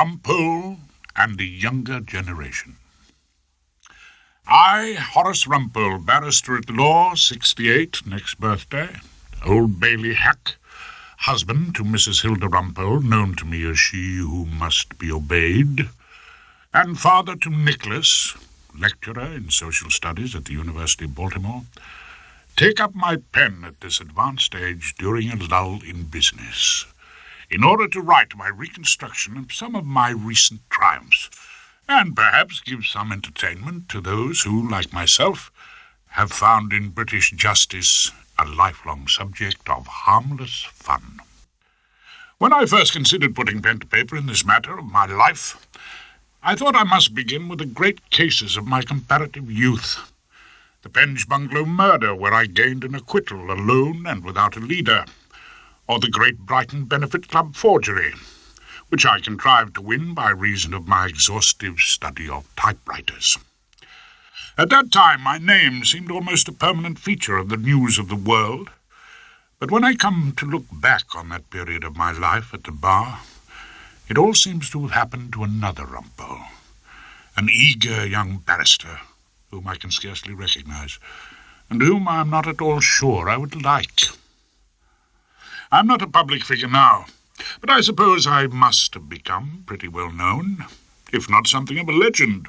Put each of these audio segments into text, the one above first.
Rumpole and the Younger Generation. I, Horace Rumpole, barrister at law, 68, next birthday, Old Bailey hack, husband to Mrs. Hilda Rumpole, known to me as she who must be obeyed, and father to Nicholas, lecturer in social studies at the University of Baltimore, take up my pen at this advanced age during a lull in business, in order to write my reconstruction of some of my recent triumphs, and perhaps give some entertainment to those who, like myself, have found in British justice a lifelong subject of harmless fun. When I first considered putting pen to paper in this matter of my life, I thought I must begin with the great cases of my comparative youth. The Penge Bungalow murder, where I gained an acquittal alone and without a leader, or the Great Brighton Benefit Club forgery, which I contrived to win by reason of my exhaustive study of typewriters. At that time my name seemed almost a permanent feature of the news of the world, but when I come to look back on that period of my life at the bar, it all seems to have happened to another Rumpole, an eager young barrister whom I can scarcely recognize, and whom I am not at all sure I would like. I'm not a public figure now, but I suppose I must have become pretty well known, if not something of a legend,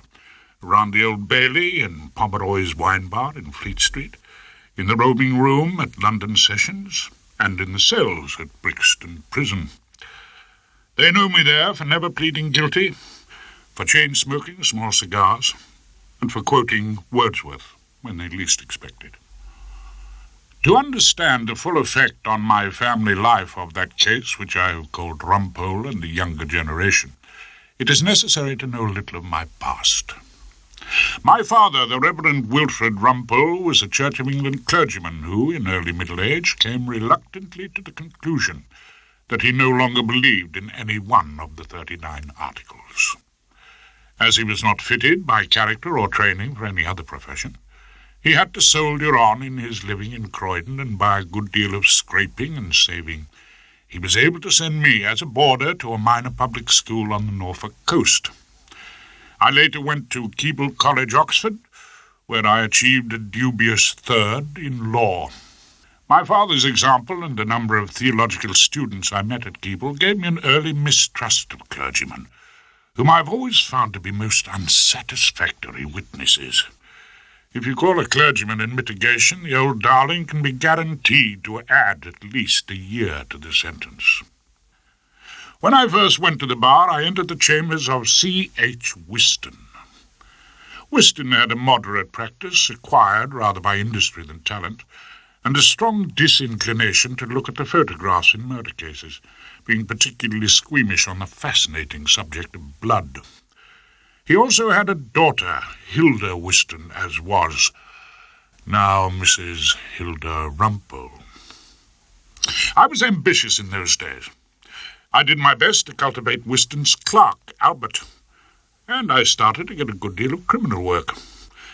around the Old Bailey and Pomeroy's wine bar in Fleet Street, in the roaming room at London Sessions, and in the cells at Brixton Prison. They know me there for never pleading guilty, for chain-smoking small cigars, and for quoting Wordsworth when they least expect it. To understand the full effect on my family life of that case which I have called Rumpole and the Younger Generation, it is necessary to know a little of my past. My father, the Reverend Wilfred Rumpole, was a Church of England clergyman who, in early middle age, came reluctantly to the conclusion that he no longer believed in any one of the 39 Articles. As he was not fitted by character or training for any other profession, he had to soldier on in his living in Croydon, and by a good deal of scraping and saving, he was able to send me as a boarder to a minor public school on the Norfolk coast. I later went to Keble College, Oxford, where I achieved a dubious third in law. My father's example and the number of theological students I met at Keble gave me an early mistrust of clergymen, whom I have always found to be most unsatisfactory witnesses. If you call a clergyman in mitigation, the old darling can be guaranteed to add at least a year to the sentence. When I first went to the bar, I entered the chambers of C.H. Whiston. Whiston had a moderate practice, acquired rather by industry than talent, and a strong disinclination to look at the photographs in murder cases, being particularly squeamish on the fascinating subject of blood. He also had a daughter, Hilda Whiston, as was now Mrs. Hilda Rumpole. I was ambitious in those days. I did my best to cultivate Whiston's clerk, Albert, and I started to get a good deal of criminal work.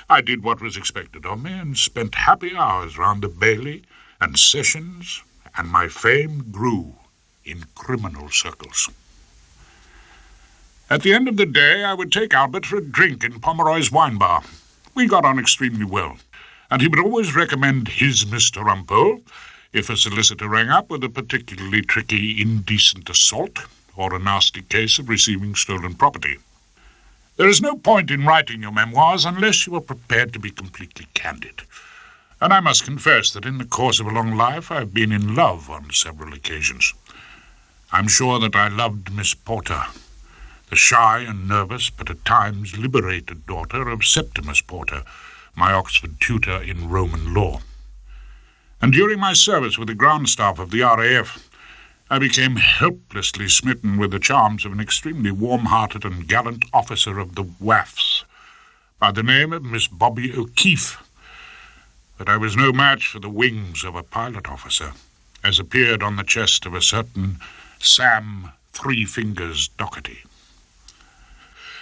I did what was expected of me, and spent happy hours round the Bailey and Sessions, and my fame grew in criminal circles. At the end of the day, I would take Albert for a drink in Pomeroy's wine bar. We got on extremely well, and he would always recommend his Mr. Rumpole if a solicitor rang up with a particularly tricky indecent assault or a nasty case of receiving stolen property. There is no point in writing your memoirs unless you are prepared to be completely candid, and I must confess that in the course of a long life I have been in love on several occasions. I'm sure that I loved Miss Porter, the shy and nervous but at times liberated daughter of Septimus Porter, my Oxford tutor in Roman law. And during my service with the ground staff of the RAF, I became helplessly smitten with the charms of an extremely warm-hearted and gallant officer of the WAFs, by the name of Miss Bobby O'Keefe. But I was no match for the wings of a pilot officer, as appeared on the chest of a certain Sam Three Fingers Doherty.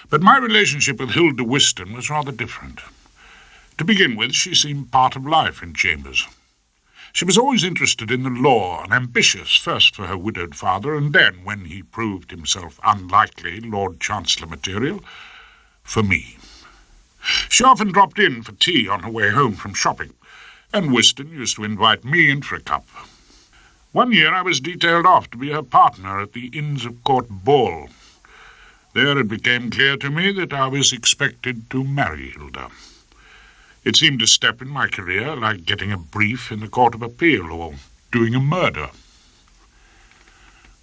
But my relationship with Hilda Whiston was rather different. To begin with, she seemed part of life in Chambers. She was always interested in the law and ambitious, first for her widowed father, and then, when he proved himself unlikely Lord Chancellor material, for me. She often dropped in for tea on her way home from shopping, and Whiston used to invite me in for a cup. One year I was detailed off to be her partner at the Inns of Court ball. There it became clear to me that I was expected to marry Hilda. It seemed a step in my career, like getting a brief in the Court of Appeal or doing a murder.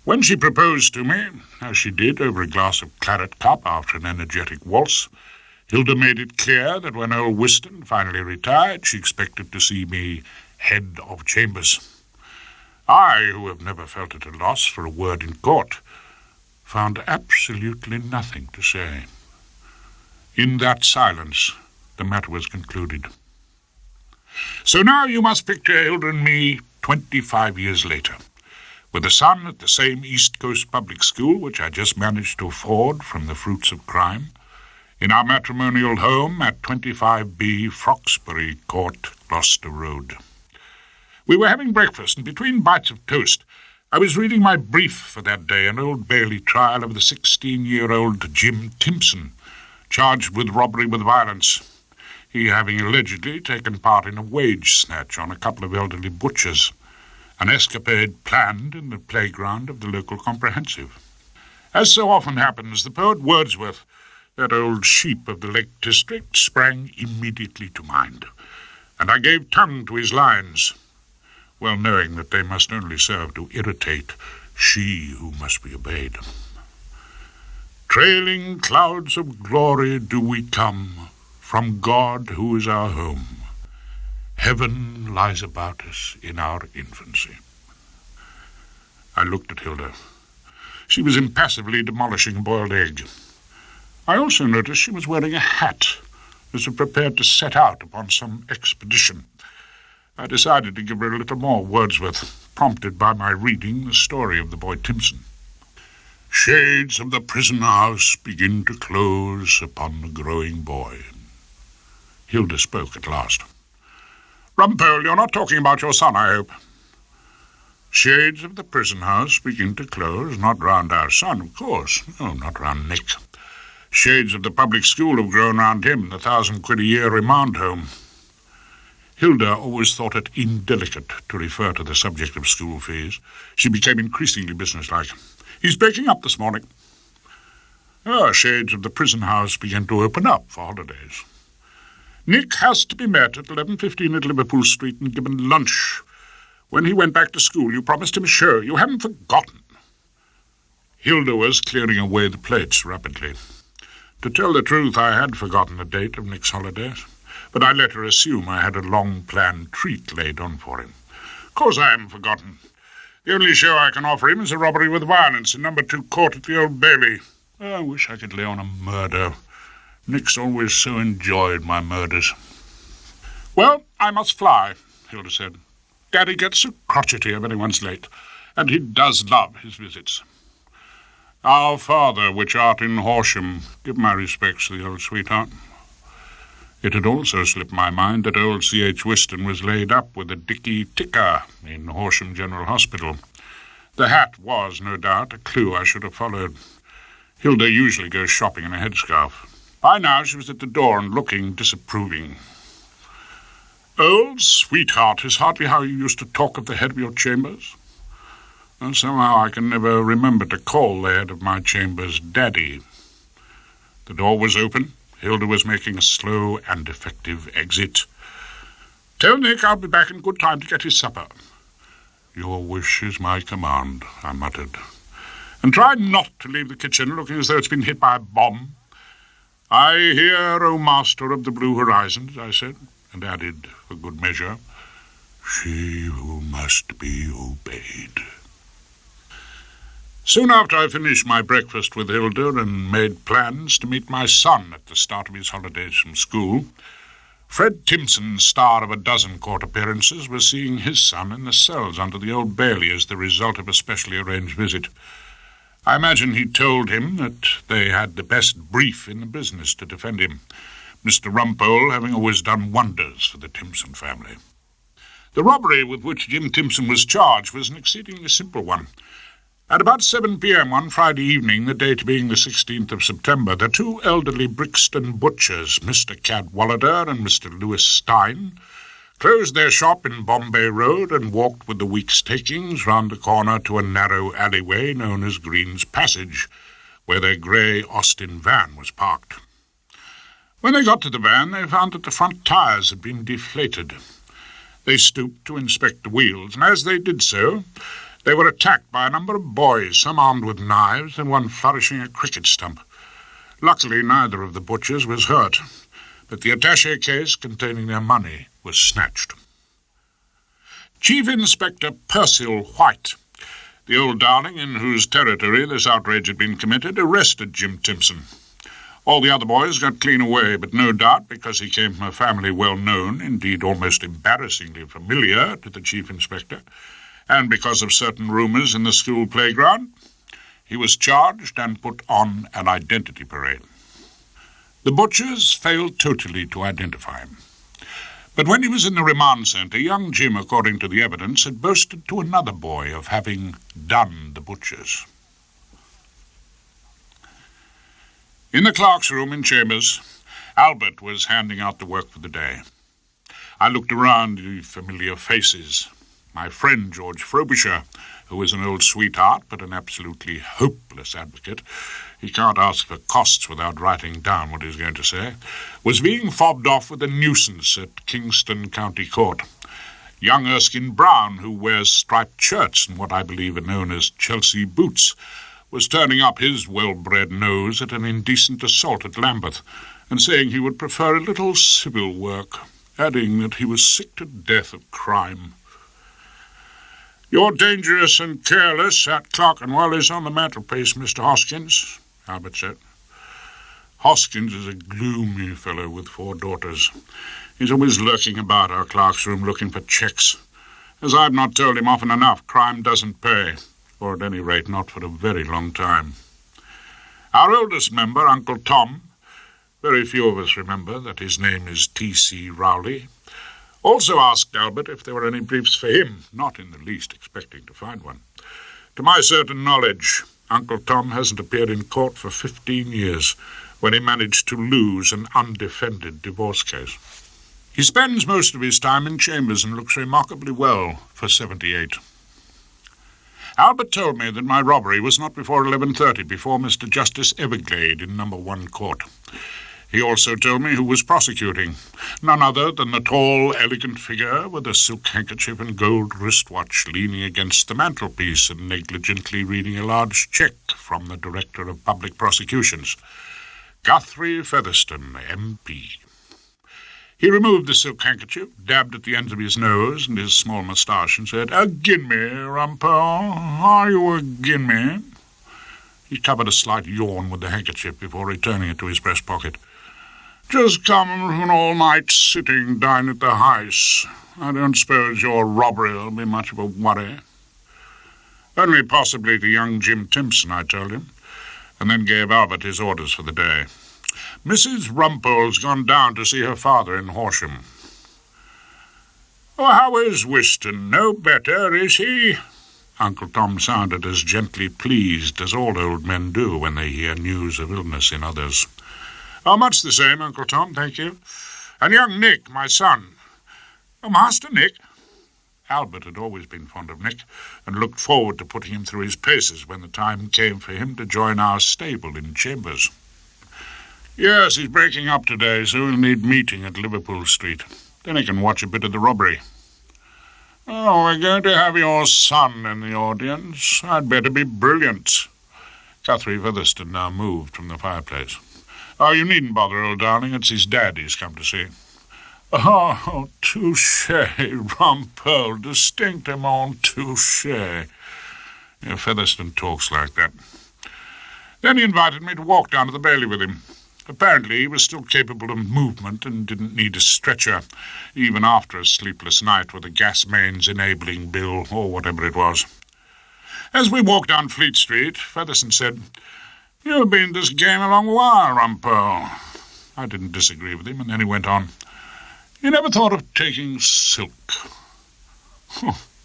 When she proposed to me, as she did over a glass of claret cup after an energetic waltz, Hilda made it clear that when old Whiston finally retired, she expected to see me head of chambers. I, who have never felt at a loss for a word in court, found absolutely nothing to say. In that silence, the matter was concluded. So now you must picture Hilda and me 25 years later, with a son at the same East Coast public school which I just managed to afford from the fruits of crime, in our matrimonial home at 25B Froxbury Court, Gloucester Road. We were having breakfast, and between bites of toast, I was reading my brief for that day, an Old Bailey trial of the 16-year-old Jim Timson, charged with robbery with violence, he having allegedly taken part in a wage snatch on a couple of elderly butchers, an escapade planned in the playground of the local comprehensive. As so often happens, the poet Wordsworth, that old sheep of the Lake District, sprang immediately to mind, and I gave tongue to his lines, well knowing that they must only serve to irritate she who must be obeyed. Trailing clouds of glory do we come from God who is our home. Heaven lies about us in our infancy. I looked at Hilda. She was impassively demolishing a boiled egg. I also noticed she was wearing a hat, as if prepared to set out upon some expedition. I decided to give her a little more Wordsworth, prompted by my reading the story of the boy Timson. Shades of the prison house begin to close upon the growing boy. Hilda spoke at last. Rumpole, you're not talking about your son, I hope. Shades of the prison house begin to close, not round our son, of course. No, not round Nick. Shades of the public school have grown round him, the 1,000 quid a year remand home. Hilda always thought it indelicate to refer to the subject of school fees. She became increasingly businesslike. He's breaking up this morning. Shades of the prison house began to open up for holidays. Nick has to be met at 11:15 at Liverpool Street and given lunch. When he went back to school, you promised him a show. You haven't forgotten. Hilda was clearing away the plates rapidly. To tell the truth, I had forgotten the date of Nick's holidays, but I let her assume I had a long-planned treat laid on for him. Of course I haven't forgotten. The only show I can offer him is a robbery with violence in No. 2 Court at the Old Bailey. I wish I could lay on a murder. Nick's always so enjoyed my murders. Well, I must fly, Hilda said. Daddy gets so crotchety if anyone's late, and he does love his visits. Our father, which art in Horsham, give my respects to the old sweetheart. It had also slipped my mind that old C.H. Whiston was laid up with a dicky ticker in Horsham General Hospital. The hat was, no doubt, a clue I should have followed. Hilda usually goes shopping in a headscarf. By now she was at the door and looking disapproving. Old sweetheart is hardly how you used to talk of the head of your chambers. And somehow I can never remember to call the head of my chambers Daddy. The door was open. Hilda was making a slow and effective exit. Tell Nick I'll be back in good time to get his supper. Your wish is my command, I muttered. And try not to leave the kitchen looking as though it's been hit by a bomb. I hear, O master of the blue horizons, I said, and added, for good measure, she who must be obeyed. Soon after I finished my breakfast with Hilda and made plans to meet my son at the start of his holidays from school, Fred Timson, star of a dozen court appearances, was seeing his son in the cells under the Old Bailey as the result of a specially arranged visit. I imagine he told him that they had the best brief in the business to defend him, Mr. Rumpole having always done wonders for the Timson family. The robbery with which Jim Timson was charged was an exceedingly simple one. At about 7 p.m. one Friday evening, the date being the 16th of September, the two elderly Brixton butchers, Mr. Cadwallader and Mr. Lewis Stein, closed their shop in Bombay Road and walked with the week's takings round the corner to a narrow alleyway known as Green's Passage, where their grey Austin van was parked. When they got to the van, they found that the front tyres had been deflated. They stooped to inspect the wheels, and as they did so, they were attacked by a number of boys, some armed with knives and one flourishing a cricket stump. Luckily, neither of the butchers was hurt, but the attaché case containing their money was snatched. Chief Inspector Percival White, the old darling in whose territory this outrage had been committed, arrested Jim Timson. All the other boys got clean away, but no doubt because he came from a family well known, indeed almost embarrassingly familiar, to the Chief Inspector, and because of certain rumours in the school playground, he was charged and put on an identity parade. The butchers failed totally to identify him. But when he was in the remand centre, young Jim, according to the evidence, had boasted to another boy of having done the butchers. In the clerk's room in Chambers, Albert was handing out the work for the day. I looked around the familiar faces. My friend, George Frobisher, who is an old sweetheart but an absolutely hopeless advocate, he can't ask for costs without writing down what he's going to say, was being fobbed off with a nuisance at Kingston County Court. Young Erskine Brown, who wears striped shirts and what I believe are known as Chelsea boots, was turning up his well-bred nose at an indecent assault at Lambeth, and saying he would prefer a little civil work, adding that he was sick to death of crime. "You're dangerous and careless at Clerkenwell is on the mantelpiece, Mr. Hoskins," Albert said. Hoskins is a gloomy fellow with 4 daughters. He's always lurking about our clerk's room looking for checks. As I've not told him often enough, crime doesn't pay, or at any rate not for a very long time. Our oldest member, Uncle Tom, very few of us remember that his name is T.C. Rowley, also asked Albert if there were any briefs for him, not in the least expecting to find one. To my certain knowledge, Uncle Tom hasn't appeared in court for 15 years, when he managed to lose an undefended divorce case. He spends most of his time in Chambers and looks remarkably well for 78. Albert told me that my robbery was not before 11:30, before Mr. Justice Everglade in No. 1 Court. He also told me who was prosecuting, none other than the tall, elegant figure with a silk handkerchief and gold wristwatch leaning against the mantelpiece and negligently reading a large cheque from the Director of Public Prosecutions, Guthrie Featherston, MP. He removed the silk handkerchief, dabbed at the ends of his nose and his small moustache, and said, "Agin me, Rumpole, are you agin me?" He covered a slight yawn with the handkerchief before returning it to his breast pocket. "Just come from an all-night sitting down at the house. I don't suppose your robbery will be much of a worry." "Only possibly to young Jim Timson," I told him, and then gave Albert his orders for the day. "Mrs. Rumpole's gone down to see her father in Horsham." "Oh, how is Whiston? No better, is he?" Uncle Tom sounded as gently pleased as all old men do when they hear news of illness in others. "Oh, much the same, Uncle Tom, thank you. And young Nick, my son." "Oh, Master Nick?" Albert had always been fond of Nick, and looked forward to putting him through his paces when the time came for him to join our stable in Chambers. "Yes, he's breaking up today, so he'll need meeting at Liverpool Street. Then he can watch a bit of the robbery." "Oh, we're going to have your son in the audience. I'd better be brilliant." Guthrie Featherston now moved from the fireplace. "Oh, you needn't bother, old darling. It's his dad he's come to see." "Oh, touché, Rumpole, distinctement touché." Yeah, Featherston talks like that. Then he invited me to walk down to the Bailey with him. Apparently he was still capable of movement and didn't need a stretcher, even after a sleepless night with a gas mains enabling bill or whatever it was. As we walked down Fleet Street, Featherston said, "You've been this game a long while, Rumpole." I didn't disagree with him, and then he went on, "You never thought of taking silk?"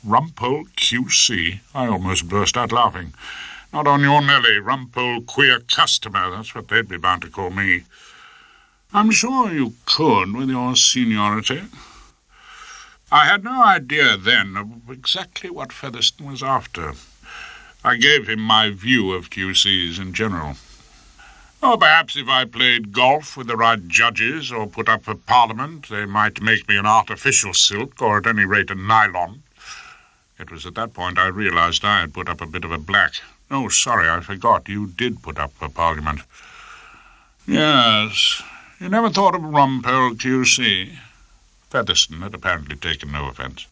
Rumpole QC. I almost burst out laughing. Not on your Nelly, Rumpole queer customer. That's what they'd be bound to call me. I'm sure you could with your seniority. I had no idea then of exactly what Featherston was after. I gave him my view of QCs in general. Or perhaps if I played golf with the right judges or put up for Parliament, they might make me an artificial silk, or at any rate a nylon. It was at that point I realized I had put up a bit of a black. Oh, sorry, I forgot. You did put up for Parliament. Yes, you never thought of Rumpole QC? Featherston had apparently taken no offence.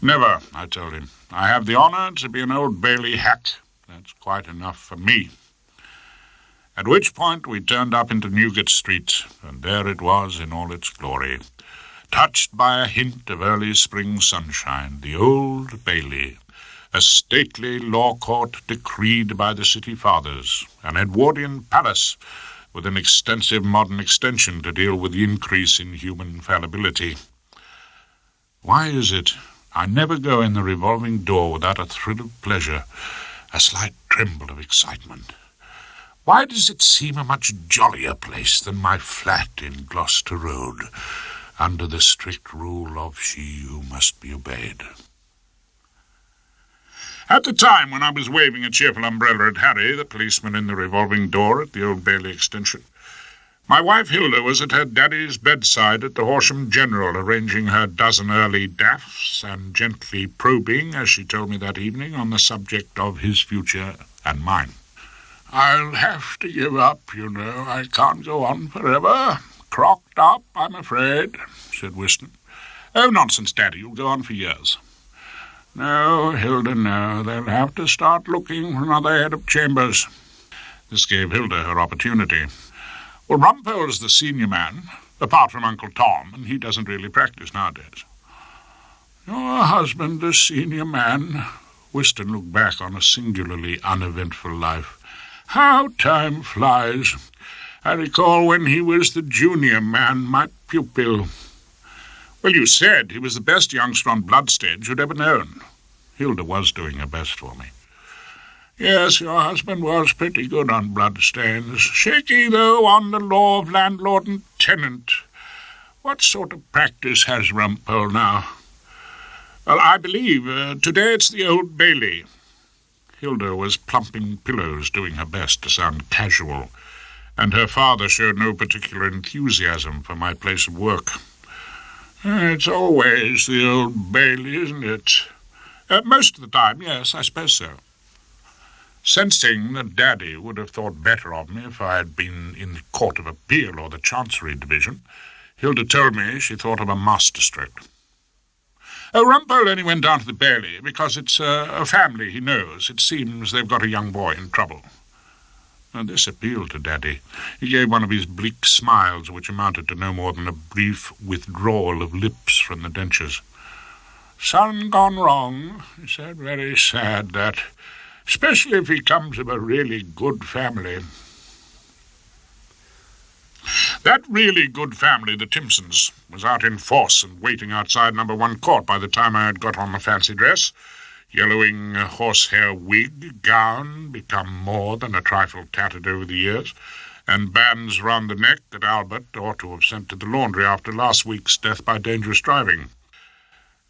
Never, I told him. I have the honour to be an Old Bailey hack. That's quite enough for me. At which point we turned up into Newgate Street, and there it was in all its glory. Touched by a hint of early spring sunshine, the Old Bailey, a stately law court decreed by the city fathers, an Edwardian palace with an extensive modern extension to deal with the increase in human fallibility. Why is it I never go in the revolving door without a thrill of pleasure, a slight tremble of excitement? Why does it seem a much jollier place than my flat in Gloucester Road, under the strict rule of she who must be obeyed? At the time when I was waving a cheerful umbrella at Harry, the policeman in the revolving door at the Old Bailey extension, my wife Hilda was at her daddy's bedside at the Horsham General, arranging her dozen early daffs and gently probing, as she told me that evening, on the subject of his future and mine. I'll have to give up, you know. I can't go on forever. Crocked up, I'm afraid, said Whiston. Oh, nonsense, Daddy. You'll go on for years. No, Hilda, no. They'll have to start looking for another head of chambers. This gave Hilda her opportunity. Well, Rumpole's the senior man, apart from Uncle Tom, and he doesn't really practice nowadays. Your husband a senior man? Whiston looked back on a singularly uneventful life. How time flies. I recall when he was the junior man, my pupil. Well, you said he was the best youngster on Bloodstains you'd ever known. Hilda was doing her best for me. Yes, your husband was pretty good on Bloodstains. Shaky, though, on the law of landlord and tenant. What sort of practice has Rumpole now? Well, I believe today it's the Old Bailey. Hilda was plumping pillows, doing her best to sound casual, and her father showed no particular enthusiasm for my place of work. It's always the Old Bailey, isn't it? Most of the time, yes, I suppose so. Sensing that Daddy would have thought better of me if I had been in the Court of Appeal or the Chancery Division, Hilda told me she thought of a masterstroke. Oh, Rumpole only went down to the Bailey because it's a family he knows. It seems they've got a young boy in trouble. And this appealed to Daddy. He gave one of his bleak smiles, which amounted to no more than a brief withdrawal of lips from the dentures. Son gone wrong, he said. Very sad, that. Especially if he comes of a really good family. That really good family, the Timsons, was out in force and waiting outside No. 1 Court by the time I had got on the fancy dress. Yellowing horsehair wig, gown, become more than a trifle tattered over the years, and bands round the neck that Albert ought to have sent to the laundry after last week's death by dangerous driving.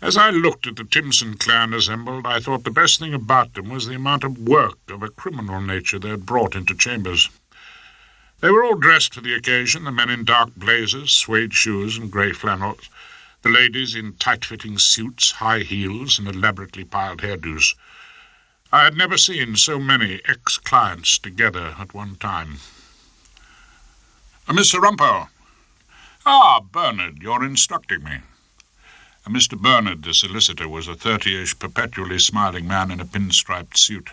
As I looked at the Timson clan assembled, I thought the best thing about them was the amount of work of a criminal nature they had brought into chambers. They were all dressed for the occasion, the men in dark blazers, suede shoes and grey flannels, the ladies in tight-fitting suits, high heels, and elaborately piled hairdos. I had never seen so many ex-clients together at one time. Mr. Rumpole. Ah, Bernard, you're instructing me. Mr. Bernard, the solicitor, was a 30-ish, perpetually smiling man in a pinstriped suit.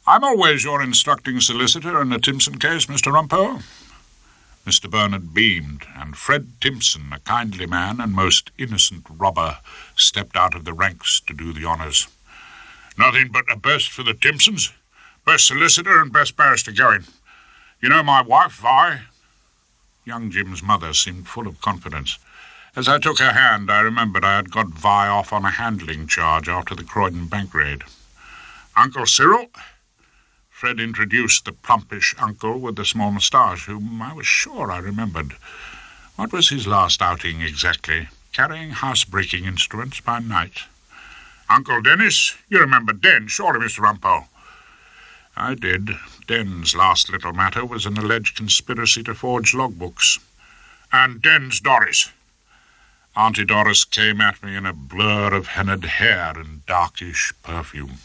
I'm always your instructing solicitor in the Timson case, Mr. Rumpole. Mr. Bernard beamed, and Fred Timson, a kindly man and most innocent robber, stepped out of the ranks to do the honours. Nothing but a best for the Timsons. Best solicitor and best barrister going. You know my wife, Vi? Young Jim's mother seemed full of confidence. As I took her hand, I remembered I had got Vi off on a handling charge after the Croydon bank raid. "Uncle Cyril?" Fred introduced the plumpish uncle with the small moustache, whom I was sure I remembered. What was his last outing exactly? Carrying housebreaking instruments by night. "Uncle Dennis? You remember Den, surely, Mr. Rumpole?" I did. Den's last little matter was an alleged conspiracy to forge logbooks. "And Den's Doris?" Auntie Doris came at me in a blur of hennaed hair and darkish perfume.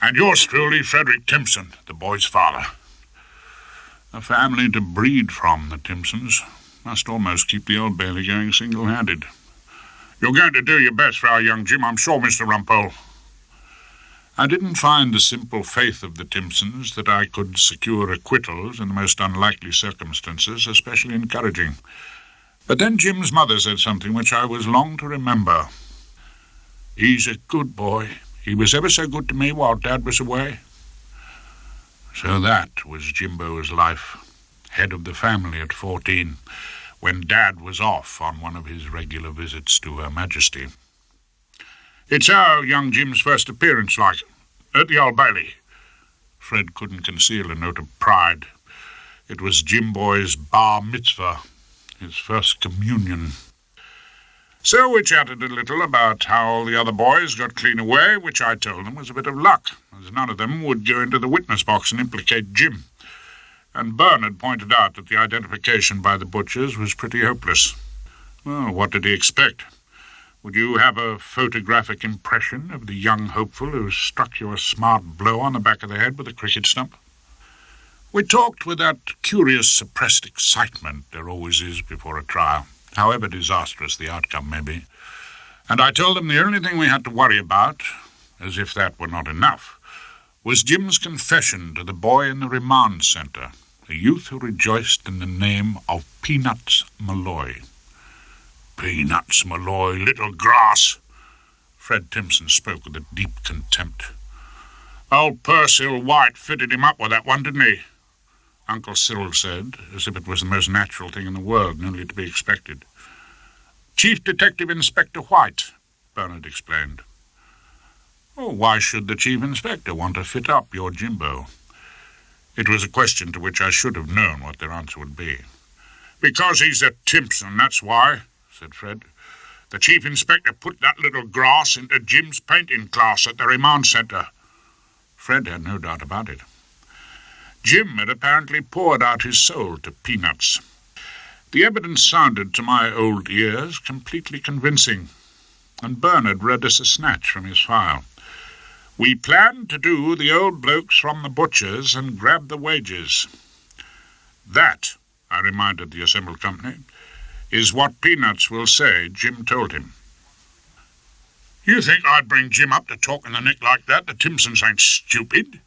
"And yours truly, Frederick Timson, the boy's father." A family to breed from, the Timsons. Must almost keep the Old Bailey going single-handed. "You're going to do your best for our young Jim, I'm sure, Mr. Rumpole." I didn't find the simple faith of the Timsons that I could secure acquittals in the most unlikely circumstances especially encouraging. But then Jim's mother said something which I was long to remember. "He's a good boy. He was ever so good to me while Dad was away." So that was Jimbo's life. Head of the family at 14, when Dad was off on one of his regular visits to Her Majesty. "It's our young Jim's first appearance, like, at the Old Bailey." Fred couldn't conceal a note of pride. It was Jim Boy's bar mitzvah, his first communion. So we chatted a little about how all the other boys got clean away, which I told them was a bit of luck, as none of them would go into the witness box and implicate Jim. And Bernard pointed out that the identification by the butchers was pretty hopeless. Well, what did he expect? Would you have a photographic impression of the young hopeful who struck you a smart blow on the back of the head with a cricket stump? We talked with that curious suppressed excitement there always is before a trial, however disastrous the outcome may be. And I told them the only thing we had to worry about, as if that were not enough, was Jim's confession to the boy in the remand centre, a youth who rejoiced in the name of Peanuts Malloy. "Peanuts Malloy, little grass!" Fred Timson spoke with a deep contempt. "Old Percival White fitted him up with that one, didn't he?" Uncle Cyril said, as if it was the most natural thing in the world and only to be expected. "Chief Detective Inspector White," Bernard explained. "Oh, why should the Chief Inspector want to fit up your Jimbo?" It was a question to which I should have known what their answer would be. "Because he's a Timson, that's why," said Fred. "The Chief Inspector put that little grass into Jim's painting class at the remand centre." Fred had no doubt about it. Jim had apparently poured out his soul to Peanuts. The evidence sounded to my old ears completely convincing, and Bernard read us a snatch from his file. "We planned to do the old blokes from the butchers and grab the wages." That, I reminded the assembled company, is what Peanuts will say Jim told him. "You think I'd bring Jim up to talk in the neck like that? The Timsons ain't stupid."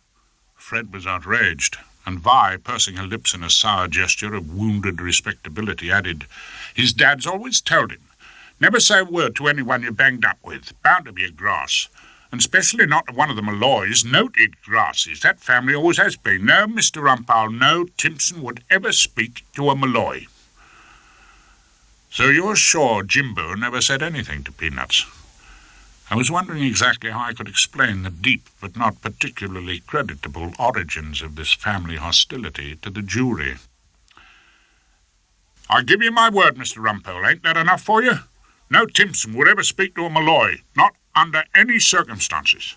Fred was outraged, and Vi, pursing her lips in a sour gesture of wounded respectability, added, "His dad's always told him, never say a word to anyone you're banged up with, bound to be a grass, and especially not to one of the Malloys, noted grasses. That family always has been. No, Mr. Rumpole, no Timson would ever speak to a Malloy." "So you're sure Jimbo never said anything to Peanuts?" I was wondering exactly how I could explain the deep but not particularly creditable origins of this family hostility to the jury. "I give you my word, Mr. Rumpole, ain't that enough for you? No Timson would ever speak to a Malloy, not under any circumstances."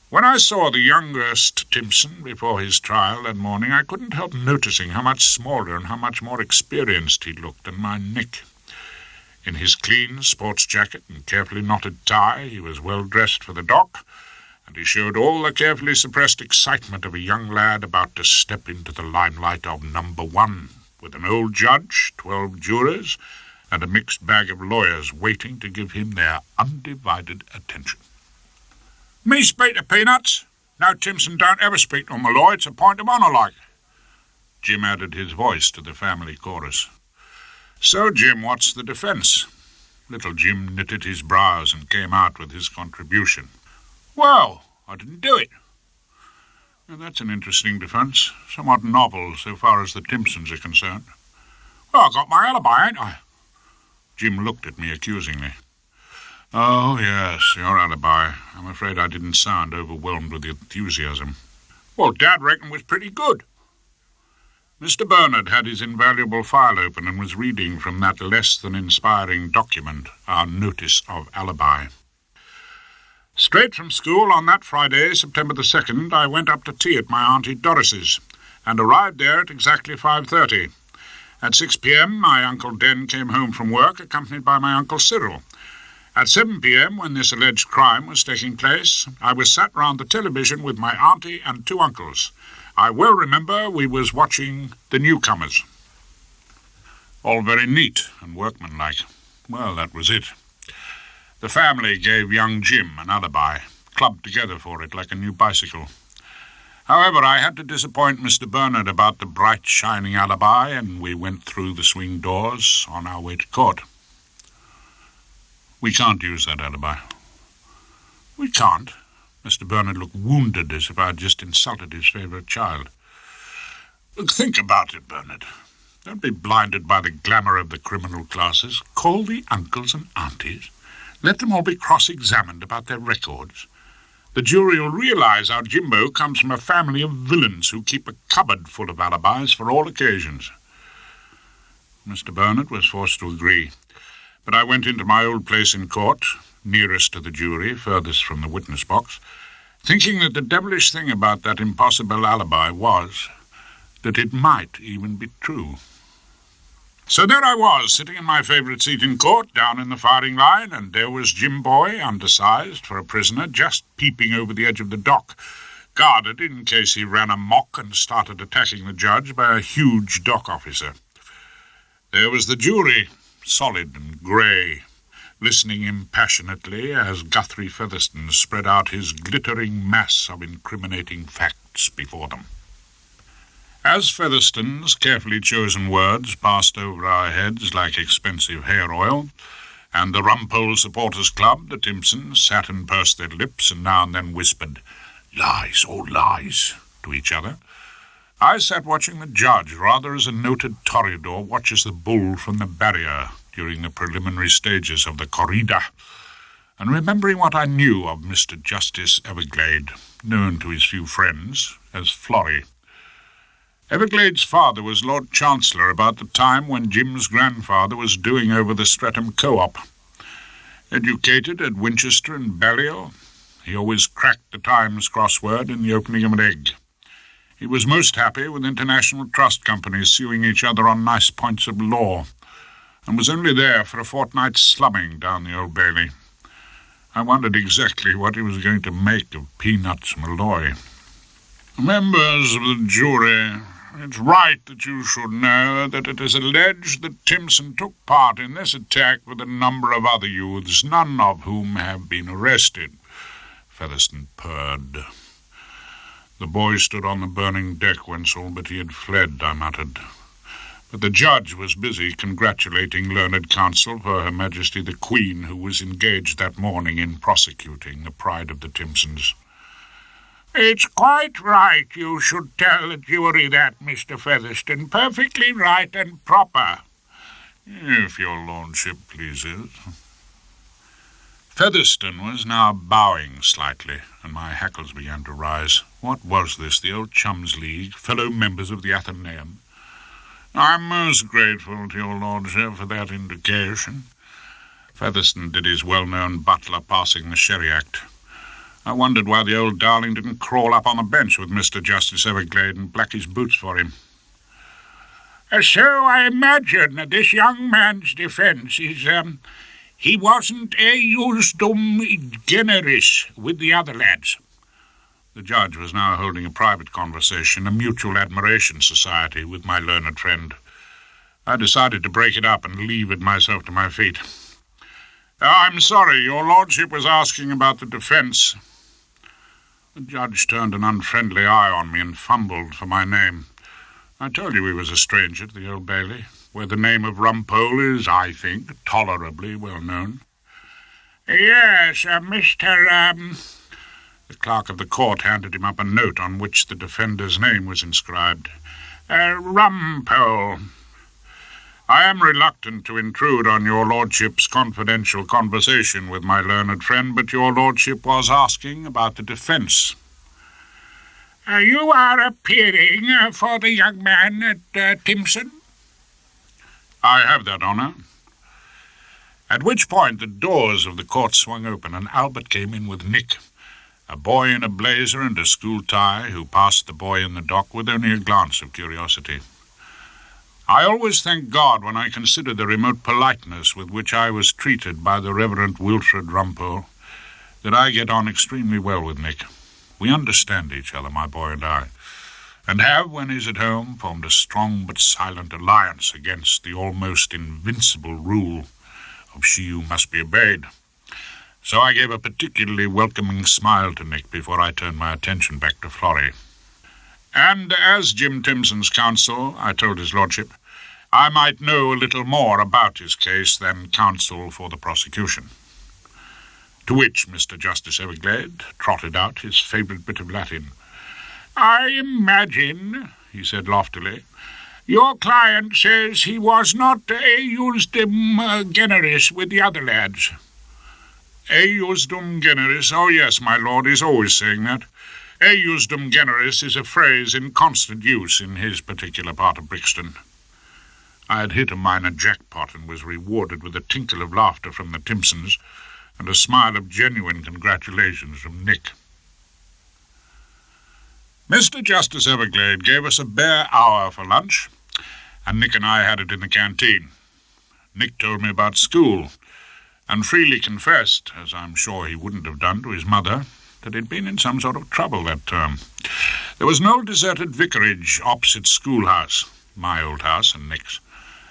When I saw the youngest Timson before his trial that morning, I couldn't help noticing how much smaller and how much more experienced he looked than my Nick. In his clean sports jacket and carefully knotted tie, he was well dressed for the dock, and he showed all the carefully suppressed excitement of a young lad about to step into the limelight of number one, with an old judge, 12 jurors, and a mixed bag of lawyers waiting to give him their undivided attention. "Me speak to Peanuts? No, Timson don't ever speak to Malloy. It's a point of honour, like." Jim added his voice to the family chorus. "So, Jim, what's the defence?" Little Jim knitted his brows and came out with his contribution. "Well, I didn't do it." "Now, that's an interesting defence, somewhat novel so far as the Timsons are concerned." I got my alibi, ain't I? Jim looked at me accusingly. Oh, yes, your alibi. I'm afraid I didn't sound overwhelmed with enthusiasm. Well, Dad reckoned it was pretty good. Mr. Bernard had his invaluable file open and was reading from that less-than-inspiring document, our notice of alibi. Straight from school on that Friday, September the 2nd, I went up to tea at my Auntie Doris's, and arrived there at exactly 5:30. At 6 p.m., my Uncle Den came home from work, accompanied by my Uncle Cyril. At 7 p.m., when this alleged crime was taking place, I was sat round the television with my auntie and two uncles. I well remember we was watching The Newcomers. All very neat and workmanlike. Well, that was it. The family gave young Jim an alibi, clubbed together for it like a new bicycle. However, I had to disappoint Mr. Bernard about the bright, shining alibi, and we went through the swing doors on our way to court. We can't use that alibi. We can't? Mr. Bernard looked wounded, as if I had just insulted his favourite child. Look, think about it, Bernard. Don't be blinded by the glamour of the criminal classes. Call the uncles and aunties. Let them all be cross-examined about their records. The jury will realise how Jimbo comes from a family of villains who keep a cupboard full of alibis for all occasions. Mr. Bernard was forced to agree, but I went into my old place in court, nearest to the jury, furthest from the witness box, thinking that the devilish thing about that impossible alibi was that it might even be true. So there I was, sitting in my favourite seat in court, down in the firing line, and there was Jim Boy, undersized for a prisoner, just peeping over the edge of the dock, guarded in case he ran amok and started attacking the judge by a huge dock officer. There was the jury, solid and grey, listening impassionately as Guthrie Featherston spread out his glittering mass of incriminating facts before them. As Featherston's carefully chosen words passed over our heads like expensive hair oil, and the Rumpole Supporters Club, the Timsons, sat and pursed their lips and now and then whispered, "Lies, all lies," to each other, I sat watching the judge rather as a noted toreador watches the bull from the barrier during the preliminary stages of the corrida, and remembering what I knew of Mr. Justice Everglade, known to his few friends as Florrie. Everglade's father was Lord Chancellor about the time when Jim's grandfather was doing over the Streatham Co-op. Educated at Winchester and Balliol, he always cracked the Times crossword in the opening of an egg. He was most happy with international trust companies suing each other on nice points of law, and was only there for a fortnight's slumming down the Old Bailey. I wondered exactly what he was going to make of Peanuts Malloy. Members of the jury, it's right that you should know that it is alleged that Timson took part in this attack with a number of other youths, none of whom have been arrested. Featherston purred. The boy stood on the burning deck whence all but he had fled, I muttered. But the judge was busy congratulating learned counsel for Her Majesty the Queen, who was engaged that morning in prosecuting the pride of the Timsons. "It's quite right you should tell the jury that, Mr. Featherston. Perfectly right and proper." "If your lordship pleases." Featherston was now bowing slightly, and my hackles began to rise. What was this, the old Chums League, fellow members of the Athenaeum? "I'm most grateful to your lordship for that indication." Featherston did his well-known butler passing the sherry act. I wondered why the old darling didn't crawl up on the bench with Mr. Justice Everglade and black his boots for him. "So I imagine that this young man's defence is, he wasn't justum generis with the other lads." The judge was now holding a private conversation, a mutual admiration society, with my learned friend. I decided to break it up and leave it myself to my feet. "I'm sorry, your lordship was asking about the defence." The judge turned an unfriendly eye on me and fumbled for my name. I told you he was a stranger to the Old Bailey, where the name of Rumpole is, I think, tolerably well known. "Yes, Mr. The clerk of the court handed him up a note on which the defender's name was inscribed. "Rumpole." I am reluctant to intrude on your lordship's confidential conversation with my learned friend, but your lordship was asking about the defence. You are appearing for the young man at Timson? I have that honour. At which point the doors of the court swung open, and Albert came in with Nick, a boy in a blazer and a school tie, who passed the boy in the dock with only a glance of curiosity. I always thank God when I consider the remote politeness with which I was treated by the Reverend Wilfred Rumpole, that I get on extremely well with Nick. We understand each other, my boy and I, and have, when he's at home, formed a strong but silent alliance against the almost invincible rule of she who must be obeyed. So I gave a particularly welcoming smile to Nick before I turned my attention back to Florrie. And as Jim Timson's counsel, I told his lordship, I might know a little more about his case than counsel for the prosecution. To which Mr. Justice Everglade trotted out his favourite bit of Latin. I imagine, he said loftily, your client says he was not eiusdem generis with the other lads. Eiusdem generis, oh yes, my lord, he's always saying that. Eiusdem generis is a phrase in constant use in his particular part of Brixton. I had hit a minor jackpot and was rewarded with a tinkle of laughter from the Timsons and a smile of genuine congratulations from Nick. Mr. Justice Everglade gave us a bare hour for lunch, and Nick and I had it in the canteen. Nick told me about school, and freely confessed, as I'm sure he wouldn't have done to his mother, that he'd been in some sort of trouble that term. There was an old deserted vicarage opposite schoolhouse, my old house and Nick's,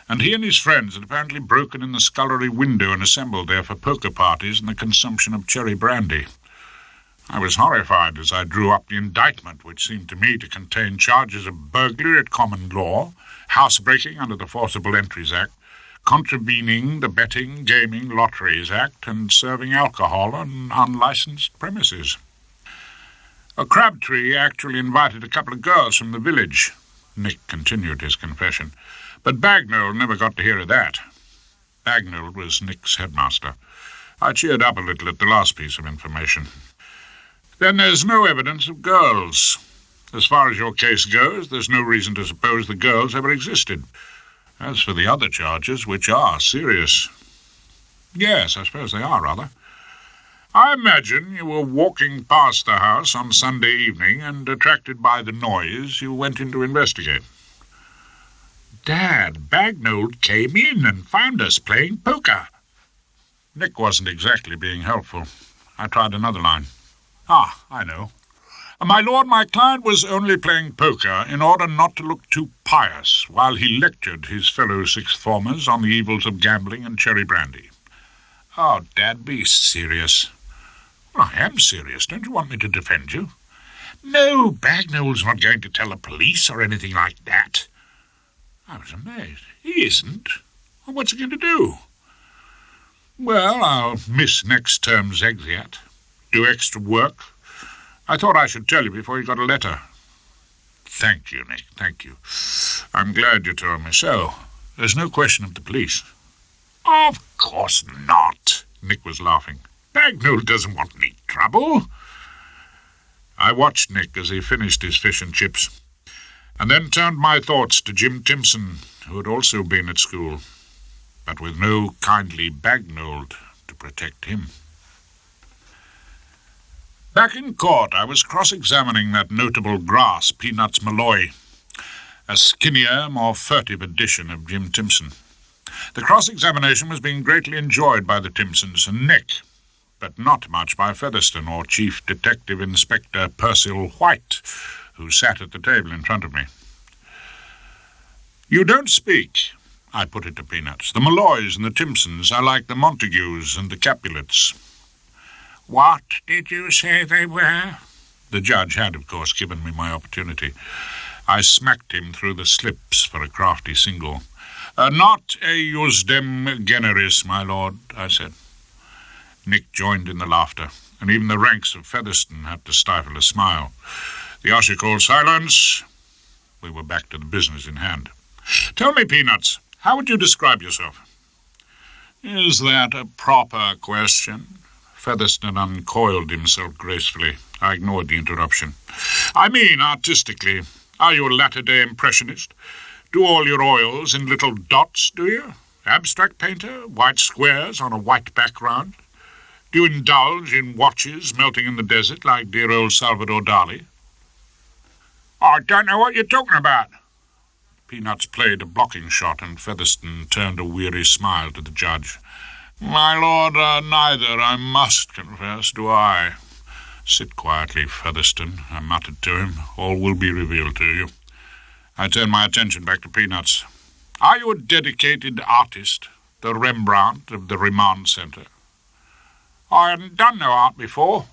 and he and his friends had apparently broken in the scullery window and assembled there for poker parties and the consumption of cherry brandy. I was horrified as I drew up the indictment, which seemed to me to contain charges of burglary at common law, housebreaking under the Forcible Entries Act, contravening the Betting, Gaming, Lotteries Act, and serving alcohol on unlicensed premises. A Crabtree actually invited a couple of girls from the village. Nick continued his confession, but Bagnall never got to hear of that. Bagnall was Nick's headmaster. I cheered up a little at the last piece of information. Then there's no evidence of girls. As far as your case goes, there's no reason to suppose the girls ever existed. As for the other charges, which are serious. Yes, I suppose they are, rather. I imagine you were walking past the house on Sunday evening, and attracted by the noise, you went in to investigate. Dad, Bagnall came in and found us playing poker. Nick wasn't exactly being helpful. I tried another line. I know. My lord, my client was only playing poker in order not to look too pious while he lectured his fellow sixth formers on the evils of gambling and cherry brandy. Oh, Dad, be serious. Well, I am serious. Don't you want me to defend you? No, Bagnall's not going to tell the police or anything like that. I was amazed. He isn't. Well, what's he going to do? Well, I'll miss next term's exeat. Do extra work. I thought I should tell you before you got a letter. Thank you, Nick, thank you. I'm glad you told me so. There's no question of the police. Of course not, Nick was laughing. Bagnall doesn't want any trouble. I watched Nick as he finished his fish and chips, and then turned my thoughts to Jim Timson, who had also been at school, but with no kindly Bagnall to protect him. Back in court, I was cross-examining that notable grass, Peanuts Malloy, a skinnier, more furtive edition of Jim Timson. The cross-examination was being greatly enjoyed by the Timsons and Nick, but not much by Featherston or Chief Detective Inspector Percival White, who sat at the table in front of me. You don't speak, I put it to Peanuts. The Malloys and the Timsons are like the Montagues and the Capulets. What did you say they were? The judge had, of course, given me my opportunity. I smacked him through the slips for a crafty single. Not eiusdem generis, my lord, I said. Nick joined in the laughter, and even the ranks of Featherston had to stifle a smile. The usher called silence. We were back to the business in hand. Tell me, Peanuts, How would you describe yourself? Is that a proper question? Featherston uncoiled himself gracefully. I ignored the interruption. I mean, artistically. Are you a latter-day impressionist? Do all your oils in little dots, do you? Abstract painter? White squares on a white background? Do you indulge in watches melting in the desert like dear old Salvador Dali? I don't know what you're talking about. Peanuts played a blocking shot, and Featherston turned a weary smile to the judge. My lord, neither, I must confess, do I. Sit quietly, Featherston, I muttered to him. All will be revealed to you. I turned my attention back to Peanuts. Are you a dedicated artist, the Rembrandt of the Remand Centre? I hadn't done no art before.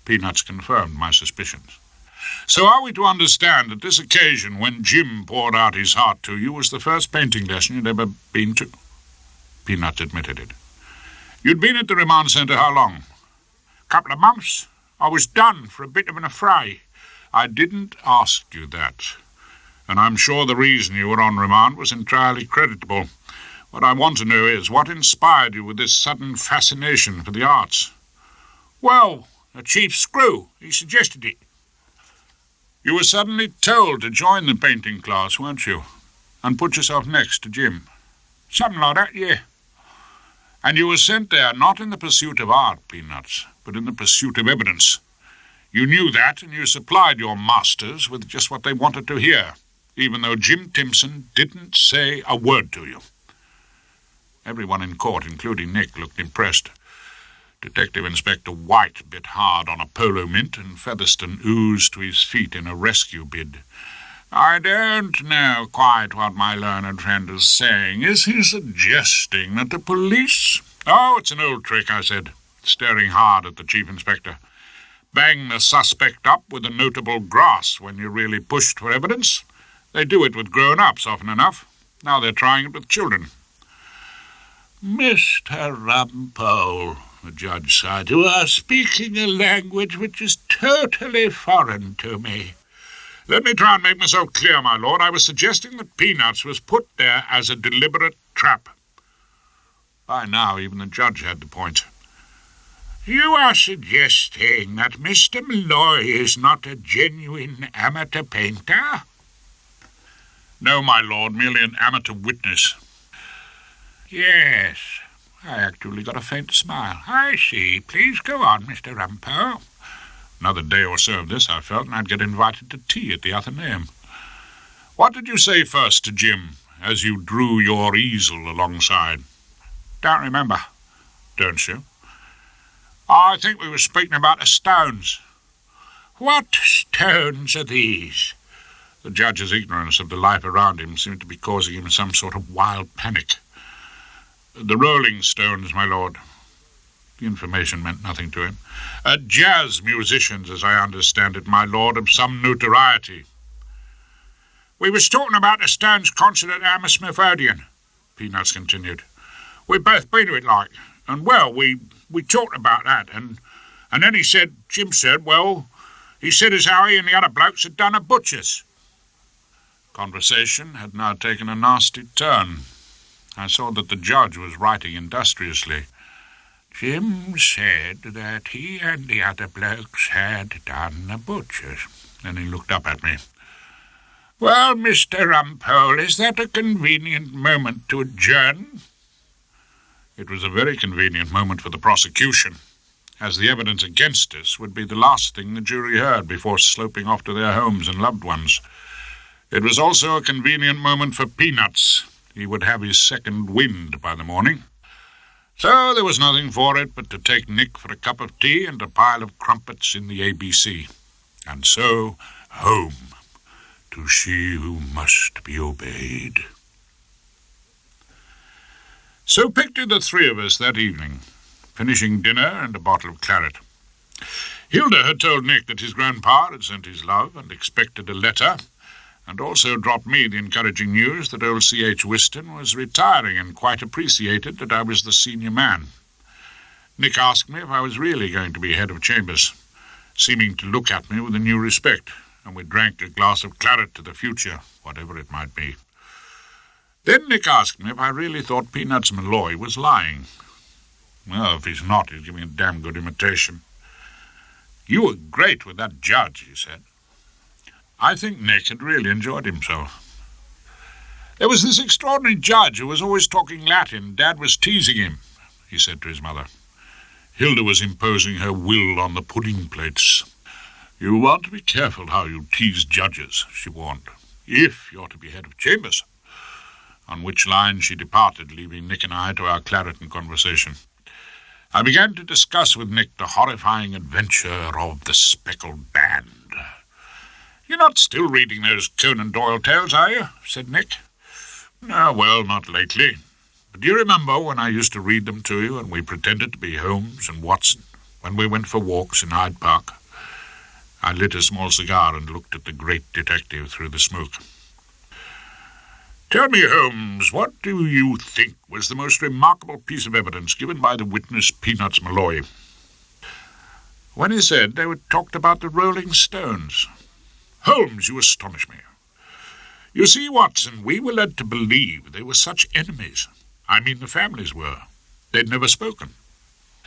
Peanuts confirmed my suspicions. So are we to understand that this occasion when Jim poured out his heart to you was the first painting lesson you'd ever been to? Peanuts admitted it. You'd been at the Remand Centre how long? Couple of months. I was done for a bit of an affray. I didn't ask you that, and I'm sure the reason you were on remand was entirely creditable. What I want to know is, what inspired you with this sudden fascination for the arts? Well, the chief screw. He suggested it. You were suddenly told to join the painting class, weren't you? And put yourself next to Jim. Something like that, yeah. And you were sent there not in the pursuit of art, Peanuts, but in the pursuit of evidence. You knew that, and you supplied your masters with just what they wanted to hear, even though Jim Timson didn't say a word to you. Everyone in court, including Nick, looked impressed. Detective Inspector White bit hard on a polo mint, and Featherston oozed to his feet in a rescue bid. I don't know quite what my learned friend is saying. Is he suggesting that the police... Oh, it's an old trick, I said, staring hard at the Chief Inspector. Bang the suspect up with a notable grass when you're really pushed for evidence. They do it with grown-ups often enough. Now they're trying it with children. Mr. Rumpole, the judge sighed, you are speaking a language which is totally foreign to me. Let me try and make myself clear, my lord. I was suggesting that Peanuts was put there as a deliberate trap. By now, even the judge had the point. You are suggesting that Mr. Malloy is not a genuine amateur painter? No, my lord, merely an amateur witness. Yes, I actually got a faint smile. I see. Please go on, Mr. Rumpole. Another day or so of this, I felt, and I'd get invited to tea at the Athenaeum. What did you say first to Jim, as you drew your easel alongside? Don't remember. Don't you? I think we were speaking about the stones. What stones are these? The judge's ignorance of the life around him seemed to be causing him some sort of wild panic. The Rolling Stones, my lord. The information meant nothing to him. Jazz musicians, as I understand it, my lord, of some notoriety. We was talking about the Stones concert at Hammersmith Odeon, Peanuts continued. We'd both been to it, like, and, well, we talked about that, and then Jim said, well, he said as how he and the other blokes had done a butcher's. Conversation had now taken a nasty turn. I saw that the judge was writing industriously. Jim said that he and the other blokes had done a butcher's. Then he looked up at me. Well, Mr. Rumpole, is that a convenient moment to adjourn? It was a very convenient moment for the prosecution, as the evidence against us would be the last thing the jury heard before sloping off to their homes and loved ones. It was also a convenient moment for Peanuts. He would have his second wind by the morning. So there was nothing for it but to take Nick for a cup of tea and a pile of crumpets in the ABC. And so home, to she who must be obeyed. So picture the three of us that evening, finishing dinner and a bottle of claret. Hilda had told Nick that his grandpa had sent his love and expected a letter, and also dropped me the encouraging news that old C.H. Whiston was retiring and quite appreciated that I was the senior man. Nick asked me if I was really going to be head of chambers, seeming to look at me with a new respect, and we drank a glass of claret to the future, whatever it might be. Then Nick asked me if I really thought Peanuts Malloy was lying. Well, if he's not, he's giving a damn good imitation. You were great with that judge, he said. I think Nick had really enjoyed himself. There was this extraordinary judge who was always talking Latin. Dad was teasing him, he said to his mother. Hilda was imposing her will on the pudding plates. You want to be careful how you tease judges, she warned, if you're to be head of chambers. On which line she departed, leaving Nick and I to our claret conversation. I began to discuss with Nick the horrifying adventure of the Speckled Band. You're not still reading those Conan Doyle tales, are you? Said Nick. No, well, not lately. But do you remember when I used to read them to you and we pretended to be Holmes and Watson when we went for walks in Hyde Park? I lit a small cigar and looked at the great detective through the smoke. Tell me, Holmes, what do you think was the most remarkable piece of evidence given by the witness Peanuts Malloy? When he said they were talked about the Rolling Stones. Holmes, you astonish me. You see, Watson, we were led to believe they were such enemies. I mean, the families were. They'd never spoken.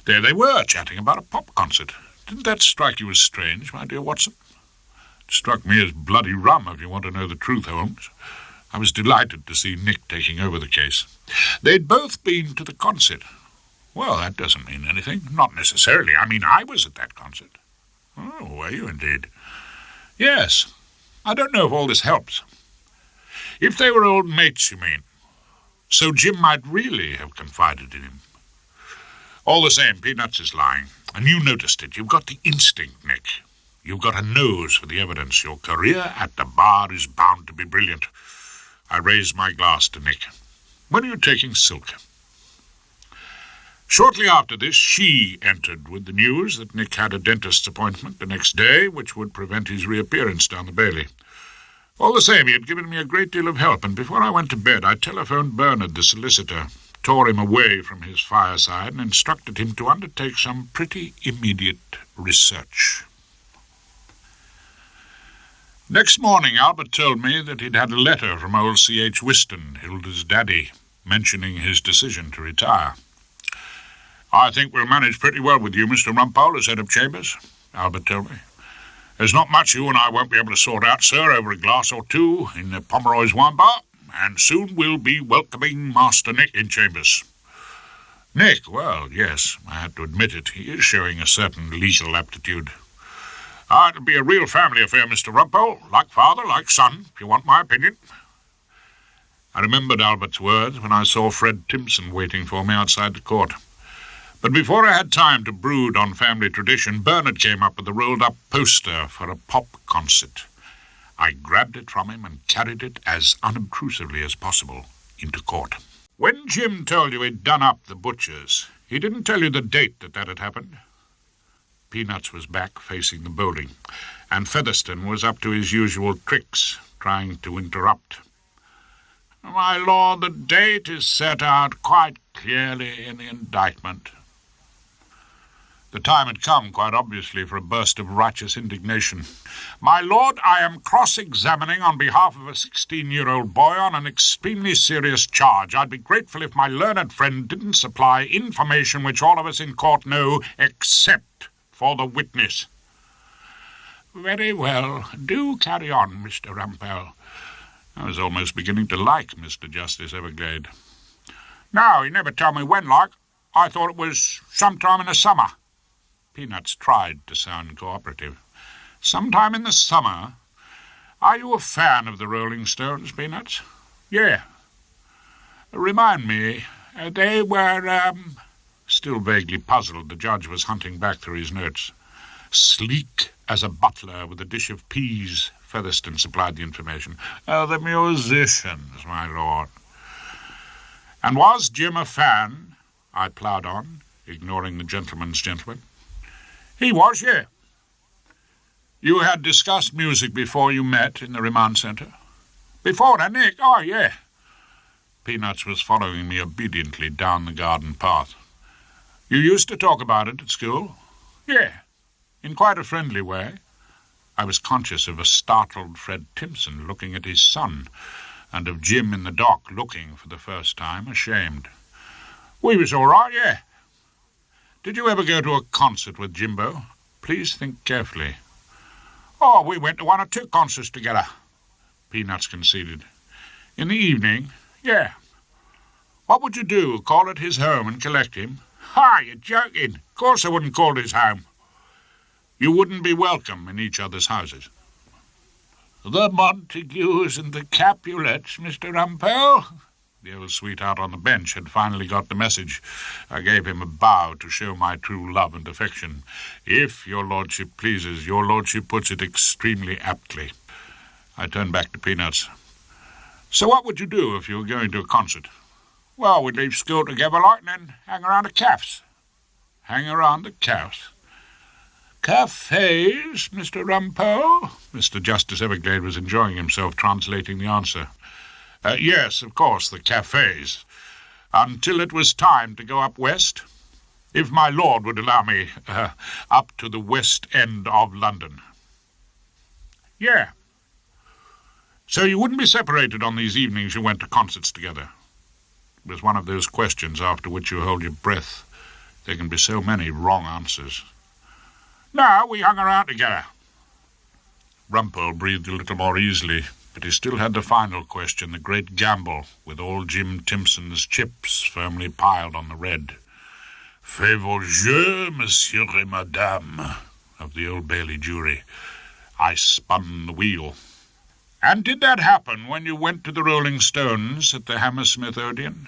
There they were, chatting about a pop concert. Didn't that strike you as strange, my dear Watson? It struck me as bloody rum, if you want to know the truth, Holmes. I was delighted to see Nick taking over the case. They'd both been to the concert. Well, that doesn't mean anything. Not necessarily. I mean, I was at that concert. Oh, were you indeed? Yes. I don't know if all this helps. If they were old mates, you mean. So Jim might really have confided in him. All the same, Peanuts is lying. And you noticed it. You've got the instinct, Nick. You've got a nose for the evidence. Your career at the bar is bound to be brilliant. I raised my glass to Nick. When are you taking Silk? Shortly after this, she entered with the news that Nick had a dentist's appointment the next day, which would prevent his reappearance down the Bailey. All the same, he had given me a great deal of help, and before I went to bed, I telephoned Bernard, the solicitor, tore him away from his fireside, and instructed him to undertake some pretty immediate research. Next morning, Albert told me that he'd had a letter from old C.H. Whiston, Hilda's daddy, mentioning his decision to retire. I think we'll manage pretty well with you, Mr. Rumpole, as head of chambers, Albert told me. There's not much you and I won't be able to sort out, sir, over a glass or two in the Pomeroy's wine bar, and soon we'll be welcoming Master Nick in chambers. Nick, well, yes, I had to admit it. He is showing a certain legal aptitude. It'll be a real family affair, Mr. Rumpole, like father, like son, if you want my opinion. I remembered Albert's words when I saw Fred Timson waiting for me outside the court. But before I had time to brood on family tradition, Bernard came up with a rolled-up poster for a pop concert. I grabbed it from him and carried it as unobtrusively as possible into court. When Jim told you he'd done up the butchers, he didn't tell you the date that had happened. Peanuts was back facing the bowling, and Featherston was up to his usual tricks, trying to interrupt. My lord, the date is set out quite clearly in the indictment. The time had come, quite obviously, for a burst of righteous indignation. My lord, I am cross-examining on behalf of a 16-year-old boy on an extremely serious charge. I'd be grateful if my learned friend didn't supply information which all of us in court know, except for the witness. Very well. Do carry on, Mr. Rumpole. I was almost beginning to like Mr. Justice Everglade. No, he never told me when, like. I thought it was sometime in the summer. Peanuts tried to sound cooperative. Sometime in the summer? Are you a fan of the Rolling Stones, Peanuts? Yeah. Remind me, they were, Still vaguely puzzled, the judge was hunting back through his notes. Sleek as a butler with a dish of peas, Featherston supplied the information. The musicians, my lord. And was Jim a fan? I ploughed on, ignoring the gentleman's gentleman. He was, yeah. You had discussed music before you met in the remand centre? Before that, Nick? Oh, yeah. Peanuts was following me obediently down the garden path. You used to talk about it at school? Yeah, in quite a friendly way. I was conscious of a startled Fred Timson looking at his son. and of Jim in the dock looking for the first time ashamed. We was all right, yeah. Did you ever go to a concert with Jimbo? Please think carefully. Oh, we went to 1 or 2 concerts together, Peanuts conceded. In the evening? Yeah. What would you do, call at his home and collect him? Ha, you're joking. Of course I wouldn't call at his home. You wouldn't be welcome in each other's houses. The Montagues and the Capulets, Mr. Rumpole. The old sweetheart on the bench had finally got the message. I gave him a bow to show my true love and affection. If your lordship pleases, your lordship puts it extremely aptly. I turned back to Peanuts. So what would you do if you were going to a concert? Well, we'd leave school together like and then hang around the cafes. Hang around the cafes? Cafes, Mr. Rumpole? Mr. Justice Everglade was enjoying himself translating the answer. Yes, of course, the cafes. Until it was time to go up west. If my lord would allow me, up to the west end of London. Yeah. So you wouldn't be separated on these evenings you went to concerts together? It was one of those questions after which you hold your breath. There can be so many wrong answers. No, we hung around together. Rumpole breathed a little more easily, but he still had the final question, the great gamble, with all Jim Timson's chips firmly piled on the red. Fais-vos jeux, monsieur et madame, of the Old Bailey jury. I spun the wheel. And did that happen when you went to the Rolling Stones at the Hammersmith Odeon?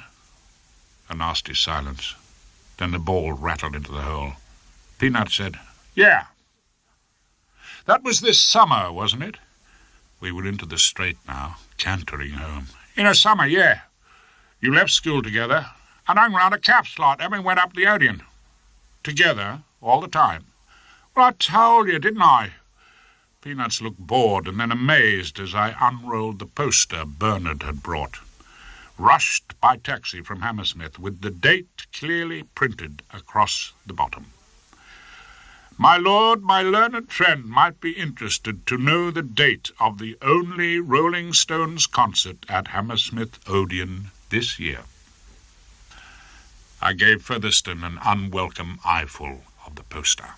A nasty silence. Then the ball rattled into the hole. Peanut said, Yeah. That was this summer, wasn't it? We were into the straight now, cantering home. In the summer, yeah. You left school together and hung round a caps like them and went up the Odeon. Together, all the time. Well, I told you, didn't I? Peanuts looked bored and then amazed as I unrolled the poster Bernard had brought. Rushed by taxi from Hammersmith with the date clearly printed across the bottom. My lord, my learned friend might be interested to know the date of the only Rolling Stones concert at Hammersmith Odeon this year. I gave Featherston an unwelcome eyeful of the poster.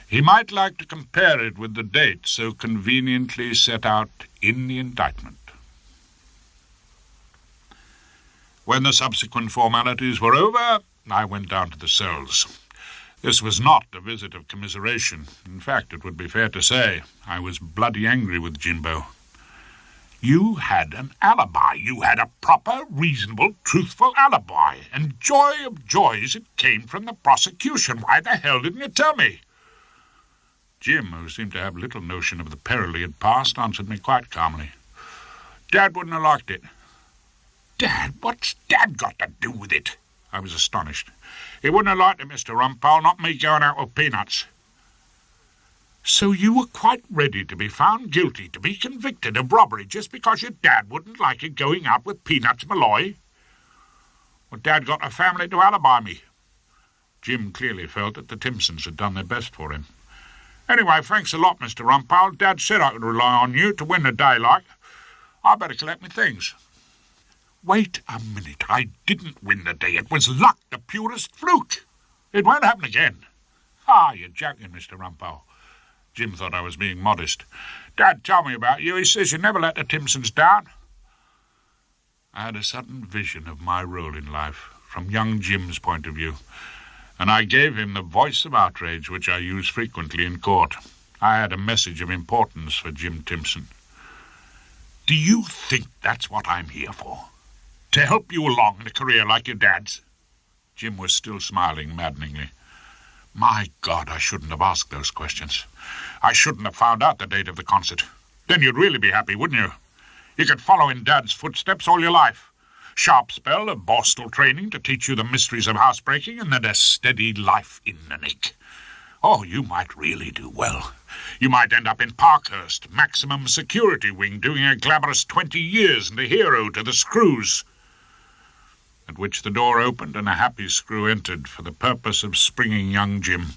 He might like to compare it with the date so conveniently set out in the indictment. When the subsequent formalities were over, I went down to the cells. This was not a visit of commiseration. In fact, it would be fair to say I was bloody angry with Jimbo. You had an alibi. You had a proper, reasonable, truthful alibi. And joy of joys, it came from the prosecution. Why the hell didn't you tell me? Jim, who seemed to have little notion of the peril he had passed, answered me quite calmly. Dad wouldn't have liked it. Dad? What's Dad got to do with it? I was astonished. He wouldn't have liked it, Mr. Rumpole, not me going out with Peanuts. So you were quite ready to be found guilty, to be convicted of robbery, just because your dad wouldn't like it going out with Peanuts Malloy? Well, Dad got a family to alibi me. Jim clearly felt that the Timsons had done their best for him. Anyway, thanks a lot, Mr. Rumpole. Dad said I could rely on you to win the day, like. I better collect my things. Wait a minute. I didn't win the day. It was luck, the purest fluke. It won't happen again. Ah, you're joking, Mr. Rumpole. Jim thought I was being modest. Dad told me about you. He says you never let the Timsons down. I had a sudden vision of my role in life, from young Jim's point of view, and I gave him the voice of outrage which I use frequently in court. I had a message of importance for Jim Timson. Do you think that's what I'm here for? To help you along in a career like your dad's? Jim was still smiling maddeningly. My God, I shouldn't have asked those questions. I shouldn't have found out the date of the concert. Then you'd really be happy, wouldn't you? You could follow in Dad's footsteps all your life. Sharp spell of Borstal training to teach you the mysteries of housebreaking, and then a steady life in the nick. Oh, you might really do well. You might end up in Parkhurst, maximum security wing, doing a glamorous 20 years and a hero to the screws. At which the door opened and a happy screw entered for the purpose of springing young Jim.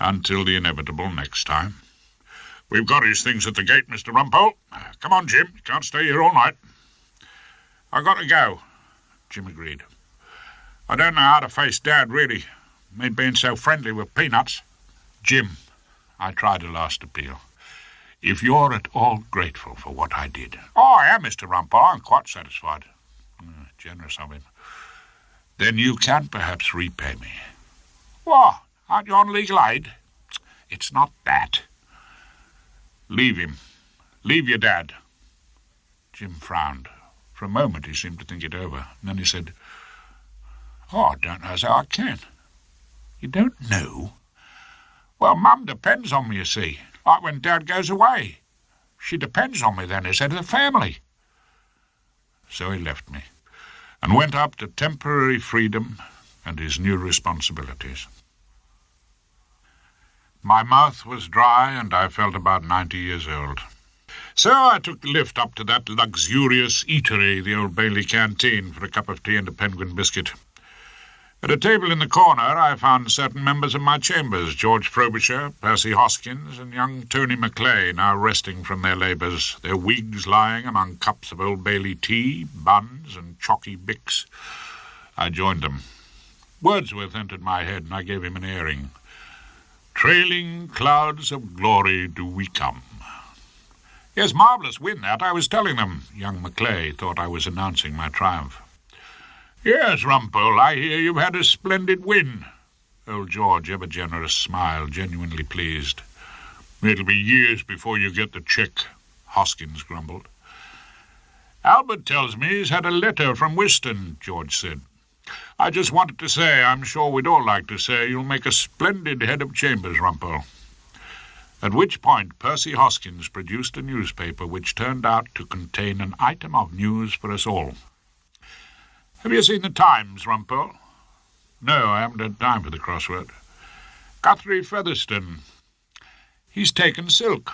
Until the inevitable next time. We've got his things at the gate, Mr. Rumpole. Come on, Jim. You can't stay here all night. "I got to go," Jim agreed. "I don't know how to face Dad, really. Me being so friendly with peanuts." "Jim," I tried a last appeal, "if you're at all grateful for what I did—" "Oh, I am, Mr. Rumpole. I'm quite satisfied." Generous of him. "Then you can perhaps repay me." "What? Aren't you on legal aid?" "It's not that." "Leave him. Leave your Dad." Jim frowned. For a moment he seemed to think it over. And then he said, "Oh, I don't know as how I can." "You don't know?" "Well, Mum depends on me, you see, like when Dad goes away. She depends on me then as head of the family." So he left me, and went up to temporary freedom and his new responsibilities. My mouth was dry, and I felt about 90 years old. So I took the lift up to that luxurious eatery, the Old Bailey Canteen, for a cup of tea and a penguin biscuit. At a table in the corner I found certain members of my chambers, George Frobisher, Percy Hoskins, and young Tony Macleay, now resting from their labours, their wigs lying among cups of Old Bailey tea, buns, and chalky bicks. I joined them. Wordsworth entered my head, and I gave him an airing. "Trailing clouds of glory do we come." "Yes, marvellous win, that, I was telling them." Young Macleay thought I was announcing my triumph. "Yes, Rumpole, I hear you've had a splendid win." Old George, ever generous, smiled, genuinely pleased. "It'll be years before you get the cheque," Hoskins grumbled. "Albert tells me he's had a letter from Whiston," George said. "I just wanted to say, I'm sure we'd all like to say, you'll make a splendid head of chambers, Rumpole." At which point Percy Hoskins produced a newspaper which turned out to contain an item of news for us all. "Have you seen the Times, Rumpole?" "No, I haven't had time for the crossword." "Guthrie Featherston. He's taken silk."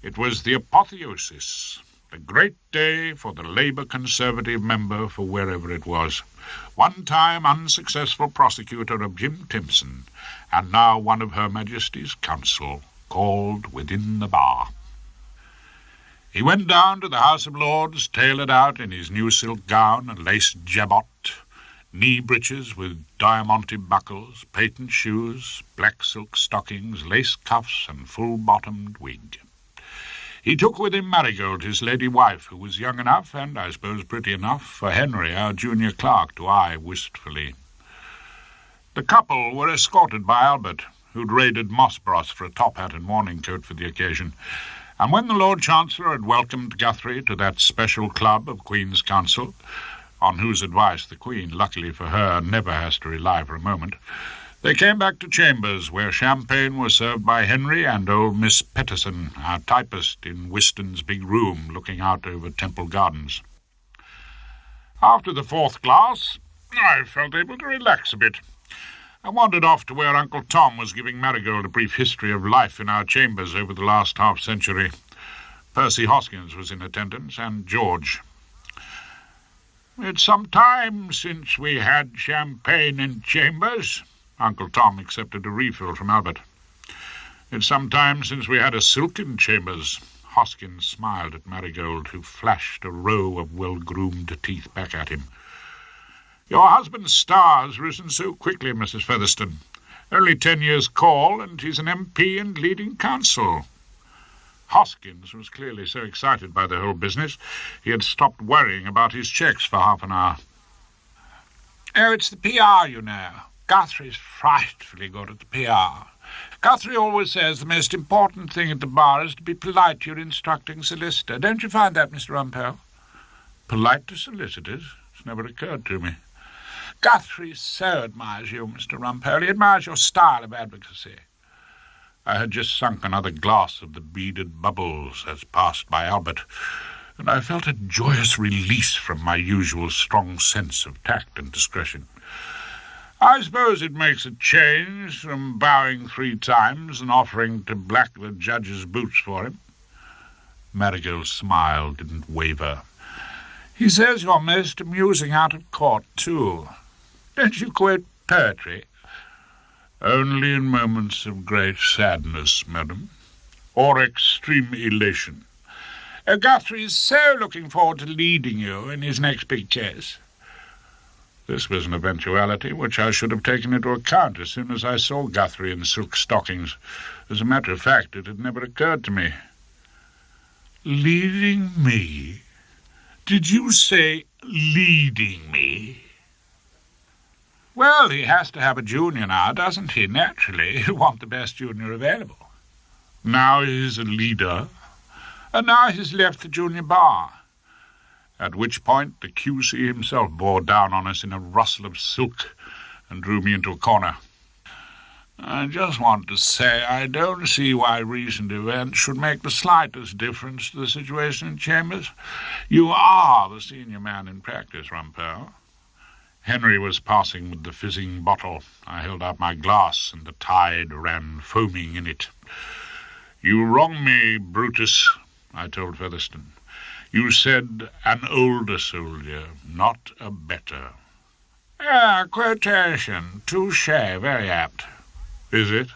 It was the apotheosis, the great day for the Labour Conservative member for wherever it was, one-time unsuccessful prosecutor of Jim Timson, and now one of Her Majesty's Council, called within the bar. He went down to the House of Lords, tailored out in his new silk gown and lace jabot, knee breeches with diamante buckles, patent shoes, black silk stockings, lace cuffs, and full-bottomed wig. He took with him Marigold, his lady wife, who was young enough, and I suppose pretty enough, for Henry, our junior clerk, to eye wistfully. The couple were escorted by Albert, who'd raided Mossbross for a top hat and morning coat for the occasion, and when the Lord Chancellor had welcomed Guthrie to that special club of Queen's Counsel, on whose advice the Queen, luckily for her, never has to rely for a moment, they came back to chambers, where champagne was served by Henry and old Miss Featherston, our typist, in Whiston's big room looking out over Temple Gardens. After the fourth glass, I felt able to relax a bit. I wandered off to where Uncle Tom was giving Marigold a brief history of life in our chambers over the last half-century. Percy Hoskins was in attendance, and George. "It's some time since we had champagne in chambers." Uncle Tom accepted a refill from Albert. "It's some time since we had a silk in chambers." Hoskins smiled at Marigold, who flashed a row of well-groomed teeth back at him. "Your husband's star has risen so quickly, Mrs. Featherston. Only 10 years' call, and he's an MP and leading counsel." Hoskins was clearly so excited by the whole business he had stopped worrying about his cheques for half an hour. "Oh, it's the PR, you know. Guthrie's frightfully good at the PR. Guthrie always says the most important thing at the bar is to be polite to your instructing solicitor. Don't you find that, Mr. Rumpole?" "Polite to solicitors? It's never occurred to me." "Guthrie so admires you, Mr. Rumpole. He admires your style of advocacy." I had just sunk another glass of the beaded bubbles as passed by Albert, and I felt a joyous release from my usual strong sense of tact and discretion. "I suppose it makes a change from bowing 3 times and offering to black the judge's boots for him." Marigold's smile didn't waver. "He says you're most amusing out of court, too. Don't you quote poetry?" "Only in moments of great sadness, madam, or extreme elation." Guthrie's so looking forward to leading you in his next big chase." This was an eventuality which I should have taken into account as soon as I saw Guthrie in silk stockings. As a matter of fact, it had never occurred to me. "Leading me? Did you say leading me?" "Well, he has to have a junior now, doesn't he? Naturally, he'll want the best junior available." "Now he's a leader?" "And now he's left the junior bar." At which point the QC himself bore down on us in a rustle of silk and drew me into a corner. "I just want to say I don't see why recent events should make the slightest difference to the situation in Chambers. You are the senior man in practice, Rumpole." Henry was passing with the fizzing bottle. I held out my glass, and the tide ran foaming in it. "You wrong me, Brutus," I told Featherston. "You said an older soldier, not a better." Quotation. Touché. Very apt. Is it?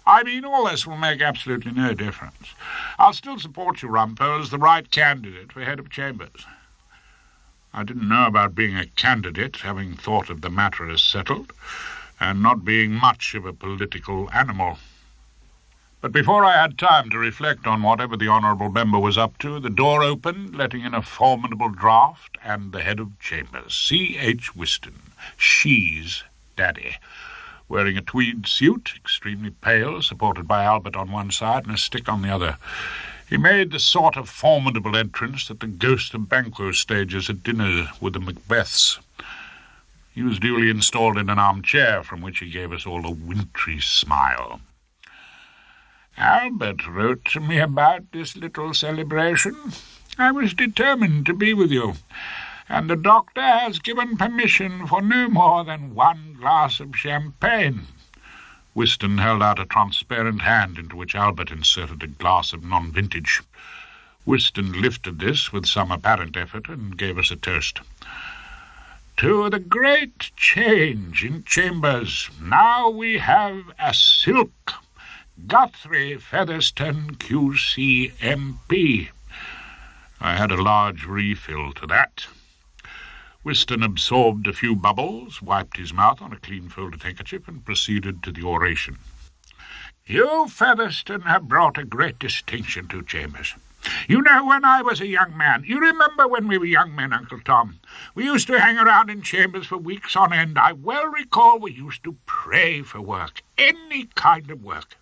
I mean, all this will make absolutely no difference. I'll still support you, Rumpole, as the right candidate for head of Chambers." I didn't know about being a candidate, having thought of the matter as settled, and not being much of a political animal. But before I had time to reflect on whatever the honourable member was up to, the door opened, letting in a formidable draught, and the head of Chambers, C.H. Whiston, she's daddy, wearing a tweed suit, extremely pale, supported by Albert on one side and a stick on the other. He made the sort of formidable entrance that the ghost of Banquo stages at dinner with the Macbeths. He was duly installed in an armchair, from which he gave us all a wintry smile. "Albert wrote to me about this little celebration. I was determined to be with you, and the doctor has given permission for no more than one glass of champagne." Whiston held out a transparent hand into which Albert inserted a glass of non-vintage. Whiston lifted this with some apparent effort and gave us a toast. "To the great change in Chambers. Now we have a silk. Guthrie Featherston, QC MP." I had a large refill to that. Whiston absorbed a few bubbles, wiped his mouth on a clean folded handkerchief, and proceeded to the oration. "You, Featherston, have brought a great distinction to Chambers. You know, when I was a young man, you remember when we were young men, Uncle Tom, we used to hang around in Chambers for weeks on end. I well recall we used to pray for work, any kind of work.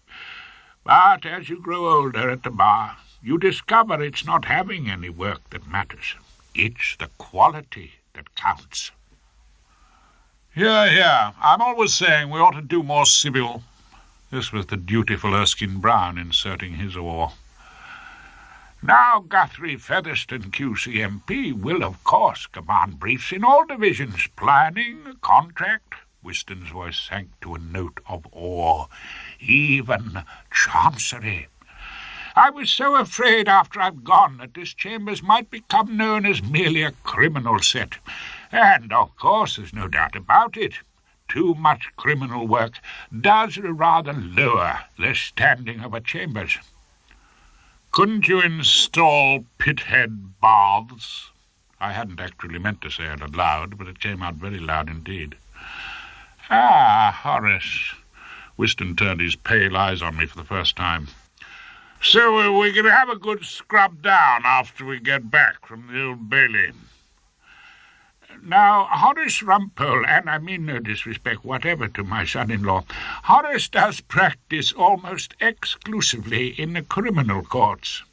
But as you grow older at the bar, you discover it's not having any work that matters. It's the quality that counts." Yeah. I'm always saying we ought to do more civil. This was the dutiful Erskine Brown inserting his oar. "Now, Guthrie Featherston, QCMP, will, of course, command briefs in all divisions, planning, contract." Whiston's voice sank to a note of awe. "Even chancery. I was so afraid after I've gone that this Chambers might become known as merely a criminal set. And, of course, there's no doubt about it. Too much criminal work does rather lower the standing of a Chambers." "Couldn't you install pithead baths?" I hadn't actually meant to say it aloud, but it came out very loud indeed. Horace." Whiston turned his pale eyes on me for the first time. "So we can have a good scrub down after we get back from the Old Bailey. Now, Horace Rumpole, and I mean no disrespect whatever to my son-in-law, Horace does practice almost exclusively in the criminal courts."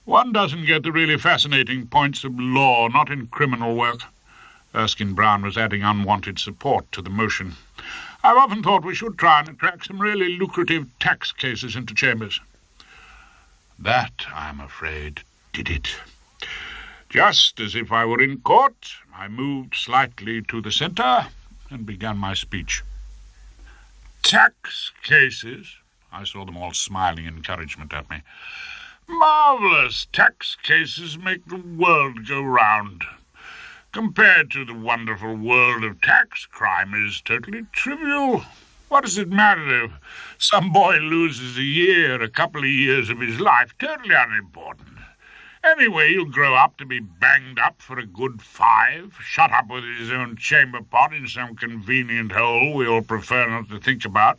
"One doesn't get the really fascinating points of law, not in criminal work." Erskine Brown was adding unwanted support to the motion. "I've often thought we should try and attract some really lucrative tax cases into Chambers." That, I'm afraid, did it. Just as if I were in court, I moved slightly to the centre and began my speech. "Tax cases?" I saw them all smiling encouragement at me. "Marvellous! Tax cases make the world go round. Compared to the wonderful world of tax, crime is totally trivial. What does it matter if some boy loses a couple of years of his life? Totally unimportant. Anyway, he'll grow up to be banged up for a good 5, shut up with his own chamber pot in some convenient hole we all prefer not to think about.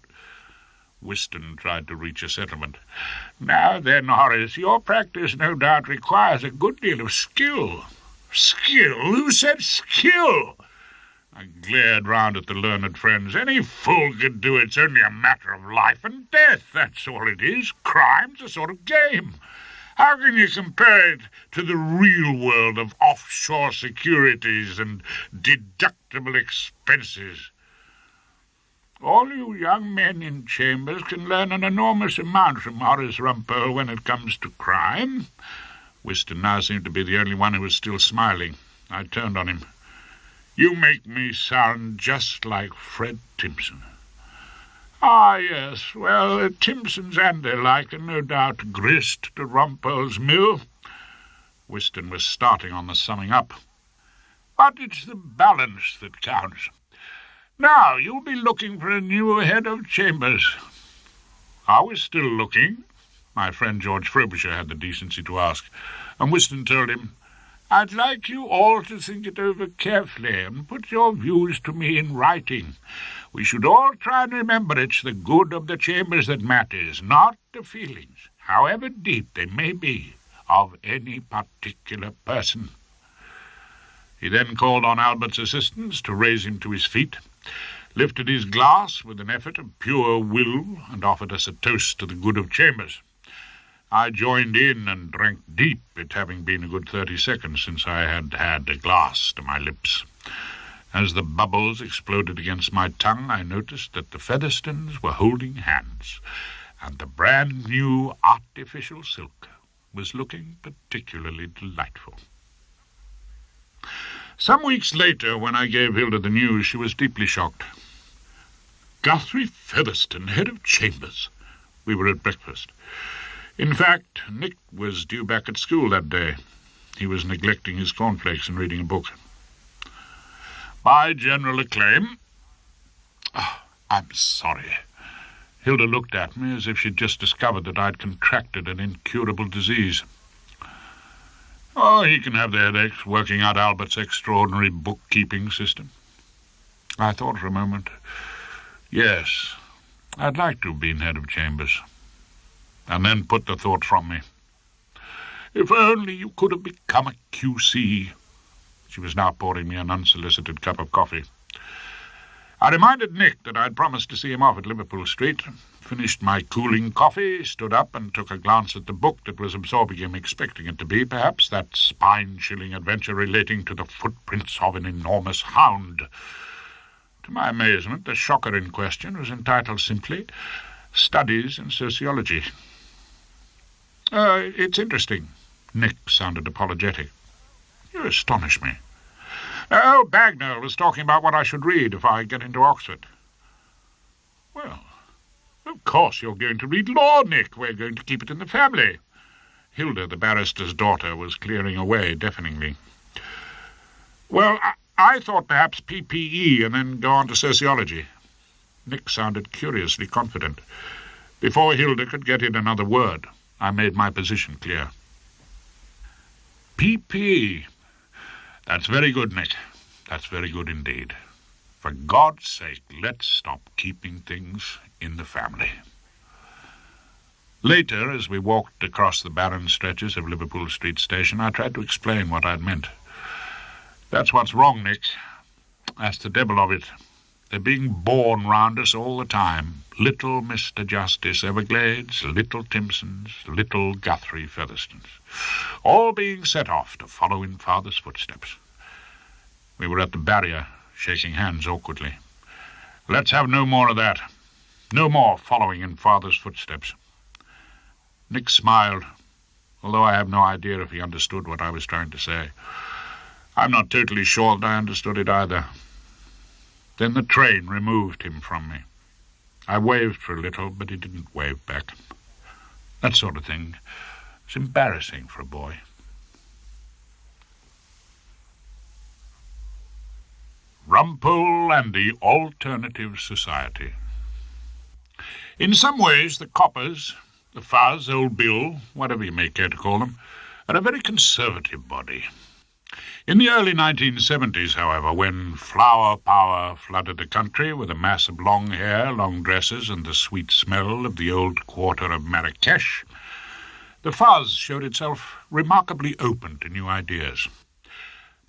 Whiston tried to reach a settlement. Now then, Horace, your practice no doubt requires a good deal of skill. Skill? Who said skill? I glared round at the learned friends. Any fool could do it. It's only a matter of life and death, that's all it is. Crime's a sort of game. How can you compare it to the real world of offshore securities and deductible expenses? All you young men in chambers can learn an enormous amount from Horace Rumpole when it comes to crime. Whiston now seemed to be the only one who was still smiling. I turned on him. You make me sound just like Fred Timson. Ah, yes, well, Timsons and their like are no doubt grist to Rumpole's mill. Whiston was starting on the summing up. But it's the balance that counts. Now, you'll be looking for a new head of chambers. Are we still looking? My friend George Frobisher had the decency to ask, and Whiston told him, I'd like you all to think it over carefully and put your views to me in writing. We should all try and remember it's the good of the chambers that matters, not the feelings, however deep they may be, of any particular person. He then called on Albert's assistants to raise him to his feet, lifted his glass with an effort of pure will, and offered us a toast to the good of chambers. I joined in and drank deep, it having been a good 30 seconds since I had had a glass to my lips. As the bubbles exploded against my tongue, I noticed that the Featherstons were holding hands, and the brand-new artificial silk was looking particularly delightful. Some weeks later, when I gave Hilda the news, she was deeply shocked. Guthrie Featherston, head of chambers. We were at breakfast. In fact, Nick was due back at school that day. He was neglecting his cornflakes and reading a book. By general acclaim... Oh, I'm sorry. Hilda looked at me as if she'd just discovered that I'd contracted an incurable disease. Oh, he can have the headaches working out Albert's extraordinary bookkeeping system. I thought for a moment. Yes, I'd like to have been head of chambers. And then put the thought from me. If only you could have become a QC. She was now pouring me an unsolicited cup of coffee. I reminded Nick that I'd promised to see him off at Liverpool Street, finished my cooling coffee, stood up and took a glance at the book that was absorbing him, expecting it to be, perhaps, that spine-chilling adventure relating to the footprints of an enormous hound. To my amazement, the shocker in question was entitled simply, Studies in Sociology. It's interesting. Nick sounded apologetic. You astonish me. Old Bagnall was talking about what I should read if I get into Oxford. Well, of course you're going to read law, Nick. We're going to keep it in the family. Hilda, the barrister's daughter, was clearing away deafeningly. Well, I thought perhaps PPE and then go on to sociology. Nick sounded curiously confident. Before Hilda could get in another word, I made my position clear. PPE. That's very good, Nick. That's very good indeed. For God's sake, let's stop keeping things in the family. Later, as we walked across the barren stretches of Liverpool Street Station, I tried to explain what I'd meant. That's what's wrong, Nick. That's the devil of it. They're being born round us all the time. Little Mr. Justice Everglades, little Timsons, little Guthrie Featherstons. All being set off to follow in Father's footsteps. We were at the barrier, shaking hands awkwardly. Let's have no more of that. No more following in Father's footsteps. Nick smiled, although I have no idea if he understood what I was trying to say. I'm not totally sure that I understood it either. Then the train removed him from me. I waved for a little, but he didn't wave back. That sort of thing is embarrassing for a boy. Rumpole and the Alternative Society. In some ways, the coppers, the fuzz, old Bill, whatever you may care to call them, and a very conservative body. In the early 1970s, however, when flower power flooded the country with a mass of long hair, long dresses, and the sweet smell of the old quarter of Marrakesh, the fuzz showed itself remarkably open to new ideas.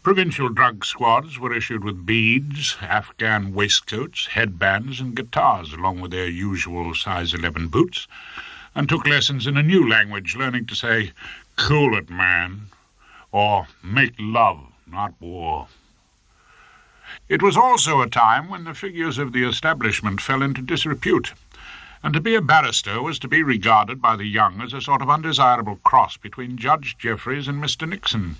Provincial drug squads were issued with beads, Afghan waistcoats, headbands, and guitars, along with their usual size 11 boots, and took lessons in a new language, learning to say, "Cool it, man," or "make love, not war." It was also a time when the figures of the establishment fell into disrepute, and to be a barrister was to be regarded by the young as a sort of undesirable cross between Judge Jeffreys and Mr. Nixon,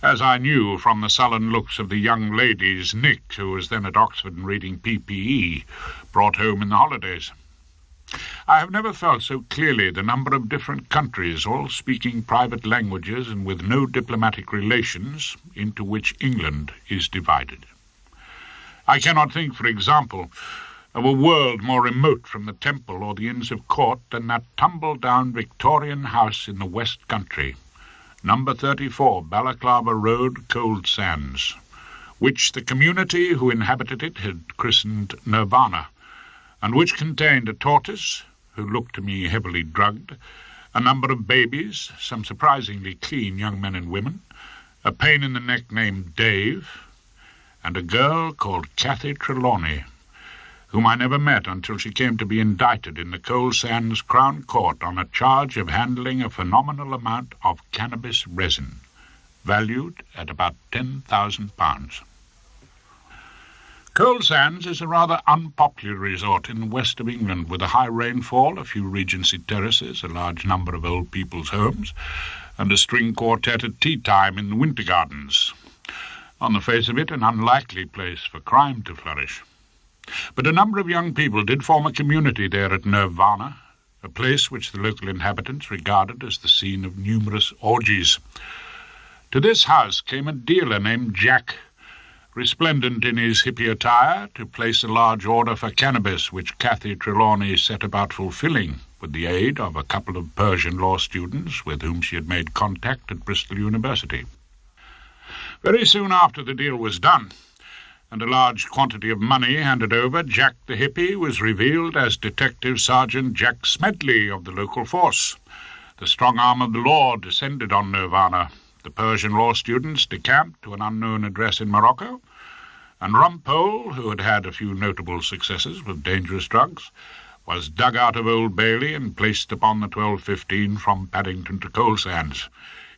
as I knew from the sullen looks of the young ladies Nick, who was then at Oxford and reading PPE, brought home in the holidays. I have never felt so clearly the number of different countries, all speaking private languages and with no diplomatic relations, into which England is divided. I cannot think, for example, of a world more remote from the Temple or the Inns of Court than that tumble-down Victorian house in the West Country, number 34, Balaclava Road, Cold Sands, which the community who inhabited it had christened Nirvana, and which contained a tortoise, who looked to me heavily drugged, a number of babies, some surprisingly clean young men and women, a pain in the neck named Dave, and a girl called Cathy Trelawney, whom I never met until she came to be indicted in the Cold Sands Crown Court on a charge of handling a phenomenal amount of cannabis resin, valued at about £10,000. Cold Sands is a rather unpopular resort in the west of England, with a high rainfall, a few Regency terraces, a large number of old people's homes, and a string quartet at tea time in the winter gardens. On the face of it, an unlikely place for crime to flourish. But a number of young people did form a community there at Nirvana, a place which the local inhabitants regarded as the scene of numerous orgies. To this house came a dealer named Jack, resplendent in his hippie attire, to place a large order for cannabis, which Cathy Trelawney set about fulfilling with the aid of a couple of Persian law students with whom she had made contact at Bristol University. Very soon after the deal was done, and a large quantity of money handed over, Jack the hippie was revealed as Detective Sergeant Jack Smedley of the local force. The strong arm of the law descended on Nirvana. The Persian law students decamped to an unknown address in Morocco, and Rumpole, who had had a few notable successes with dangerous drugs, was dug out of Old Bailey and placed upon the 12:15 from Paddington to Coal Sands,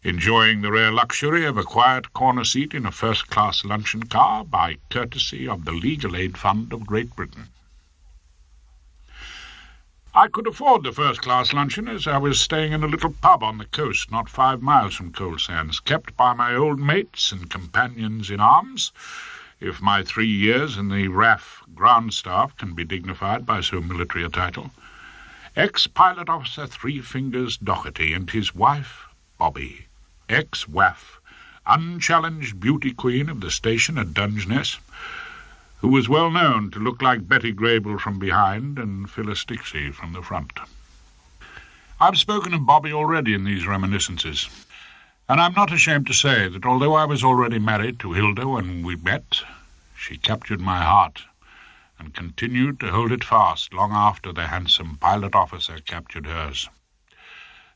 enjoying the rare luxury of a quiet corner seat in a first-class luncheon car by courtesy of the Legal Aid Fund of Great Britain. I could afford the first-class luncheon, as I was staying in a little pub on the coast, not 5 miles from Coal Sands, kept by my old mates and companions in arms, if my 3 years in the RAF ground staff can be dignified by so military a title, ex-pilot officer Three Fingers Doherty and his wife, Bobby, ex-WAF, unchallenged beauty queen of the station at Dungeness, who was well known to look like Betty Grable from behind and Phyllis Dixie from the front. I've spoken of Bobby already in these reminiscences, and I'm not ashamed to say that although I was already married to Hilda when we met, she captured my heart and continued to hold it fast long after the handsome pilot officer captured hers.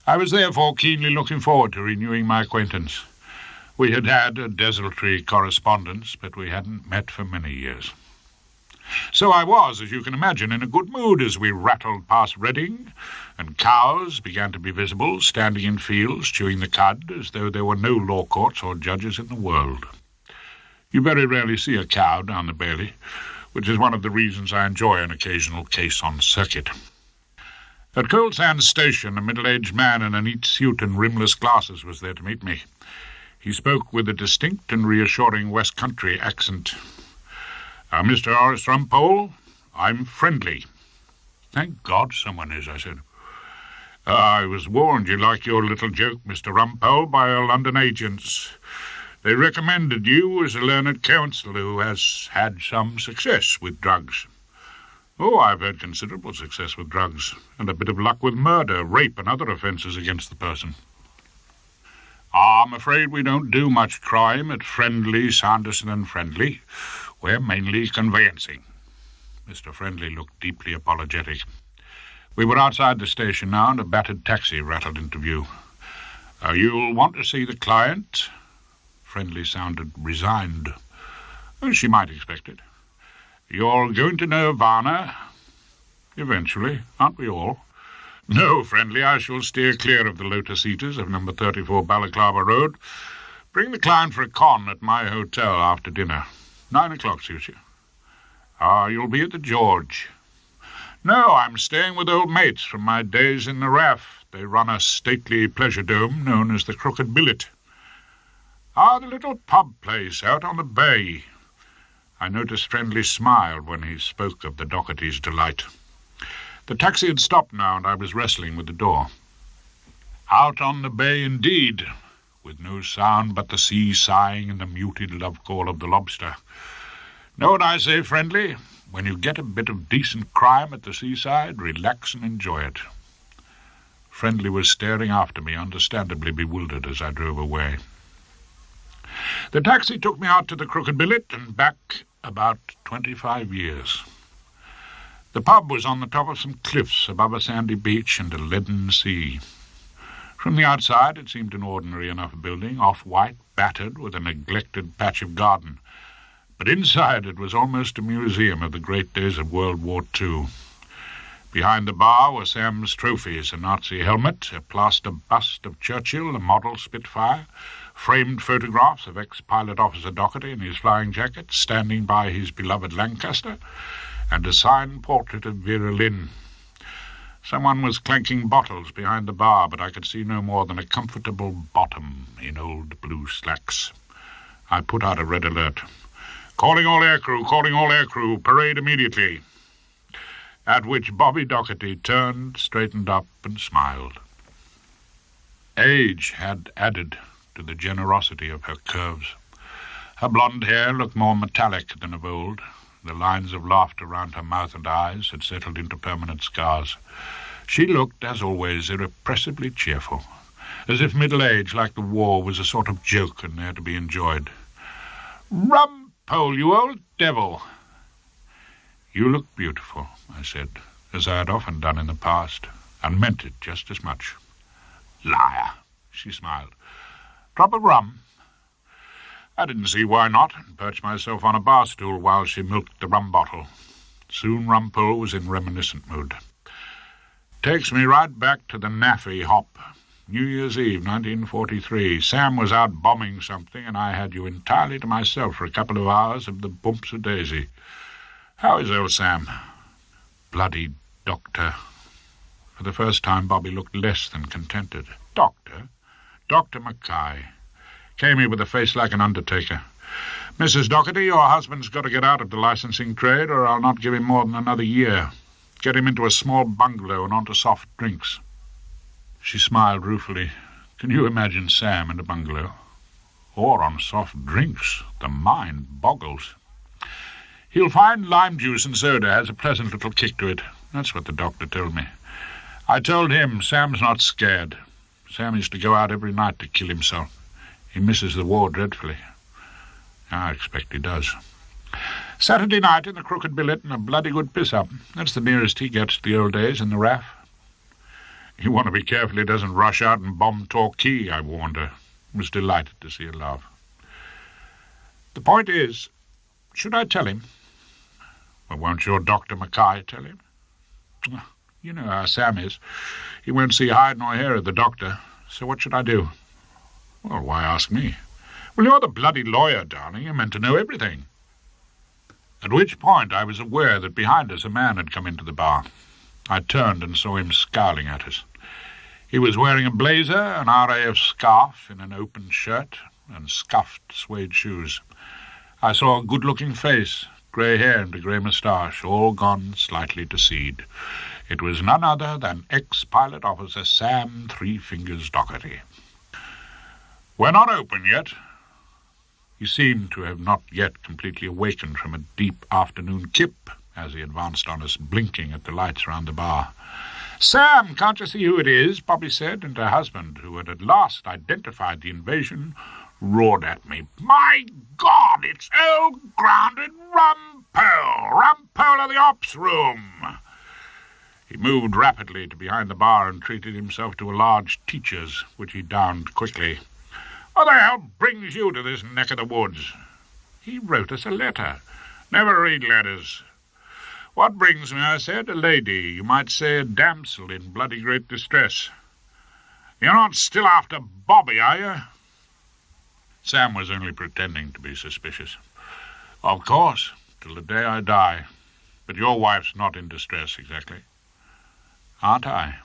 I was therefore keenly looking forward to renewing my acquaintance. We had had a desultory correspondence, but we hadn't met for many years. So I was, as you can imagine, in a good mood as we rattled past Reading, and cows began to be visible, standing in fields, chewing the cud, as though there were no law courts or judges in the world. You very rarely see a cow down the Bailey, which is one of the reasons I enjoy an occasional case on circuit. At Coal Sands Station, a middle-aged man in a neat suit and rimless glasses was there to meet me. He spoke with a distinct and reassuring West Country accent. Mr. Horace Rumpole, I'm friendly." "Thank God someone is," I said. "I was warned you like your little joke, Mr. Rumpole, by our London agents. They recommended you as a learned counsel who has had some success with drugs." "Oh, I've had considerable success with drugs, and a bit of luck with murder, rape, and other offences against the person." I'm afraid we don't do much crime at Friendly, Sanderson and Friendly. We're mainly conveyancing." Mr. Friendly looked deeply apologetic. We were outside the station now, and a battered taxi rattled into view. "You'll want to see the client?" Friendly sounded resigned. She might expect it. "You're going to Nirvana?" "Eventually, aren't we all?" "No, Friendly, I shall steer clear of the Lotus Eaters of number 34 Balaclava Road. Bring the client for a con at my hotel after dinner. 9 o'clock suits you." "You'll be at the George." "No, I'm staying with old mates from my days in the RAF. They run a stately pleasure dome known as the Crooked Billet." "The little pub place out on the bay." I noticed Friendly smiled when he spoke of the Doherty's delight. The taxi had stopped now, and I was wrestling with the door. Out on the bay indeed, with no sound but the sea sighing and the muted love call of the lobster. Know what I say, Friendly? When you get a bit of decent crime at the seaside, relax and enjoy it. Friendly was staring after me, understandably bewildered as I drove away. The taxi took me out to the Crooked Billet and back about 25 years. The pub was on the top of some cliffs above a sandy beach and a leaden sea. From the outside it seemed an ordinary enough building, off-white, battered, with a neglected patch of garden. But inside it was almost a museum of the great days of World War II. Behind the bar were Sam's trophies, a Nazi helmet, a plaster bust of Churchill, a model Spitfire, framed photographs of ex-pilot officer Doherty in his flying jacket, standing by his beloved Lancaster, and a signed portrait of Vera Lynn. Someone was clanking bottles behind the bar, but I could see no more than a comfortable bottom in old blue slacks. I put out a red alert. "Calling all aircrew, parade immediately." At which Bobby Doherty turned, straightened up, and smiled. Age had added to the generosity of her curves. Her blonde hair looked more metallic than of old. The lines of laughter round her mouth and eyes had settled into permanent scars. She looked, as always, irrepressibly cheerful, as if middle age, like the war, was a sort of joke and there to be enjoyed. "Rumpole, you old devil!" "You look beautiful," I said, as I had often done in the past, and meant it just as much. "Liar!" she smiled. "Drop of rum?" I didn't see why not, and perched myself on a bar stool while she milked the rum bottle. Soon Rumpole was in reminiscent mood. "Takes me right back to the Naffy hop. New Year's Eve, 1943. Sam was out bombing something, and I had you entirely to myself for a couple of hours of the bumps of Daisy. How is old Sam?" "Bloody doctor." For the first time Bobby looked less than contented. "Doctor?" "Dr. Mackay. Came here with a face like an undertaker. 'Mrs. Doherty, your husband's got to get out of the licensing trade, or I'll not give him more than another year. Get him into a small bungalow and onto soft drinks.'" She smiled ruefully. Can you imagine Sam in a bungalow? Or on soft drinks? The mind boggles. "He'll find lime juice and soda has a pleasant little kick to it. That's what the doctor told me. I told him Sam's not scared. Sam used to go out every night to kill himself. He misses the war dreadfully. I expect he does. Saturday night in the Crooked Billet and a bloody good piss-up. That's the nearest he gets to the old days in the RAF. You want to be careful he doesn't rush out and bomb Torquay, I warned her. Was delighted to see her laugh. The point is, should I tell him? Well, won't your Dr. Mackay tell him? You know how Sam is. He won't see hide nor hair of the doctor. So what should I do? Well, why ask me? Well, you're the bloody lawyer, darling. You're meant to know everything. At which point I was aware that behind us a man had come into the bar. I turned and saw him scowling at us. He was wearing a blazer, an RAF scarf in an open shirt, and scuffed suede shoes. I saw a good-looking face, grey hair and a grey moustache, all gone slightly to seed. It was none other than ex-pilot officer Sam Three Fingers Doherty. "We're not open yet." He seemed to have not yet completely awakened from a deep afternoon kip as he advanced on us, blinking at the lights round the bar. "Sam, can't you see who it is?" Bobby said, and her husband, who had at last identified the invasion, roared at me. "My God, it's old grounded Rumpole! Rumpole of the ops room!" He moved rapidly to behind the bar and treated himself to a large Teacher's, which he downed quickly. "What the hell brings you to this neck of the woods?" "He wrote us a letter." "Never read letters." "What brings me?" I said. "A lady, you might say a damsel in bloody great distress." "You're not still after Bobby, are you?" Sam was only pretending to be suspicious. "Of course, till the day I die. But your wife's not in distress, exactly." "Aren't I?"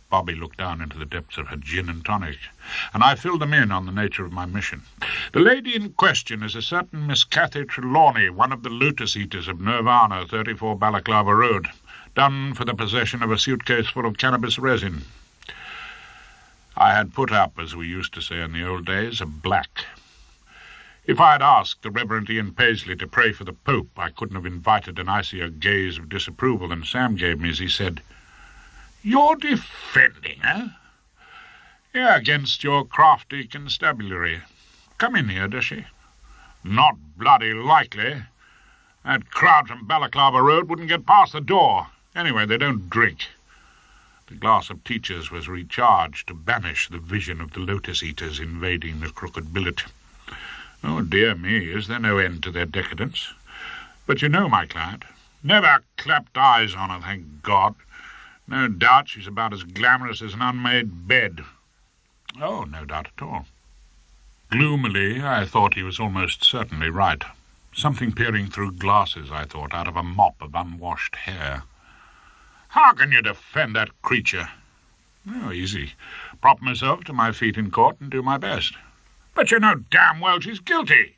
Bobby looked down into the depths of her gin and tonic, and I filled them in on the nature of my mission. "The lady in question is a certain Miss Cathy Trelawney, one of the lotus eaters of Nirvana, 34 Balaclava Road, done for the possession of a suitcase full of cannabis resin." I had put up, as we used to say in the old days, a black. If I had asked the Reverend Ian Paisley to pray for the Pope, I couldn't have invited an icier gaze of disapproval than Sam gave me as he said, "You're defending her?" "Yeah, against your crafty constabulary. Come in here, does she?" "Not bloody likely. That crowd from Balaclava Road wouldn't get past the door. Anyway, they don't drink." The glass of Teacher's was recharged to banish the vision of the lotus eaters invading the crooked billet. Oh, dear me, is there no end to their decadence? But you know my client. Never clapped eyes on her, thank God. No doubt she's about as glamorous as an unmade bed. Oh, no doubt at all. Gloomily, I thought he was almost certainly right. Something peering through glasses, I thought, out of a mop of unwashed hair. "How can you defend that creature?" "Oh, easy. Prop myself to my feet in court and do my best." "But you know damn well she's guilty."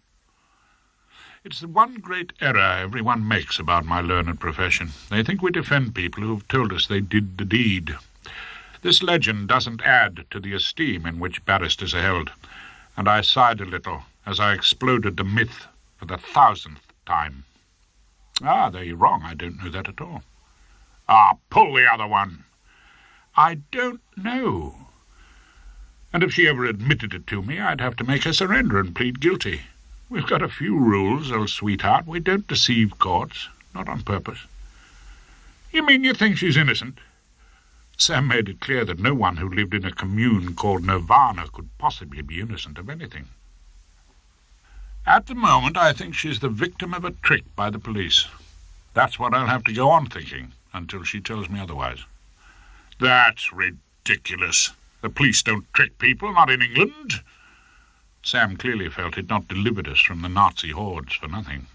It's the one great error everyone makes about my learned profession. They think we defend people who've told us they did the deed. This legend doesn't add to the esteem in which barristers are held, and I sighed a little as I exploded the myth for the 1,000th time. "Ah, there you're wrong. I don't know that at all." "Ah, pull the other one." "I don't know. And if she ever admitted it to me, I'd have to make her surrender and plead guilty. We've got a few rules, old sweetheart. We don't deceive courts, not on purpose." "You mean you think she's innocent?" Sam made it clear that no one who lived in a commune called Nirvana could possibly be innocent of anything. "At the moment, I think she's the victim of a trick by the police. That's what I'll have to go on thinking, until she tells me otherwise." "That's ridiculous. The police don't trick people, not in England." Sam clearly felt he'd not delivered us from the Nazi hordes for nothing.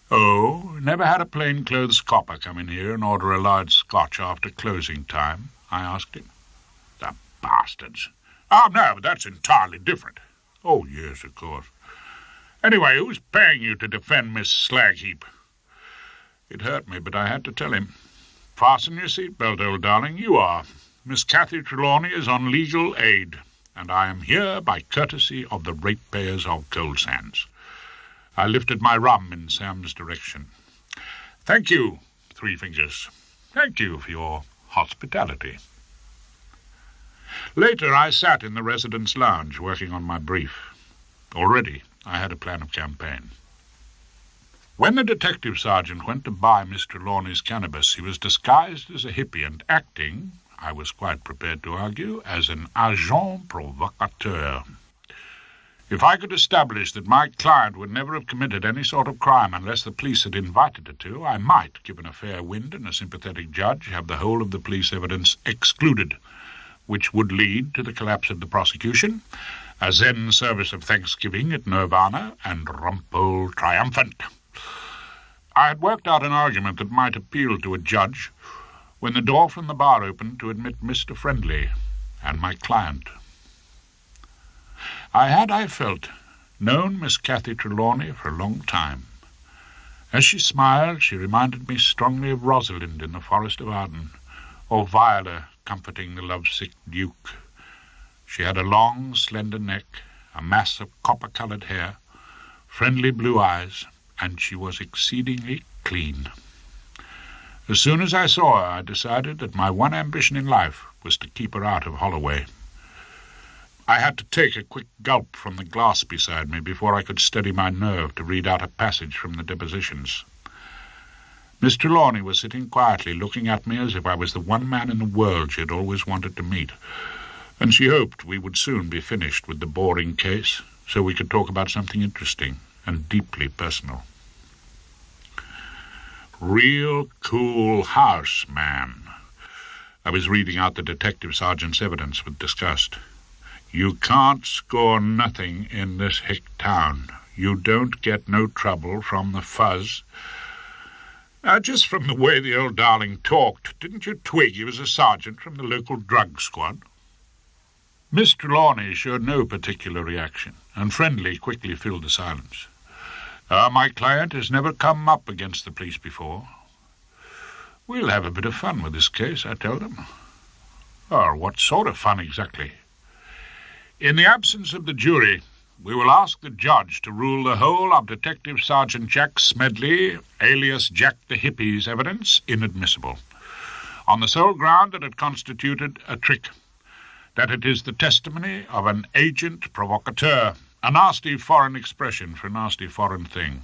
"Oh, never had a plain-clothes copper come in here and order a large scotch after closing time?" I asked him. "The bastards! Oh, no, but that's entirely different." "Oh, yes, of course. Anyway, who's paying you to defend Miss Slagheap?" It hurt me, but I had to tell him. "Fasten your seatbelt, old darling. You are. Miss Cathy Trelawney is on legal aid, and I am here by courtesy of the ratepayers of Coal Sands." I lifted my rum in Sam's direction. "Thank you, Three Fingers. Thank you for your hospitality." Later I sat in the residence lounge working on my brief. Already I had a plan of campaign. When the detective sergeant went to buy Miss Trelawney's cannabis, he was disguised as a hippie and acting, I was quite prepared to argue, as an agent provocateur. If I could establish that my client would never have committed any sort of crime unless the police had invited her to, I might, given a fair wind and a sympathetic judge, have the whole of the police evidence excluded, which would lead to the collapse of the prosecution, a Zen service of thanksgiving at Nirvana, and Rumpole triumphant. I had worked out an argument that might appeal to a judge when the door from the bar opened to admit Mr. Friendly and my client. I had, I felt, known Miss Cathy Trelawney for a long time. As she smiled, she reminded me strongly of Rosalind in the Forest of Arden, or Viola comforting the lovesick Duke. She had a long, slender neck, a mass of copper-coloured hair, friendly blue eyes, and she was exceedingly clean. As soon as I saw her, I decided that my one ambition in life was to keep her out of Holloway. I had to take a quick gulp from the glass beside me before I could steady my nerve to read out a passage from the depositions. Miss Trelawney was sitting quietly, looking at me as if I was the one man in the world she had always wanted to meet, and she hoped we would soon be finished with the boring case, so we could talk about something interesting and deeply personal. Real cool house, man. I was reading out the detective sergeant's evidence with disgust. You can't score nothing in this hick town. You don't get no trouble from the fuzz. Just from the way the old darling talked, didn't you twig he was a sergeant from the local drug squad? Miss Trelawney showed no particular reaction, and Friendly quickly filled the silence. My client has never come up against the police before. We'll have a bit of fun with this case, I tell them. Oh, what sort of fun exactly? In the absence of the jury, we will ask the judge to rule the whole of Detective Sergeant Jack Smedley, alias Jack the Hippie's evidence, inadmissible, on the sole ground that it constituted a trick, that it is the testimony of an agent provocateur, a nasty foreign expression for a nasty foreign thing.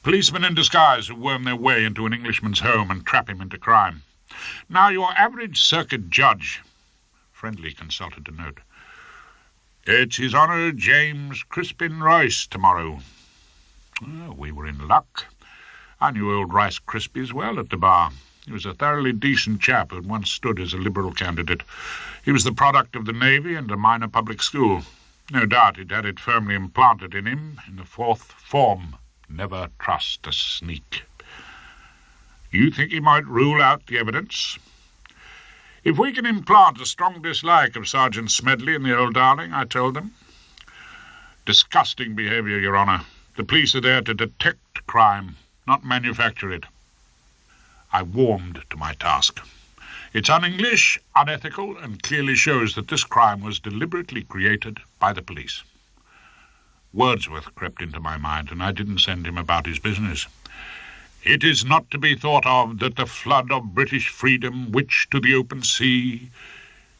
Policemen in disguise who worm their way into an Englishman's home and trap him into crime. Now, your average circuit judge, Friendly consulted a note. It's His Honour James Crispin Royce tomorrow. We were in luck. I knew old Rice Crispy well at the bar. He was a thoroughly decent chap who had once stood as a Liberal candidate. He was the product of the Navy and a minor public school. No doubt he'd had it firmly implanted in him in the fourth form. Never trust a sneak. You think he might rule out the evidence? If we can implant a strong dislike of Sergeant Smedley and the old darling, I told them. Disgusting behaviour, Your Honour. The police are there to detect crime, not manufacture it. I warmed to my task. It's un-English, unethical, and clearly shows that this crime was deliberately created by the police. Wordsworth crept into my mind, and I didn't send him about his business. It is not to be thought of that the flood of British freedom which to the open sea...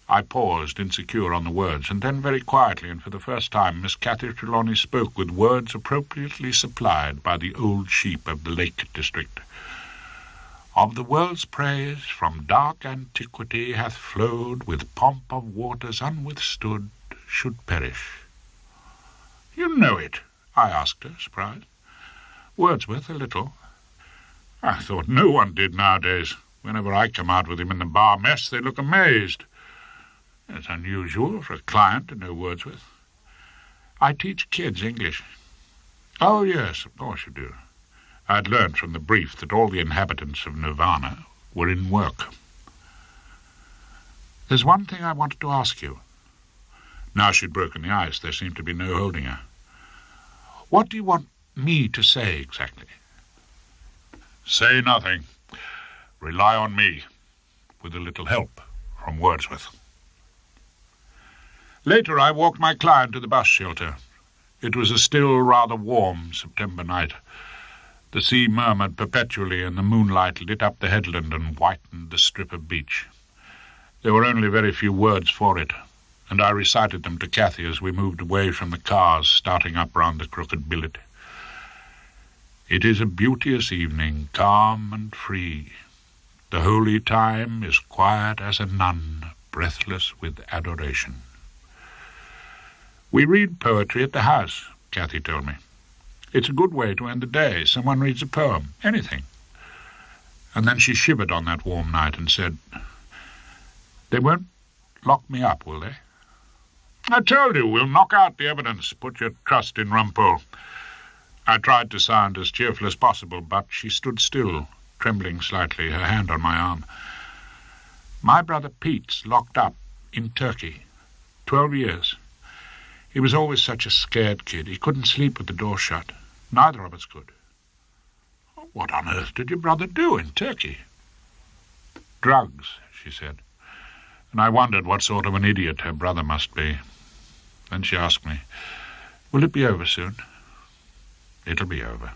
I paused, insecure on the words, and then very quietly, and for the first time, Miss Cathy Trelawney spoke with words appropriately supplied by the old sheep of the Lake District. Of the world's praise from dark antiquity hath flowed with pomp of waters unwithstood should perish. You know it, I asked her, surprised. Wordsworth, a little. I thought no one did nowadays. Whenever I come out with him in the bar mess, they look amazed. It's unusual for a client to know Wordsworth. I teach kids English. Oh, yes, of course you do. I'd learned from the brief that all the inhabitants of Nirvana were in work. There's one thing I wanted to ask you. Now she'd broken the ice, there seemed to be no holding her. What do you want me to say exactly? Say nothing. Rely on me, with a little help from Wordsworth. Later I walked my client to the bus shelter. It was a still, rather warm September night. The sea murmured perpetually, and the moonlight lit up the headland and whitened the strip of beach. There were only very few words for it, and I recited them to Cathy as we moved away from the cars starting up round the crooked billet. It is a beauteous evening, calm and free. The holy time is quiet as a nun, breathless with adoration. We read poetry at the house, Cathy told me. It's a good way to end the day. Someone reads a poem, anything. And then she shivered on that warm night and said, They won't lock me up, will they? I told you, we'll knock out the evidence. Put your trust in Rumpole. I tried to sound as cheerful as possible, but she stood still, trembling slightly, her hand on my arm. My brother Pete's locked up in Turkey. 12 years. He was always such a scared kid. He couldn't sleep with the door shut. Neither of us could. What on earth did your brother do in Turkey? Drugs, she said. And I wondered what sort of an idiot her brother must be. Then she asked me, Will it be over soon? It'll be over.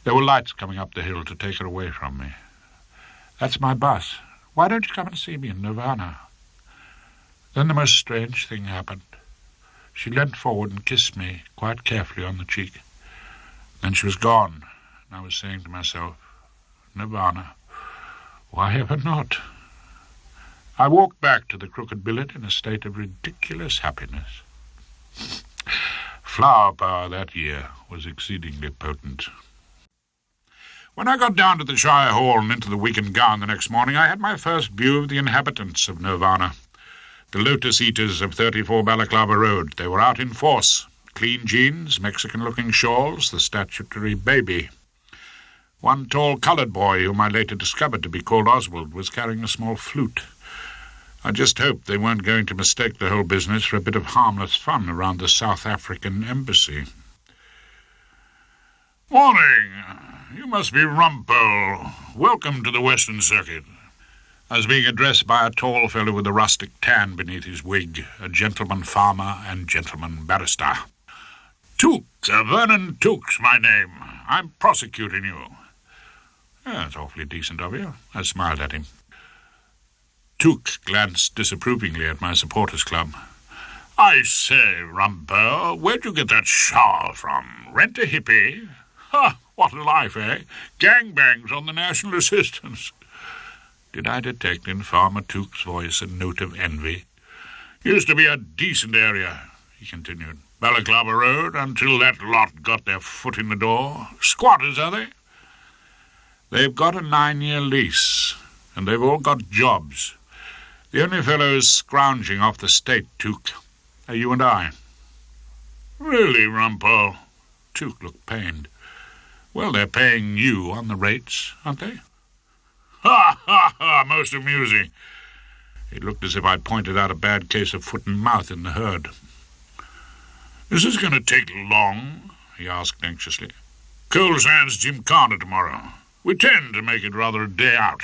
There were lights coming up the hill to take her away from me. That's my bus. Why don't you come and see me in Nirvana? Then the most strange thing happened. She leant forward and kissed me quite carefully on the cheek. Then she was gone, and I was saying to myself, Nirvana, why ever not? I walked back to the Crooked Billet in a state of ridiculous happiness. Flower power that year was exceedingly potent. When I got down to the Shire Hall and into the wig and gown the next morning, I had my first view of the inhabitants of Nirvana, the lotus-eaters of 34 Balaclava Road. They were out in force. Clean jeans, Mexican-looking shawls, the statutory baby. One tall coloured boy, whom I later discovered to be called Oswald, was carrying a small flute. I just hoped they weren't going to mistake the whole business for a bit of harmless fun around the South African embassy. Morning. You must be Rumpole. Welcome to the Western Circuit. I was being addressed by a tall fellow with a rustic tan beneath his wig, a gentleman farmer and gentleman barrister. Took, Vernon Took's my name. I'm prosecuting you. That's awfully decent of you. I smiled at him. Took glanced disapprovingly at my supporters club. I say, Rumpole, where'd you get that shawl from? Rent a hippie? Ha! What a life, eh? Gangbangs on the National Assistance. Did I detect in Farmer Took's voice a note of envy? Used to be a decent area, he continued. Balaclava Road, until that lot got their foot in the door. Squatters, are they? They've got a 9-year lease, and they've all got jobs. The only fellows scrounging off the state, Took, are you and I. Really, Rumpole? Took looked pained. Well, they're paying you on the rates, aren't they? Ha, ha, ha, most amusing. It looked as if I'd pointed out a bad case of foot and mouth in the herd. Is this going to take long? He asked anxiously. Coal Sands Jim Carter tomorrow. We tend to make it rather a day out.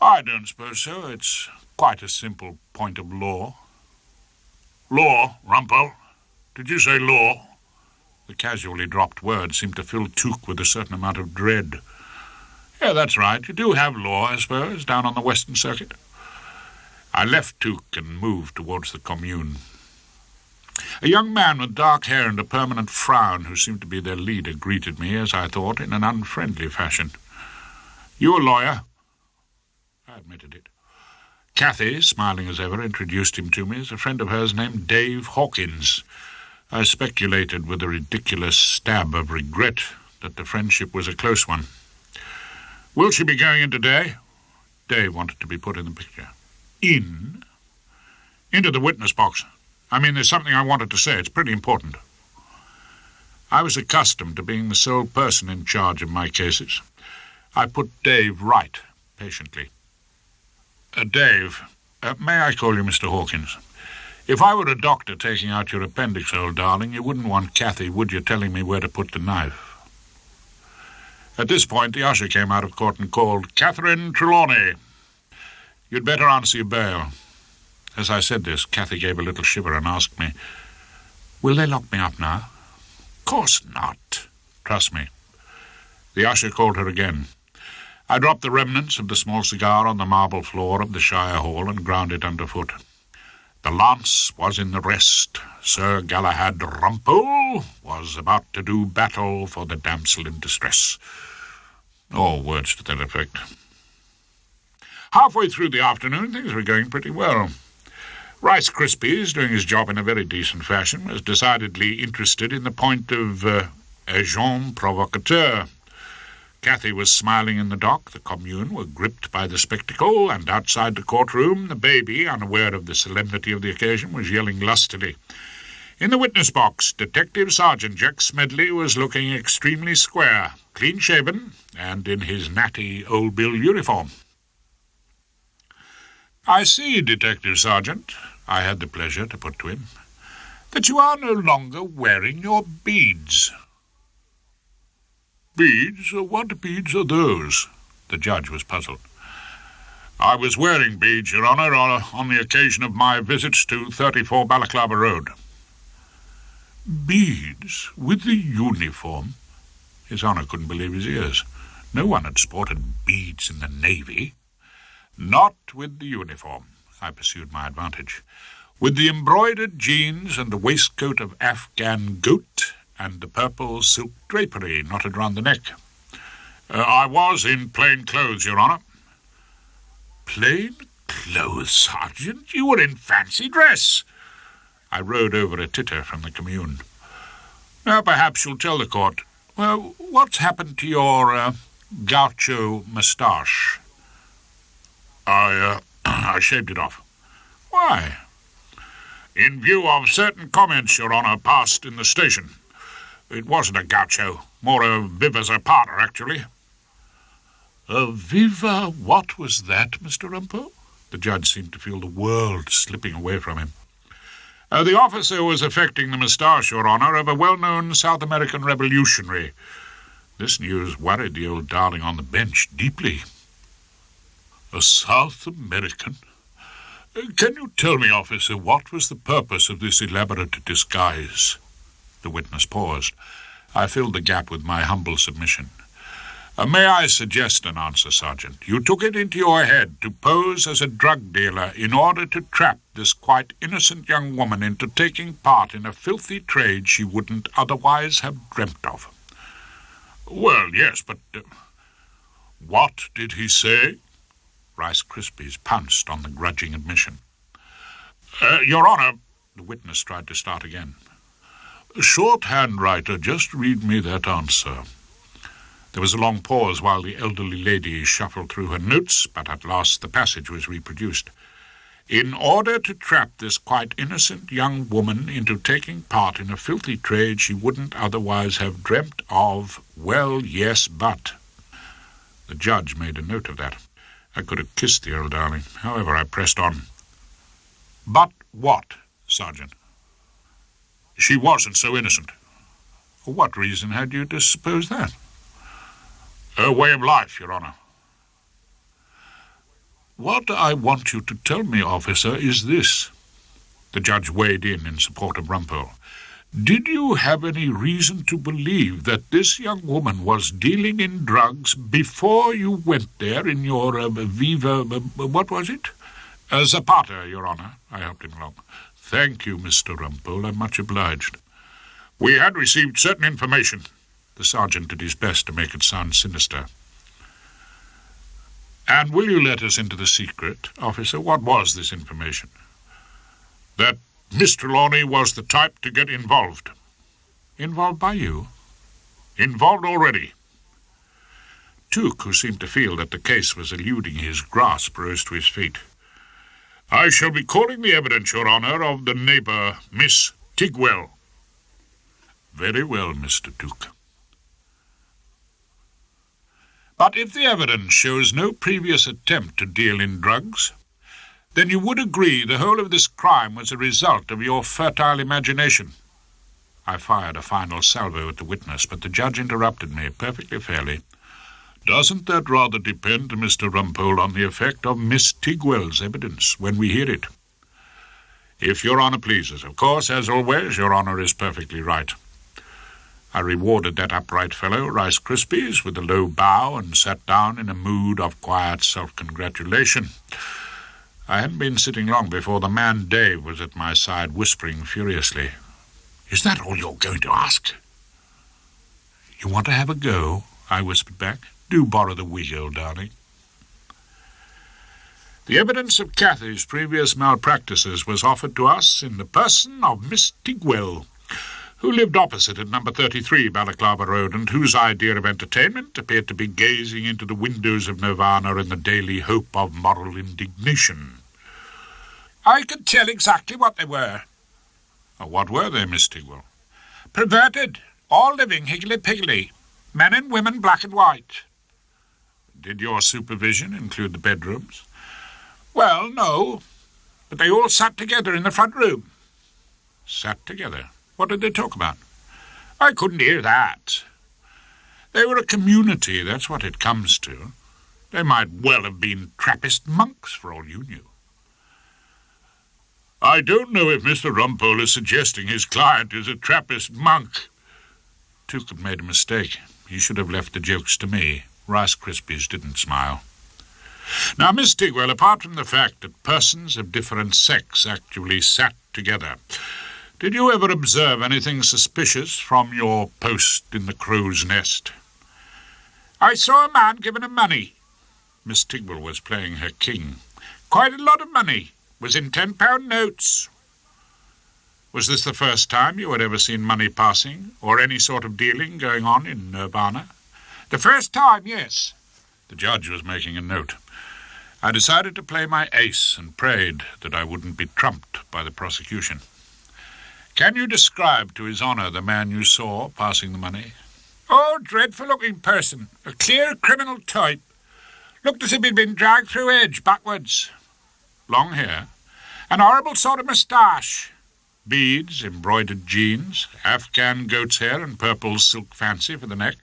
I don't suppose so. It's quite a simple point of law. Law, Rumpole? Did you say law? The casually dropped word seemed to fill Took with a certain amount of dread. Yeah, that's right. You do have law, I suppose, down on the Western Circuit. I left Took and moved towards the commune. A young man with dark hair and a permanent frown, who seemed to be their leader, greeted me, as I thought, in an unfriendly fashion. You a lawyer? I admitted it. Cathy, smiling as ever, introduced him to me as a friend of hers named Dave Hawkins. I speculated with a ridiculous stab of regret that the friendship was a close one. Will she be going in today? Dave wanted to be put in the picture. In? Into the witness box. I mean, there's something I wanted to say. It's pretty important. I was accustomed to being the sole person in charge of my cases. I put Dave right, patiently. Dave, may I call you Mr. Hawkins? If I were a doctor taking out your appendix, old darling, you wouldn't want Cathy, would you, telling me where to put the knife? At this point, the usher came out of court and called, Catherine Trelawney. You'd better answer your bail. As I said this, Cathy gave a little shiver and asked me, Will they lock me up now? Of course not. Trust me. The usher called her again. I dropped the remnants of the small cigar on the marble floor of the Shire Hall and ground it underfoot. The lance was in the rest. Sir Galahad Rumpole was about to do battle for the damsel in distress. All words to that effect. Halfway through the afternoon, things were going pretty well. Rice Krispies, doing his job in a very decent fashion, was decidedly interested in the point of agent provocateur. Cathy was smiling in the dock, the commune were gripped by the spectacle, and outside the courtroom the baby, unaware of the solemnity of the occasion, was yelling lustily. In the witness box, Detective Sergeant Jack Smedley was looking extremely square, clean-shaven, and in his natty Old Bill uniform. "I see, Detective Sergeant," I had the pleasure to put to him, "that you are no longer wearing your beads." "Beads? What beads are those?" The judge was puzzled. "I was wearing beads, Your Honour, on the occasion of my visits to 34 Balaclava Road." "Beads? With the uniform?" His Honour couldn't believe his ears. No one had sported beads in the Navy. Not with the uniform, I pursued my advantage. With the embroidered jeans and the waistcoat of Afghan goat and the purple silk drapery knotted round the neck. I was in plain clothes, Your Honour. Plain clothes, Sergeant? You were in fancy dress. I rode over a titter from the commune. Now, perhaps you'll tell the court. Well, what's happened to your gaucho moustache? I shaved it off. Why? In view of certain comments, Your Honour, passed in the station. It wasn't a gaucho, more a viva zapata, actually. A viva what was that, Mr. Rumpole? The judge seemed to feel the world slipping away from him. The officer was affecting the moustache, Your Honour, of a well-known South American revolutionary. This news worried the old darling on the bench deeply. A South American? Can you tell me, officer, what was the purpose of this elaborate disguise? The witness paused. I filled the gap with my humble submission. May I suggest an answer, Sergeant? You took it into your head to pose as a drug dealer in order to trap this quite innocent young woman into taking part in a filthy trade she wouldn't otherwise have dreamt of. Well, yes, but what did he say? Rice Krispies pounced on the grudging admission. Your Honour, the witness tried to start again. Shorthand writer, just read me that answer. There was a long pause while the elderly lady shuffled through her notes, but at last the passage was reproduced. In order to trap this quite innocent young woman into taking part in a filthy trade she wouldn't otherwise have dreamt of, well, yes, but... The judge made a note of that. I could have kissed the old darling. However, I pressed on. But what, Sergeant? She wasn't so innocent. For what reason had you to suppose that? Her way of life, Your Honour. What I want you to tell me, officer, is this. The judge weighed in support of Rumpole. Did you have any reason to believe that this young woman was dealing in drugs before you went there in your Viva... what was it? Zapata, Your Honour. I helped him along. Thank you, Mr. Rumpole. I'm much obliged. We had received certain information. The sergeant did his best to make it sound sinister. And will you let us into the secret, officer? What was this information? That Miss Trelawney was the type to get involved. Involved by you? Involved already. Tuke, who seemed to feel that the case was eluding his grasp, rose to his feet. I shall be calling the evidence, Your Honour, of the neighbour, Miss Tigwell. Very well, Mr. Tuke. But if the evidence shows no previous attempt to deal in drugs, then you would agree the whole of this crime was a result of your fertile imagination. I fired a final salvo at the witness, but the judge interrupted me perfectly fairly. Doesn't that rather depend, Mr. Rumpole, on the effect of Miss Tigwell's evidence when we hear it? If Your Honour pleases. Of course, as always, Your Honour is perfectly right. I rewarded that upright fellow, Rice Krispies, with a low bow and sat down in a mood of quiet self-congratulation. I hadn't been sitting long before the man Dave was at my side, whispering furiously. Is that all you're going to ask? You want to have a go? I whispered back. Do borrow the wig, old darling. The evidence of Cathy's previous malpractices was offered to us in the person of Miss Tigwell, who lived opposite at number 33 Balaclava Road, and whose idea of entertainment appeared to be gazing into the windows of Nirvana in the daily hope of moral indignation. I could tell exactly what they were. What were they, Miss Tigwell? Perverted, all living higgledy-piggledy, men and women black and white. Did your supervision include the bedrooms? Well, no, but they all sat together in the front room. Sat together? What did they talk about? I couldn't hear that. They were a community, that's what it comes to. They might well have been Trappist monks, for all you knew. I don't know if Mr. Rumpole is suggesting his client is a Trappist monk. Tuke had made a mistake. He should have left the jokes to me. Rice Krispies didn't smile. Now, Miss Tigwell, apart from the fact that persons of different sex actually sat together, did you ever observe anything suspicious from your post in the crow's nest? I saw a man giving him money. Miss Tigwell was playing her king. Quite a lot of money. Was in £10 notes. Was this the first time you had ever seen money passing, or any sort of dealing going on in Nirvana? The first time, yes. The judge was making a note. I decided to play my ace and prayed that I wouldn't be trumped by the prosecution. Can you describe to His Honour the man you saw passing the money? Oh, dreadful-looking person. A clear criminal type. Looked as if he'd been dragged through edge backwards. Long hair? An horrible sort of moustache. Beads, embroidered jeans, Afghan goat's hair and purple silk fancy for the neck.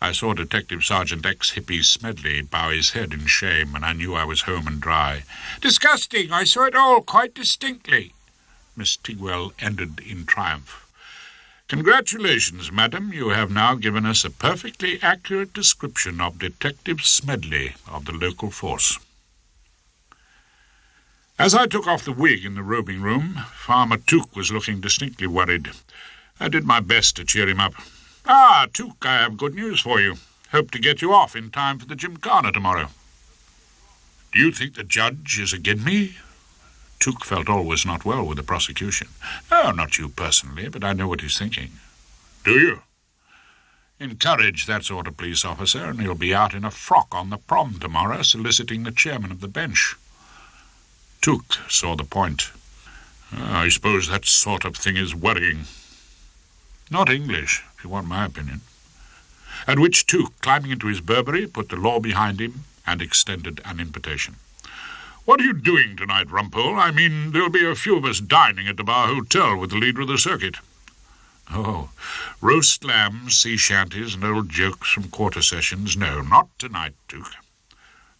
I saw Detective Sergeant ex-hippie Smedley bow his head in shame, and I knew I was home and dry. Disgusting. I saw it all quite distinctly. Miss Tigwell ended in triumph. Congratulations, madam. You have now given us a perfectly accurate description of Detective Smedley of the local force. As I took off the wig in the robing room, Farmer Took was looking distinctly worried. I did my best to cheer him up. Ah, Took, I have good news for you. Hope to get you off in time for the gymkhana tomorrow. Do you think the judge is agin me? Took felt all was not well with the prosecution. Oh, not you personally, but I know what he's thinking. Do you? Encourage that sort of police officer, and he'll be out in a frock on the prom tomorrow, soliciting the chairman of the bench. Took saw the point. I suppose that sort of thing is worrying. Not English, if you want my opinion. At which Took, climbing into his Burberry, put the law behind him and extended an invitation. What are you doing tonight, Rumpole? I mean, there'll be a few of us dining at the Bar Hotel with the leader of the circuit. Oh, roast lambs, sea shanties, and old jokes from quarter sessions. No, not tonight, Took.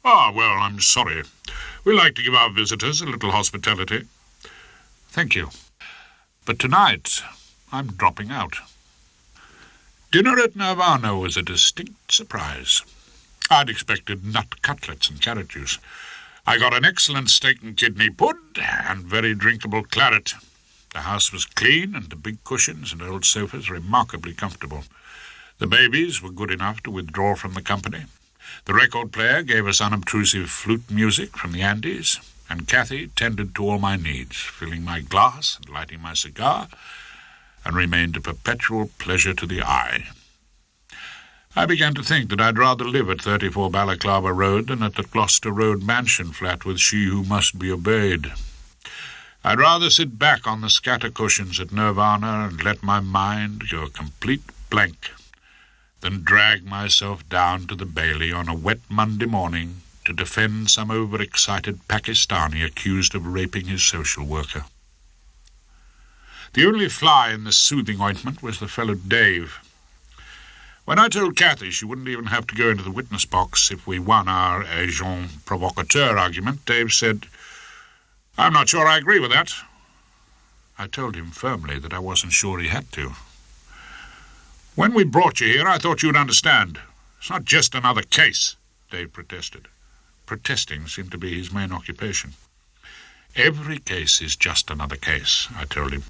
Ah, well, I'm sorry. We like to give our visitors a little hospitality. Thank you. But tonight I'm dropping out. Dinner at Nirvana was a distinct surprise. I'd expected nut cutlets and carrot juice. I got an excellent steak and kidney pud and very drinkable claret. The house was clean, and the big cushions and old sofas remarkably comfortable. The babies were good enough to withdraw from the company. The record player gave us unobtrusive flute music from the Andes, and Cathy tended to all my needs, filling my glass and lighting my cigar, and remained a perpetual pleasure to the eye. I began to think that I'd rather live at 34 Balaclava Road than at the Gloucester Road mansion flat with she who must be obeyed. I'd rather sit back on the scatter cushions at Nirvana and let my mind go a complete blank than drag myself down to the Bailey on a wet Monday morning to defend some overexcited Pakistani accused of raping his social worker. The only fly in the soothing ointment was the fellow Dave. When I told Cathy she wouldn't even have to go into the witness box if we won our agent provocateur argument, Dave said, "I'm not sure I agree with that." I told him firmly that I wasn't sure he had to. "When we brought you here, I thought you'd understand. It's not just another case," Dave protested. Protesting seemed to be his main occupation. "Every case is just another case," I told him.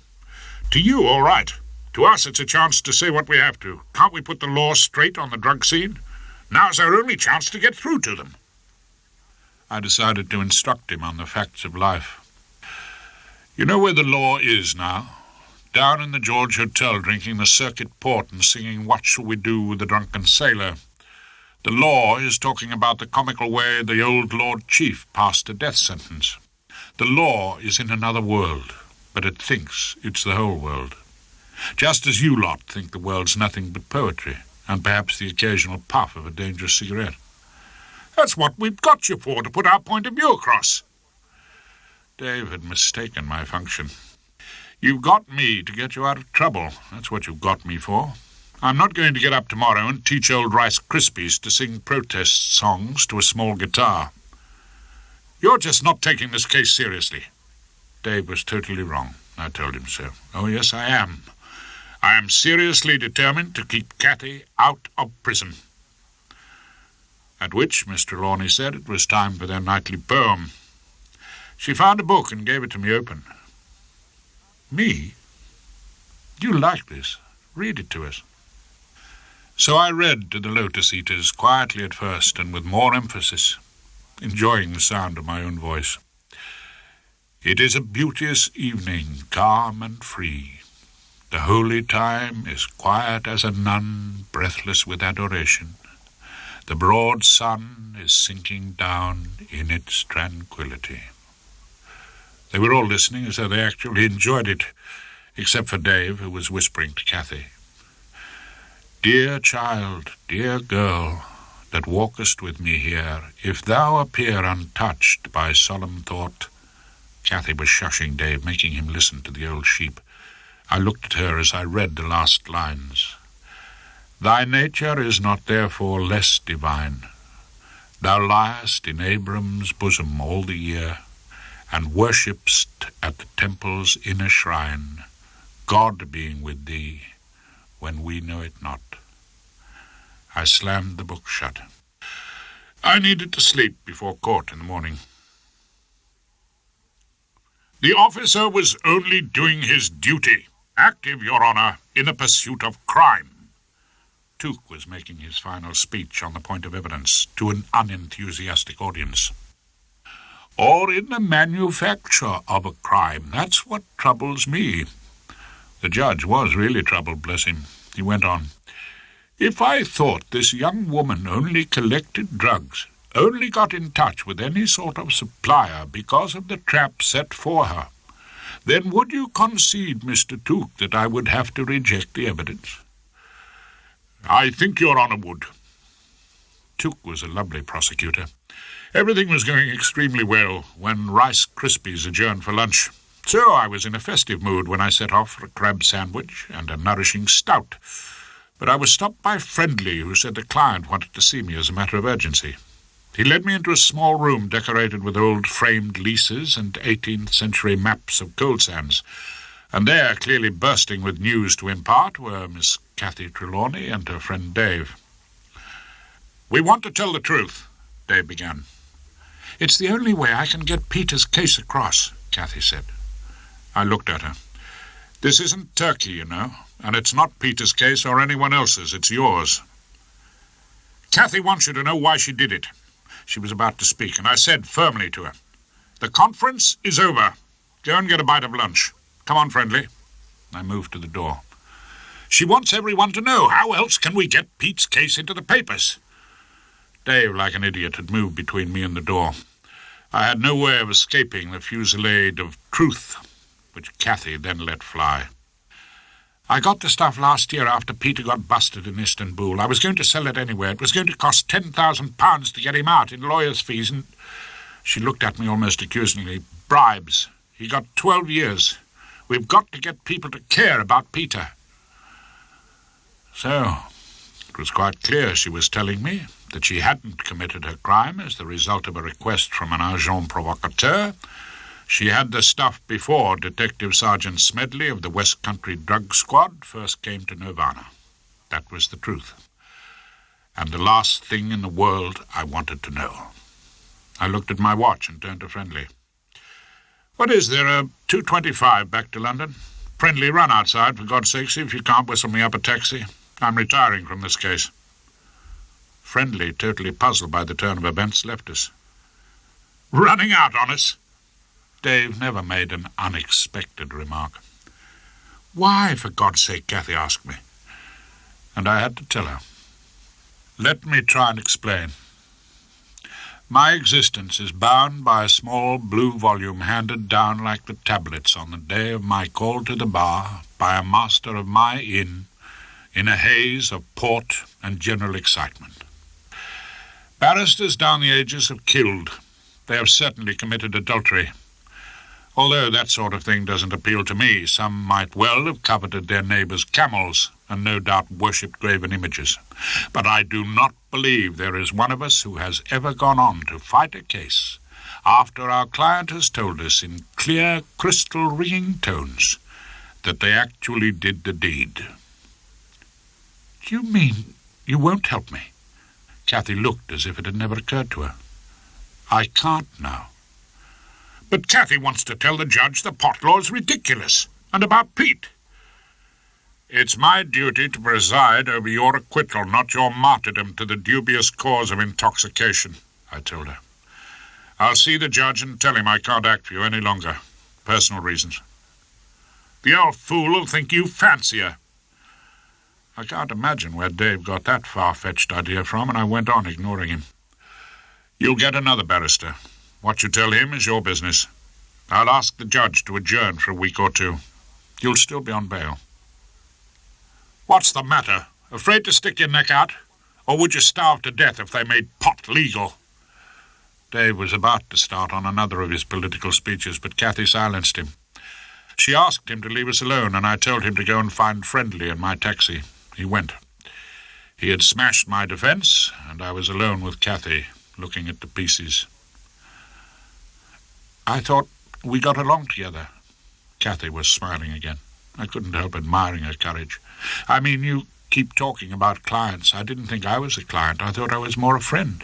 "To you, all right. To us, it's a chance to say what we have to. Can't we put the law straight on the drug scene? Now's our only chance to get through to them." I decided to instruct him on the facts of life. "You know where the law is now? Down in the George Hotel, drinking the circuit port and singing 'What Shall We Do with the Drunken Sailor?' The law is talking about the comical way the old Lord Chief passed a death sentence. The law is in another world, but it thinks it's the whole world. Just as you lot think the world's nothing but poetry, and perhaps the occasional puff of a dangerous cigarette. That's what we've got you for, to put our point of view across." Dave had mistaken my function. "You've got me to get you out of trouble. That's what you've got me for. I'm not going to get up tomorrow and teach old Rice Krispies to sing protest songs to a small guitar. You're just not taking this case seriously." Dave was totally wrong. I told him so. "Oh, yes, I am. I am seriously determined to keep Cathy out of prison." At which Miss Trelawney said it was time for their nightly poem. She found a book and gave it to me open. Me? You like this? Read it to us. So I read to the Lotus Eaters, quietly at first and with more emphasis, enjoying the sound of my own voice. It is a beauteous evening, calm and free. The holy time is quiet as a nun, breathless with adoration. The broad sun is sinking down in its tranquility. They were all listening as though they actually enjoyed it, except for Dave, who was whispering to Cathy. Dear child, dear girl, that walkest with me here, if thou appear untouched by solemn thought— Cathy was shushing Dave, making him listen to the old sheep. I looked at her as I read the last lines. Thy nature is not therefore less divine. Thou liest in Abram's bosom all the year, and worshipst at the temple's inner shrine, God being with thee, when we know it not. I slammed the book shut. I needed to sleep before court in the morning. The officer was only doing his duty, active, Your Honour, in the pursuit of crime. Tuke was making his final speech on the point of evidence to an unenthusiastic audience. Or in the manufacture of a crime. That's what troubles me. The judge was really troubled, bless him. He went on. If I thought this young woman only collected drugs, only got in touch with any sort of supplier because of the trap set for her, then would you concede, Mr. Tuke, that I would have to reject the evidence? I think Your Honour would. Tuke was a lovely prosecutor. Everything was going extremely well when Rice Krispies adjourned for lunch. So I was in a festive mood when I set off for a crab sandwich and a nourishing stout. But I was stopped by Friendly, who said the client wanted to see me as a matter of urgency. He led me into a small room decorated with old framed leases and 18th century maps of coal sands. And there, clearly bursting with news to impart, were Miss Cathy Trelawney and her friend Dave. We want to tell the truth, Dave began. It's the only way I can get Peter's case across, Cathy said. I looked at her. This isn't Turkey, you know, and it's not Peter's case or anyone else's, it's yours. Cathy wants you to know why she did it. She was about to speak, and I said firmly to her, the conference is over. Go and get a bite of lunch. Come on, Friendly. I moved to the door. She wants everyone to know. How else can we get Pete's case into the papers? Dave, like an idiot, had moved between me and the door. I had no way of escaping the fusillade of truth, which Cathy then let fly. I got the stuff last year after Peter got busted in Istanbul. I was going to sell it anywhere. It was going to cost £10,000 to get him out in lawyers' fees, and she looked at me almost accusingly. Bribes. He got 12 years. We've got to get people to care about Peter. So, it was quite clear she was telling me that she hadn't committed her crime as the result of a request from an agent provocateur. She had the stuff before Detective Sergeant Smedley of the West Country Drug Squad first came to Nirvana. That was the truth. And the last thing in the world I wanted to know. I looked at my watch and turned to Friendly. What is there, a 2:25 back to London? Friendly, run outside, for God's sake, see if you can't whistle me up a taxi. I'm retiring from this case. Friendly, totally puzzled by the turn of events, left us. Running out on us? Dave never made an unexpected remark. Why, for God's sake, Cathy asked me. And I had to tell her. Let me try and explain. My existence is bound by a small blue volume handed down like the tablets on the day of my call to the bar by a master of my inn in a haze of port and general excitement. Barristers down the ages have killed. They have certainly committed adultery. Although that sort of thing doesn't appeal to me, some might well have coveted their neighbours' camels and no doubt worshipped graven images. But I do not believe there is one of us who has ever gone on to fight a case after our client has told us in clear, crystal-ringing tones that they actually did the deed. Do you mean you won't help me? Cathy looked as if it had never occurred to her. "I can't now." "But Cathy wants to tell the judge the pot law is ridiculous, and about Pete." "It's my duty to preside over your acquittal, not your martyrdom to the dubious cause of intoxication," I told her. "I'll see the judge and tell him I can't act for you any longer. Personal reasons." "The old fool will think you fancy her." I can't imagine where Dave got that far-fetched idea from, and I went on, ignoring him. "You'll get another barrister. What you tell him is your business. I'll ask the judge to adjourn for a week or two. You'll still be on bail." "What's the matter? Afraid to stick your neck out? Or would you starve to death if they made pot legal?" Dave was about to start on another of his political speeches, but Cathy silenced him. She asked him to leave us alone, and I told him to go and find Friendly in my taxi. He went. He had smashed my defence, and I was alone with Cathy, looking at the pieces. "I thought we got along together." Cathy was smiling again. I couldn't help admiring her courage. "I mean, you keep talking about clients. I didn't think I was a client. I thought I was more a friend."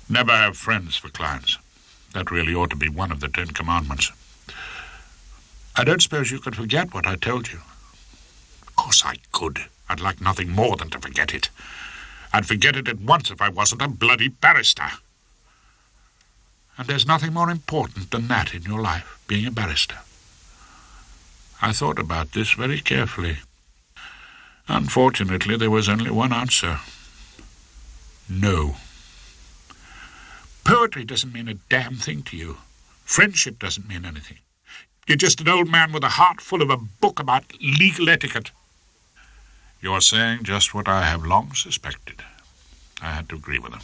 "Never have friends for clients. That really ought to be one of the 10 Commandments." "I don't suppose you could forget what I told you?" "Of course I could. I'd like nothing more than to forget it. I'd forget it at once if I wasn't a bloody barrister." "And there's nothing more important than that in your life, being a barrister?" I thought about this very carefully. Unfortunately, there was only one answer. No. "Poetry doesn't mean a damn thing to you. Friendship doesn't mean anything. You're just an old man with a heart full of a book about legal etiquette." "You're saying just what I have long suspected." I had to agree with him.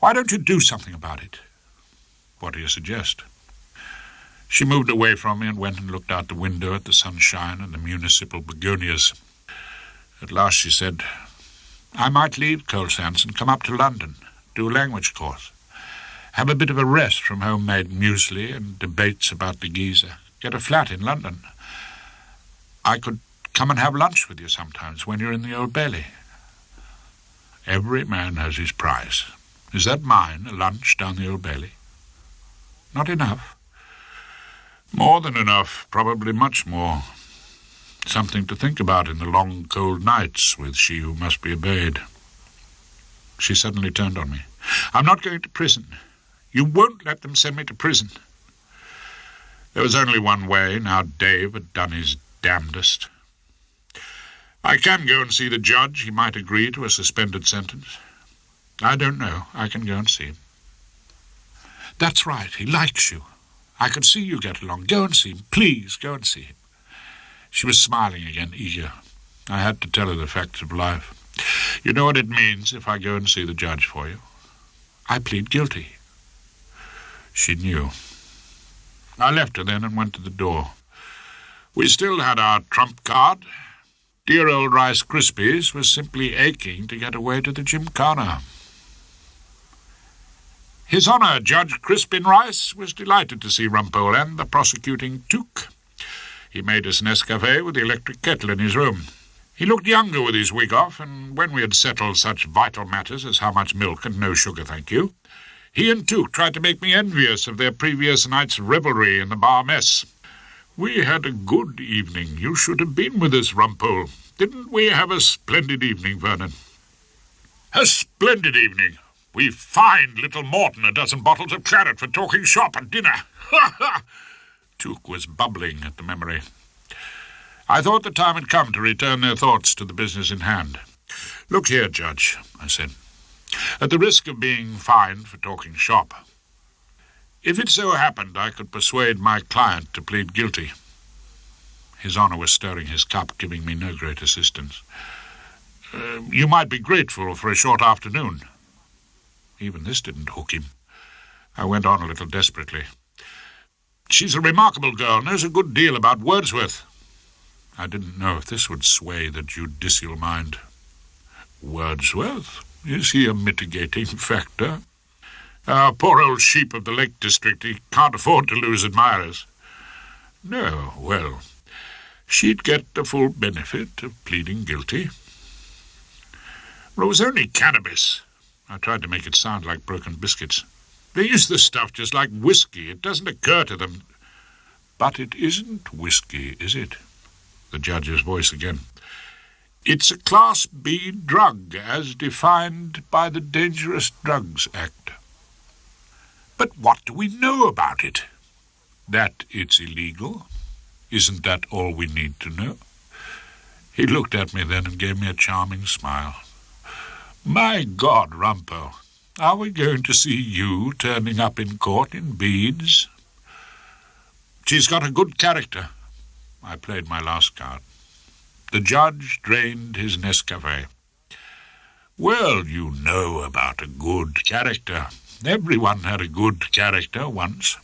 "Why don't you do something about it?" "What do you suggest?" She moved away from me and went and looked out the window at the sunshine and the municipal begonias. At last she said, "I might leave Coal Sands and come up to London, do a language course. Have a bit of a rest from homemade muesli and debates about the geezer. Get a flat in London. I could come and have lunch with you sometimes when you're in the Old Bailey." Every man has his price. Is that mine, a lunch down the Old Bailey? Not enough? More than enough, probably much more. Something to think about in the long, cold nights with she who must be obeyed. She suddenly turned on me. "I'm not going to prison. You won't let them send me to prison." There was only one way, now Dave had done his damnedest. "I can go and see the judge. He might agree to a suspended sentence." "I don't know. I can go and see him." "That's right. He likes you. I could see you get along. Go and see him. Please, go and see him." She was smiling again, eager. I had to tell her the facts of life. "You know what it means if I go and see the judge for you?" "I plead guilty." She knew. I left her then and went to the door. We still had our trump card. Dear old Rice Krispies was simply aching to get away to the Gymkhana. His Honour Judge Crispin Rice was delighted to see Rumpole and the prosecuting Took. He made us Nescafe with the electric kettle in his room. He looked younger with his wig off, and when we had settled such vital matters as how much milk and no sugar, thank you, he and Took tried to make me envious of their previous night's revelry in the bar mess. "We had a good evening. You should have been with us, Rumpole. Didn't we have a splendid evening, Vernon?" "A splendid evening. We fined little Morton a dozen bottles of claret for talking shop at dinner. Ha ha!" Took was bubbling at the memory. I thought the time had come to return their thoughts to the business in hand. "Look here, Judge," I said, "at the risk of being fined for talking shop, if it so happened I could persuade my client to plead guilty—" His Honour was stirring his cup, giving me no great assistance. "You might be grateful for a short afternoon." Even this didn't hook him. I went on a little desperately. "She's a remarkable girl, knows a good deal about Wordsworth." I didn't know if this would sway the judicial mind. "Wordsworth? Is he a mitigating factor? Our poor old sheep of the Lake District, he can't afford to lose admirers." "No, well, she'd get the full benefit of pleading guilty." "Well, it was only cannabis. I tried to make it sound like broken biscuits. They use this stuff just like whiskey. It doesn't occur to them. But it isn't whiskey, is it? The judge's voice again. It's a Class B drug, as defined by the Dangerous Drugs Act. But what do we know about it? That it's illegal? Isn't that all we need to know? He looked at me then and gave me a charming smile. My God, Rumpole, are we going to see you turning up in court in beads? She's got a good character. I played my last card. The judge drained his Nescafe. Well, you know about a good character. Everyone had a good character once.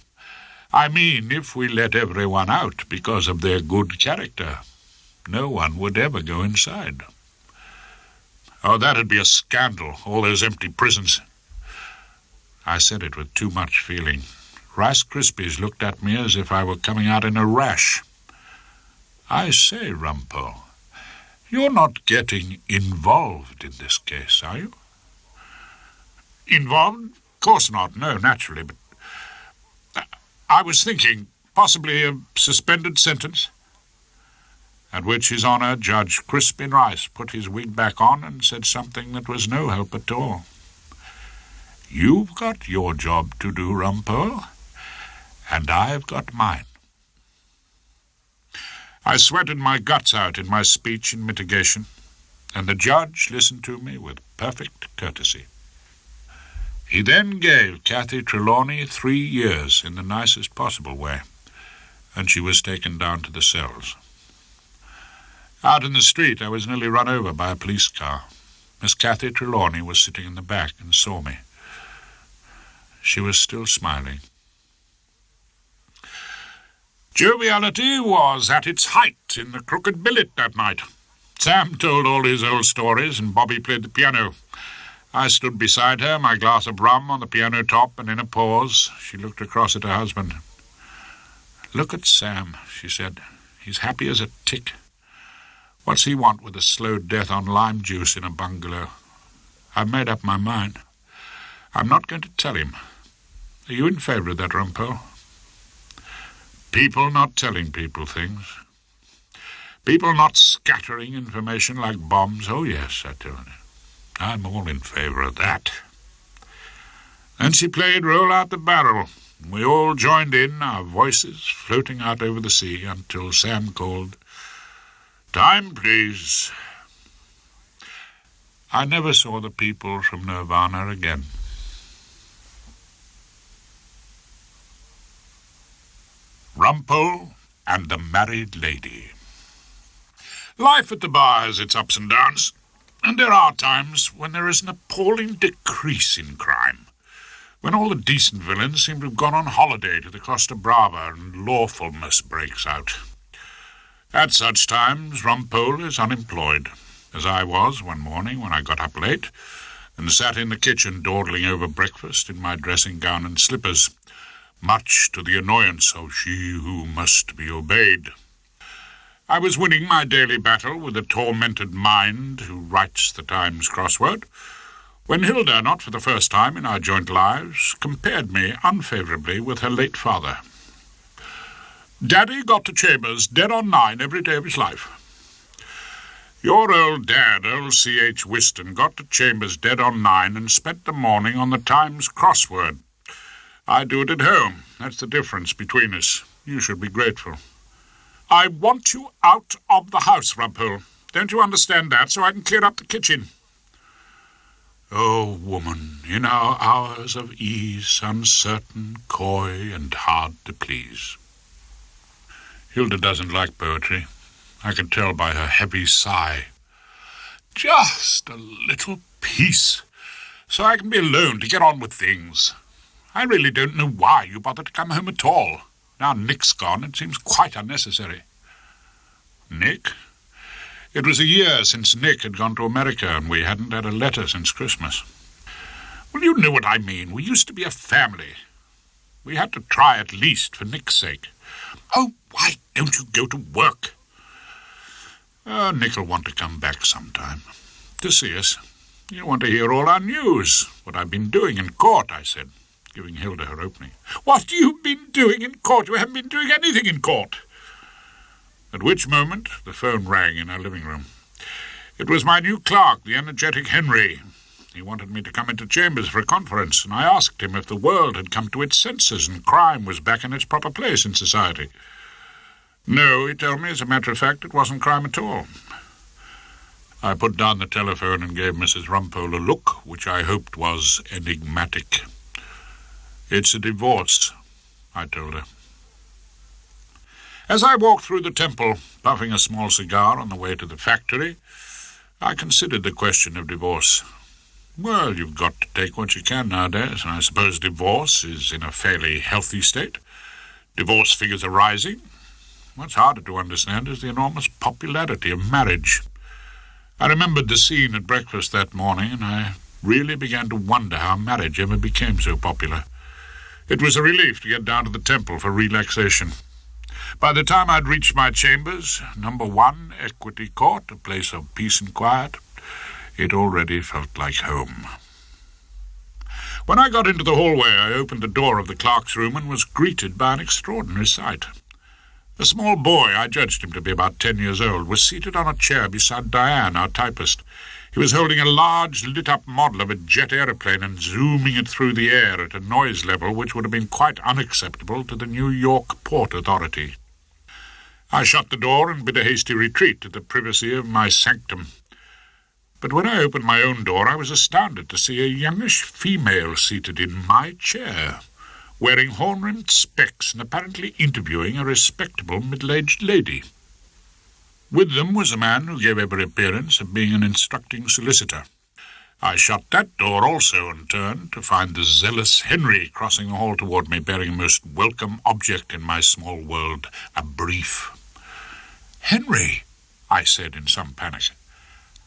I mean, if we let everyone out because of their good character, no one would ever go inside. Oh, that'd be a scandal, all those empty prisons. I said it with too much feeling. Rice Krispies looked at me as if I were coming out in a rash. I say, Rumpole, you're not getting involved in this case, are you? Involved? Of course not, no, naturally, but I was thinking possibly a suspended sentence. At which His Honour Judge Crispin Rice put his wig back on and said something that was no help at all. You've got your job to do, Rumpole, and I've got mine. I sweated my guts out in my speech in mitigation, and the judge listened to me with perfect courtesy. He then gave Cathy Trelawney 3 years in the nicest possible way, and she was taken down to the cells. Out in the street, I was nearly run over by a police car. Miss Cathy Trelawney was sitting in the back and saw me. She was still smiling. Joviality was at its height in the Crooked Billet that night. Sam told all his old stories, and Bobby played the piano. I stood beside her, my glass of rum on the piano top, and in a pause she looked across at her husband. Look at Sam, she said. He's happy as a tick. What's he want with a slow death on lime juice in a bungalow? I've made up my mind. I'm not going to tell him. Are you in favour of that, Rumpole? People not telling people things. People not scattering information like bombs. Oh, yes, I tell you. I'm all in favour of that. Then she played Roll Out the Barrel. We all joined in, our voices floating out over the sea, until Sam called, "Time, please." I never saw the people from Nirvana again. Rumpole and the Married Lady. Life at the bar has its ups and downs, and there are times when there is an appalling decrease in crime, when all the decent villains seem to have gone on holiday to the Costa Brava and lawfulness breaks out. At such times, Rumpole is unemployed, as I was one morning when I got up late and sat in the kitchen dawdling over breakfast in my dressing gown and slippers, much to the annoyance of she who must be obeyed. I was winning my daily battle with a tormented mind who writes the Times crossword, when Hilda, not for the first time in our joint lives, compared me unfavourably with her late father. Daddy got to chambers dead on 9 every day of his life. Your old dad, old C.H. Whiston, got to chambers dead on 9 and spent the morning on the Times crossword. I do it at home. That's the difference between us. You should be grateful. I want you out of the house, Rumpole. Don't you understand that, so I can clear up the kitchen? Oh, woman, in our hours of ease, uncertain, coy, and hard to please. Hilda doesn't like poetry. I can tell by her heavy sigh. Just a little peace, so I can be alone to get on with things. I really don't know why you bothered to come home at all. Now Nick's gone, it seems quite unnecessary. Nick? It was a year since Nick had gone to America, and we hadn't had a letter since Christmas. Well, you know what I mean. We used to be a family. We had to try at least for Nick's sake. Oh, why don't you go to work? Nick'll want to come back sometime. To see us. You want to hear all our news, what I've been doing in court, I said, giving Hilda her opening. What you've been doing in court? You haven't been doing anything in court. At which moment the phone rang in our living room. It was my new clerk, the energetic Henry. He wanted me to come into chambers for a conference, and I asked him if the world had come to its senses and crime was back in its proper place in society. No, he told me, as a matter of fact, it wasn't crime at all. I put down the telephone and gave Mrs. Rumpole a look which I hoped was enigmatic. It's a divorce, I told her. As I walked through the temple, puffing a small cigar on the way to the factory, I considered the question of divorce. Well, you've got to take what you can nowadays, and I suppose divorce is in a fairly healthy state. Divorce figures are rising. What's harder to understand is the enormous popularity of marriage. I remembered the scene at breakfast that morning, and I really began to wonder how marriage ever became so popular. It was a relief to get down to the temple for relaxation. By the time I'd reached my chambers, number 1, Equity Court, a place of peace and quiet, it already felt like home. When I got into the hallway, I opened the door of the clerk's room and was greeted by an extraordinary sight. A small boy, I judged him to be about 10 years old, was seated on a chair beside Diane, our typist. He was holding a large, lit-up model of a jet aeroplane and zooming it through the air at a noise level which would have been quite unacceptable to the New York Port Authority. I shut the door and bid a hasty retreat to the privacy of my sanctum. But when I opened my own door, I was astounded to see a youngish female seated in my chair, wearing horn-rimmed specs and apparently interviewing a respectable middle-aged lady. With them was a man who gave every appearance of being an instructing solicitor. I shut that door also and turned to find the zealous Henry crossing the hall toward me, bearing a most welcome object in my small world, a brief. "Henry," I said in some panic,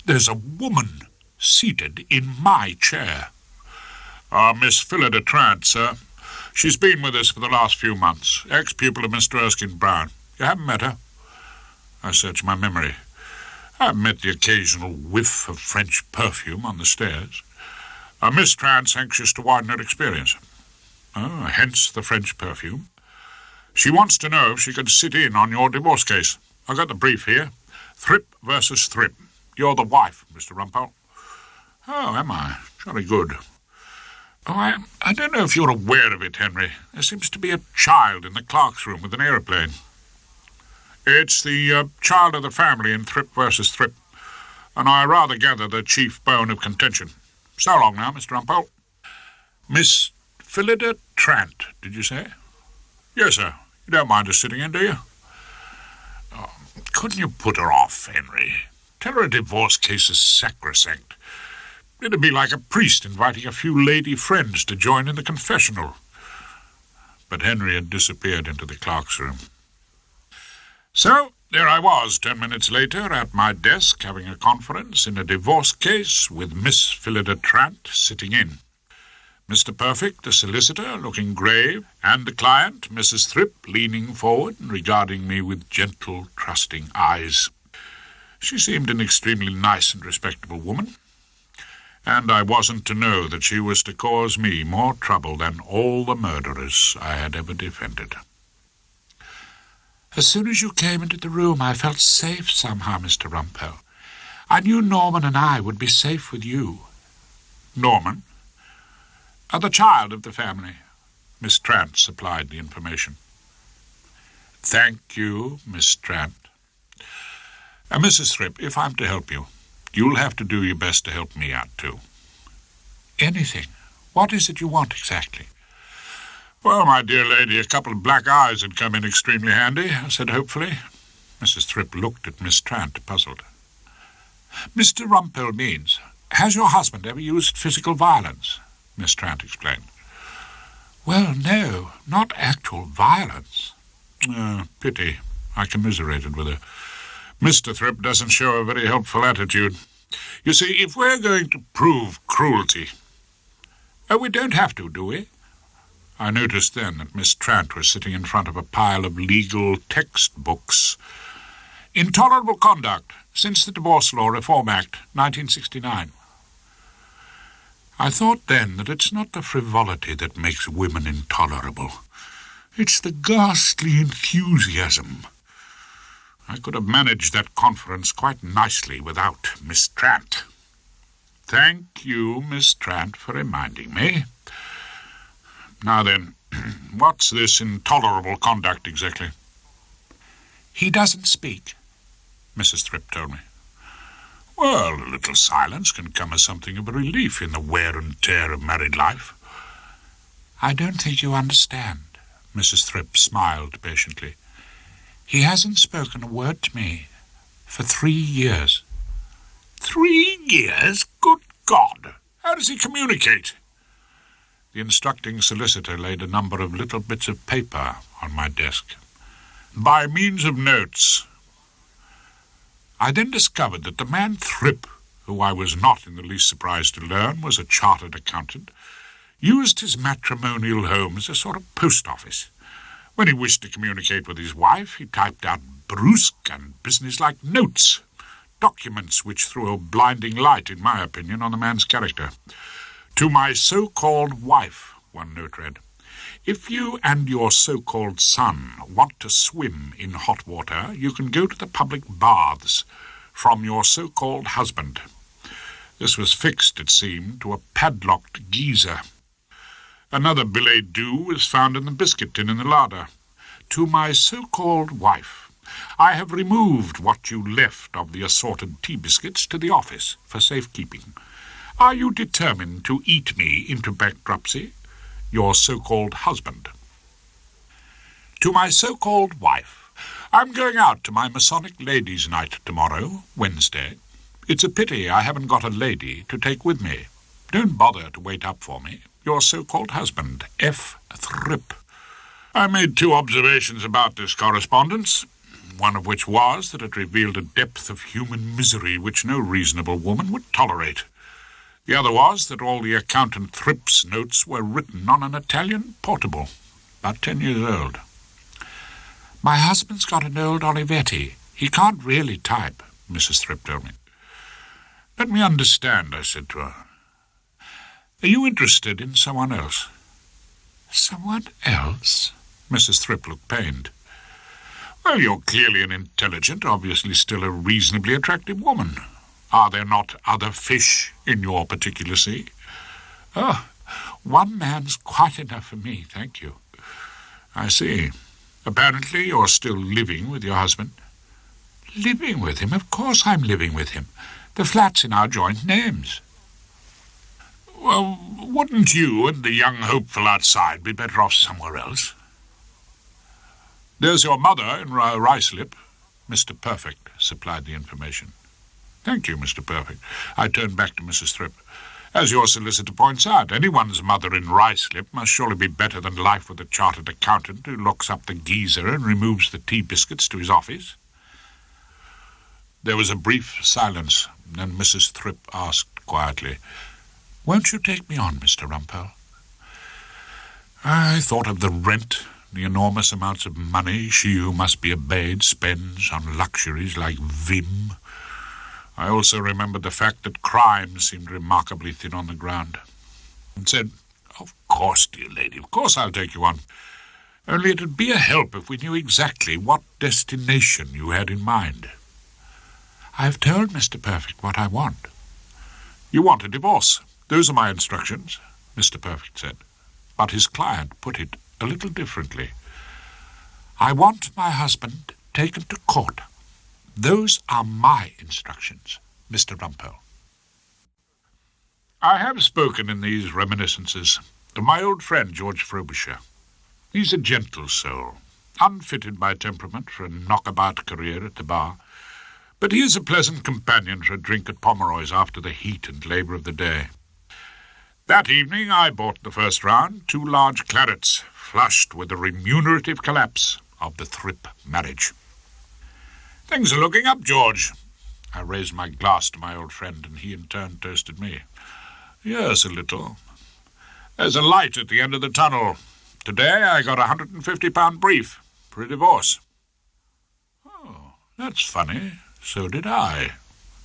"there's a woman seated in my chair." Miss Hilda Trant, sir. She's been with us for the last few months, ex-pupil of Mr. Erskine Brown. You haven't met her?" I searched my memory. I've met the occasional whiff of French perfume on the stairs. Miss Trant's anxious to widen her experience. Hence the French perfume. She wants to know if she could sit in on your divorce case. I've got the brief here. Thrip versus Thrip. You're the wife, Mr. Rumpole. Oh, am I? Jolly good. I don't know if you're aware of it, Henry. There seems to be a child in the clerk's room with an aeroplane. It's the child of the family in Thrip versus Thrip, and I rather gather the chief bone of contention. So long now, Mr. Rumpole. Miss Hilda Trant, did you say? Yes, sir. You don't mind us sitting in, do you? Couldn't you put her off, Henry? Tell her a divorce case is sacrosanct. It'd be like a priest inviting a few lady friends to join in the confessional. But Henry had disappeared into the clerk's room. So there I was 10 minutes later at my desk having a conference in a divorce case with Miss Hilda Trant sitting in. Mr. Perfect, the solicitor, looking grave, and the client, Mrs. Thrip, leaning forward and regarding me with gentle, trusting eyes. She seemed an extremely nice and respectable woman, and I wasn't to know that she was to cause me more trouble than all the murderers I had ever defended. As soon as you came into the room, I felt safe somehow, Mr. Rumpole. I knew Norman and I would be safe with you. Norman? The child of the family. Miss Trant supplied the information. Thank you, Miss Trant. Mrs. Thrip, if I'm to help you, you'll have to do your best to help me out, too. Anything. What is it you want exactly? Well, my dear lady, a couple of black eyes had come in extremely handy, I said hopefully. Mrs. Thrip looked at Miss Trant, puzzled. Mr. Rumpole means, has your husband ever used physical violence? Miss Trant explained. Well, no, not actual violence. Pity. I commiserated with her. Mr. Thrip doesn't show a very helpful attitude. You see, if we're going to prove cruelty... we don't have to, do we? I noticed then that Miss Trant was sitting in front of a pile of legal textbooks. Intolerable Conduct, since the Divorce Law Reform Act, 1969. I thought then that it's not the frivolity that makes women intolerable. It's the ghastly enthusiasm. I could have managed that conference quite nicely without Miss Trant. Thank you, Miss Trant, for reminding me. Now then, what's this intolerable conduct exactly? He doesn't speak, Mrs. Thrip told me. Well, a little silence can come as something of a relief in the wear and tear of married life. I don't think you understand, Mrs. Thrip smiled patiently. He hasn't spoken a word to me for 3 years. 3 years? Good God! How does he communicate? The instructing solicitor laid a number of little bits of paper on my desk. By means of notes. I then discovered that the man Thrip, who I was not in the least surprised to learn was a chartered accountant, used his matrimonial home as a sort of post office. When he wished to communicate with his wife, he typed out brusque and businesslike notes, documents which threw a blinding light, in my opinion, on the man's character. To my so-called wife, one note read, if you and your so-called son want to swim in hot water, you can go to the public baths from your so-called husband. This was fixed, it seemed, to a padlocked geyser. Another billet doux was found in the biscuit tin in the larder. To my so-called wife, I have removed what you left of the assorted tea biscuits to the office for safekeeping. Are you determined to eat me into bankruptcy? Your so-called husband. To my so-called wife, I'm going out to my Masonic ladies' night tomorrow, Wednesday. It's a pity I haven't got a lady to take with me. Don't bother to wait up for me. Your so-called husband, F. Thrip. I made 2 observations about this correspondence, one of which was that it revealed a depth of human misery which no reasonable woman would tolerate. The other was that all the accountant Thrip's notes were written on an Italian portable, about 10 years old. My husband's got an old Olivetti. He can't really type, Mrs. Thrip told me. Let me understand, I said to her. Are you interested in someone else? Someone else? Mrs. Thrip looked pained. Well, you're clearly an intelligent, obviously still a reasonably attractive woman. Are there not other fish in your particular sea? Oh, one man's quite enough for me, thank you. I see. Apparently you're still living with your husband. Living with him? Of course I'm living with him. The flat's in our joint names. Well, wouldn't you and the young hopeful outside be better off somewhere else? There's your mother in Ruislip. Mr. Perfect supplied the information. Thank you, Mr. Perfect. I turned back to Mrs. Thrip. As your solicitor points out, anyone's mother in Ruislip must surely be better than life with a chartered accountant who locks up the geyser and removes the tea biscuits to his office. There was a brief silence, then Mrs. Thrip asked quietly, Won't you take me on, Mr. Rumpole? I thought of the rent, the enormous amounts of money she who must be obeyed spends on luxuries like vim. I also remembered the fact that crime seemed remarkably thin on the ground, and said, Of course, dear lady, of course I'll take you on. Only it'd be a help if we knew exactly what destination you had in mind. I've told Mr. Perfect what I want. You want a divorce. Those are my instructions, Mr. Perfect said. But his client put it a little differently. I want my husband taken to court. Those are my instructions, Mr. Rumpole. I have spoken in these reminiscences of my old friend George Frobisher. He's a gentle soul, unfitted by temperament for a knockabout career at the bar, but he is a pleasant companion for a drink at Pomeroy's after the heat and labour of the day. That evening I bought the first round 2 large clarets, flushed with the remunerative collapse of the Thrip marriage. Things are looking up, George. I raised my glass to my old friend, and he in turn toasted me. Yes, a little. There's a light at the end of the tunnel. Today I got a £150 brief for a divorce. Oh, that's funny. So did I.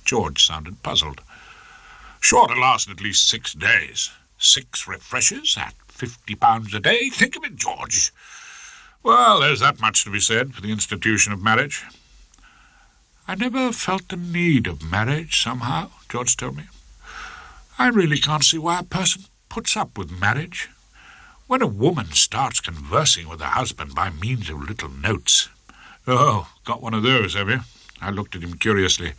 George sounded puzzled. Sure to last at least 6 days. 6 refreshers at £50 a day. Think of it, George. Well, there's that much to be said for the institution of marriage. I never felt the need of marriage, somehow, George told me. I really can't see why a person puts up with marriage. When a woman starts conversing with her husband by means of little notes... Oh, got one of those, have you? I looked at him curiously.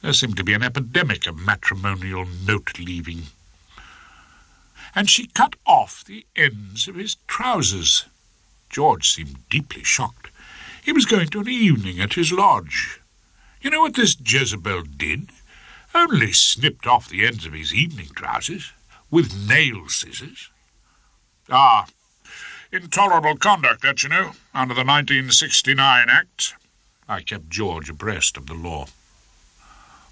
There seemed to be an epidemic of matrimonial note-leaving. And she cut off the ends of his trousers. George seemed deeply shocked. He was going to an evening at his lodge. You know what this Jezebel did? Only snipped off the ends of his evening trousers with nail scissors. Ah, intolerable conduct, that, you know, under the 1969 Act. I kept George abreast of the law.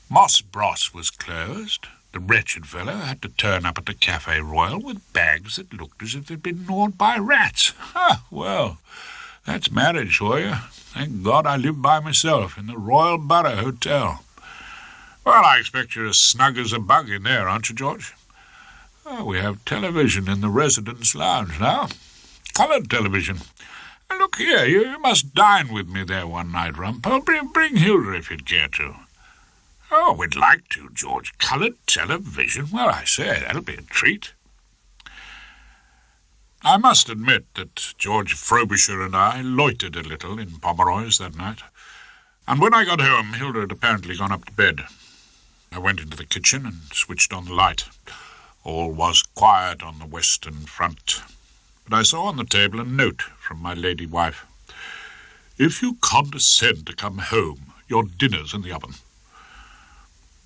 Moss Bros was closed. The wretched fellow had to turn up at the Café Royal with bags that looked as if they'd been gnawed by rats. Well, that's marriage for you. Thank God I live by myself in the Royal Borough Hotel. Well, I expect you're as snug as a bug in there, aren't you, George? We have television in the residence lounge now. Coloured television. Look here, you must dine with me there one night, Rumpole. Bring Hilda if you'd care to. Oh, we'd like to, George. Coloured television? Well, I say, that'll be a treat. I must admit that George Frobisher and I loitered a little in Pomeroy's that night, and when I got home, Hilda had apparently gone up to bed. I went into the kitchen and switched on the light. All was quiet on the western front, but I saw on the table a note from my lady wife. "If you condescend to come home, your dinner's in the oven."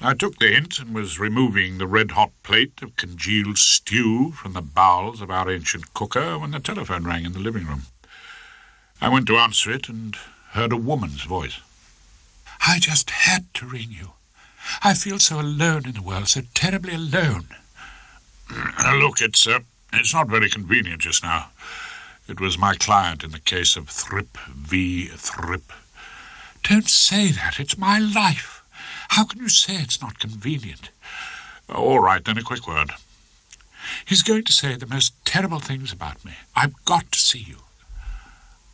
I took the hint and was removing the red-hot plate of congealed stew from the bowels of our ancient cooker when the telephone rang in the living room. I went to answer it and heard a woman's voice. "I just had to ring you. I feel so alone in the world, so terribly alone." Look, it's not very convenient just now. It was my client in the case of Thrip v. Thrip. "Don't say that. It's my life. How can you say it's not convenient?" "All right, then, a quick word." "He's going to say the most terrible things about me. I've got to see you."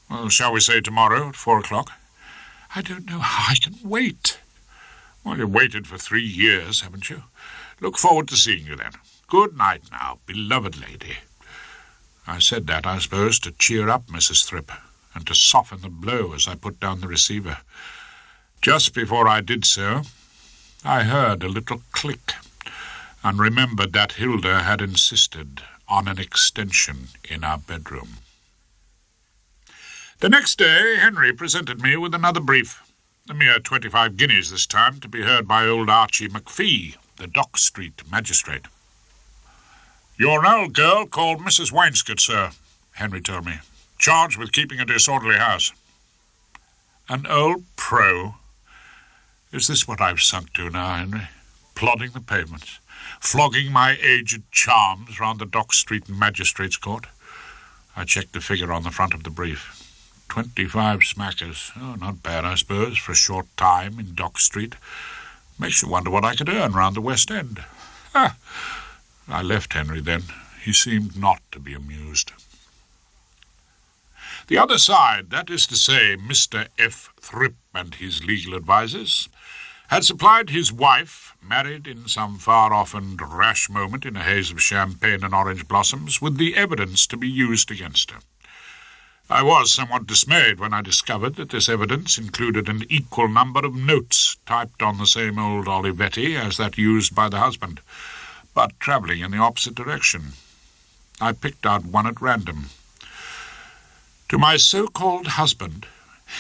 "Well, shall we say tomorrow at 4 o'clock? "I don't know how I can wait." "Well, you've waited for 3 years, haven't you? Look forward to seeing you then. Good night now, beloved lady." I said that, I suppose, to cheer up Mrs. Thrip, and to soften the blow as I put down the receiver. Just before I did so, I heard a little click, and remembered that Hilda had insisted on an extension in our bedroom. The next day, Henry presented me with another brief, a mere 25 guineas this time, to be heard by old Archie McPhee, the Dock Street magistrate. "You're an old girl called Mrs. Wainscott, sir," Henry told me, "charged with keeping a disorderly house." An old pro? Is this what I've sunk to now, Henry? Plodding the pavements, flogging my aged charms round the Dock Street Magistrates' Court? I checked the figure on the front of the brief. 25 smackers. Oh, not bad, I suppose, for a short time in Dock Street. Makes you wonder what I could earn round the West End. I left Henry then. He seemed not to be amused. The other side, that is to say, Mr. F. Thrip and his legal advisers, had supplied his wife, married in some far-off and rash moment in a haze of champagne and orange blossoms, with the evidence to be used against her. I was somewhat dismayed when I discovered that this evidence included an equal number of notes typed on the same old Olivetti as that used by the husband, but travelling in the opposite direction. I picked out one at random. "To my so-called husband,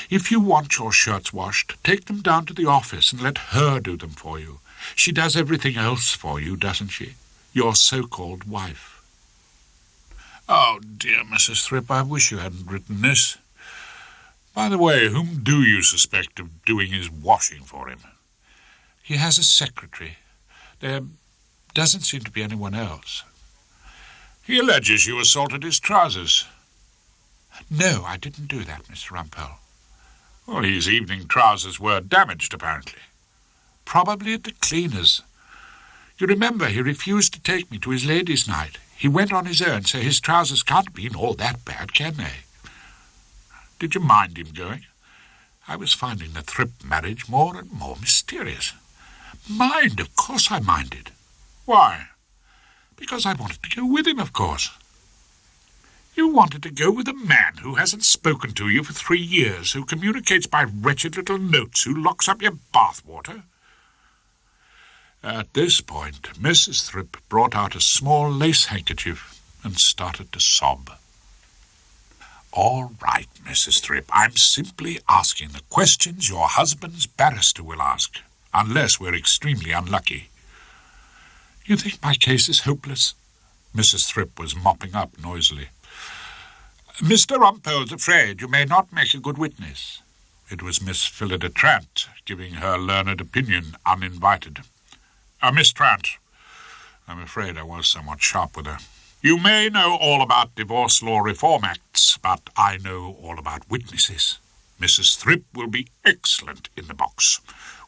if you want your shirts washed, take them down to the office and let her do them for you. She does everything else for you, doesn't she? Your so-called wife." Oh, dear Mrs. Thrip, I wish you hadn't written this. By the way, whom do you suspect of doing his washing for him? He has a secretary. There doesn't seem to be anyone else. He alleges you assaulted his trousers. No, I didn't do that, Mr. Rumpole. Well, his evening trousers were damaged, apparently. Probably at the cleaner's. You remember he refused to take me to his ladies' night. He went on his own, so his trousers can't have been all that bad, can they? Did you mind him going? I was finding the Thrip marriage more and more mysterious. Mind? Of course I minded. Why? Because I wanted to go with him, of course. You wanted to go with a man who hasn't spoken to you for 3 years, who communicates by wretched little notes, who locks up your bathwater? At this point, Mrs. Thrip brought out a small lace handkerchief and started to sob. All right, Mrs. Thrip, I'm simply asking the questions your husband's barrister will ask, unless we're extremely unlucky. You think my case is hopeless? Mrs. Thrip was mopping up noisily. Mr. Rumpole's afraid you may not make a good witness. It was Miss Phillida Trant, giving her learned opinion uninvited. Miss Trant. I'm afraid I was somewhat sharp with her. You may know all about divorce law reform acts, but I know all about witnesses. Mrs. Thrip will be excellent in the box.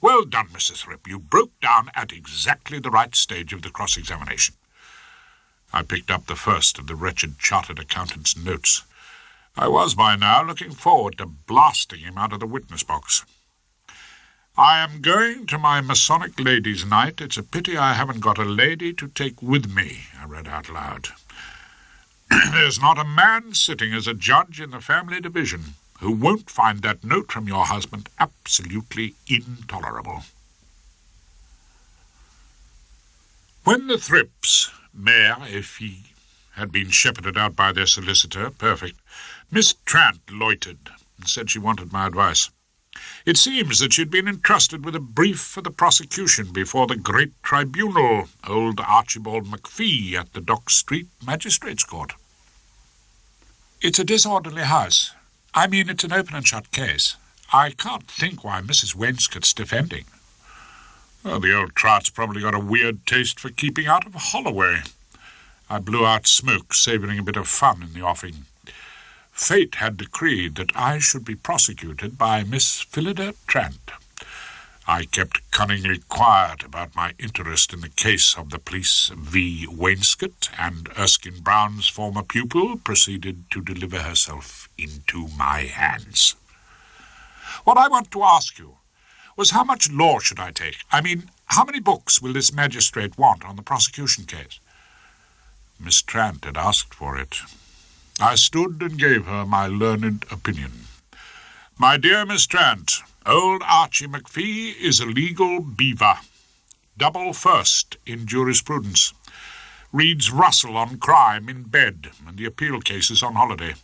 Well done, Mrs. Thrip. You broke down at exactly the right stage of the cross-examination. I picked up the first of the wretched chartered accountant's notes. I was by now looking forward to blasting him out of the witness box. I am going to my Masonic ladies' night. It's a pity I haven't got a lady to take with me, I read out loud. There's not a man sitting as a judge in the family division who won't find that note from your husband absolutely intolerable. When the Thrips, mare et fille, had been shepherded out by their solicitor, perfect, Miss Trant loitered and said she wanted my advice. It seems that she'd been entrusted with a brief for the prosecution before the great tribunal, old Archibald McPhee at the Dock Street Magistrates' Court. It's a disorderly house. I mean, it's an open and shut case. I can't think why Mrs. Wainscot's defending. Well, the old trot's probably got a weird taste for keeping out of Holloway. I blew out smoke, savouring a bit of fun in the offing. Fate had decreed that I should be prosecuted by Miss Phillida Trant. I kept cunningly quiet about my interest in the case of the police v. Wainscot, and Erskine Brown's former pupil proceeded to deliver herself into my hands. What I want to ask you was how much law should I take? I mean, how many books will this magistrate want on the prosecution case? Miss Trant had asked for it. I stood and gave her my learned opinion. My dear Miss Trant, old Archie McPhee is a legal beaver. Double first in jurisprudence. Reads Russell on crime in bed and the appeal cases on holiday.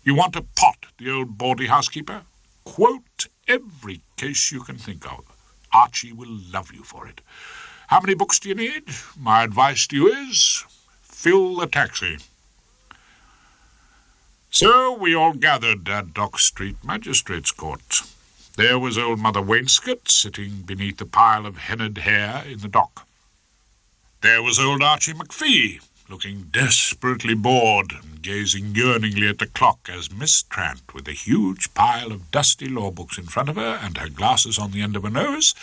You want to pot the old bawdy housekeeper? Quote every case you can think of. Archie will love you for it. How many books do you need? My advice to you is, fill the taxi. So we all gathered at Dock Street Magistrates' Court. There was old Mother Wainscot sitting beneath a pile of henna'd hair in the dock. There was old Archie McPhee, looking desperately bored and gazing yearningly at the clock as Miss Trant, with a huge pile of dusty law books in front of her and her glasses on the end of her nose,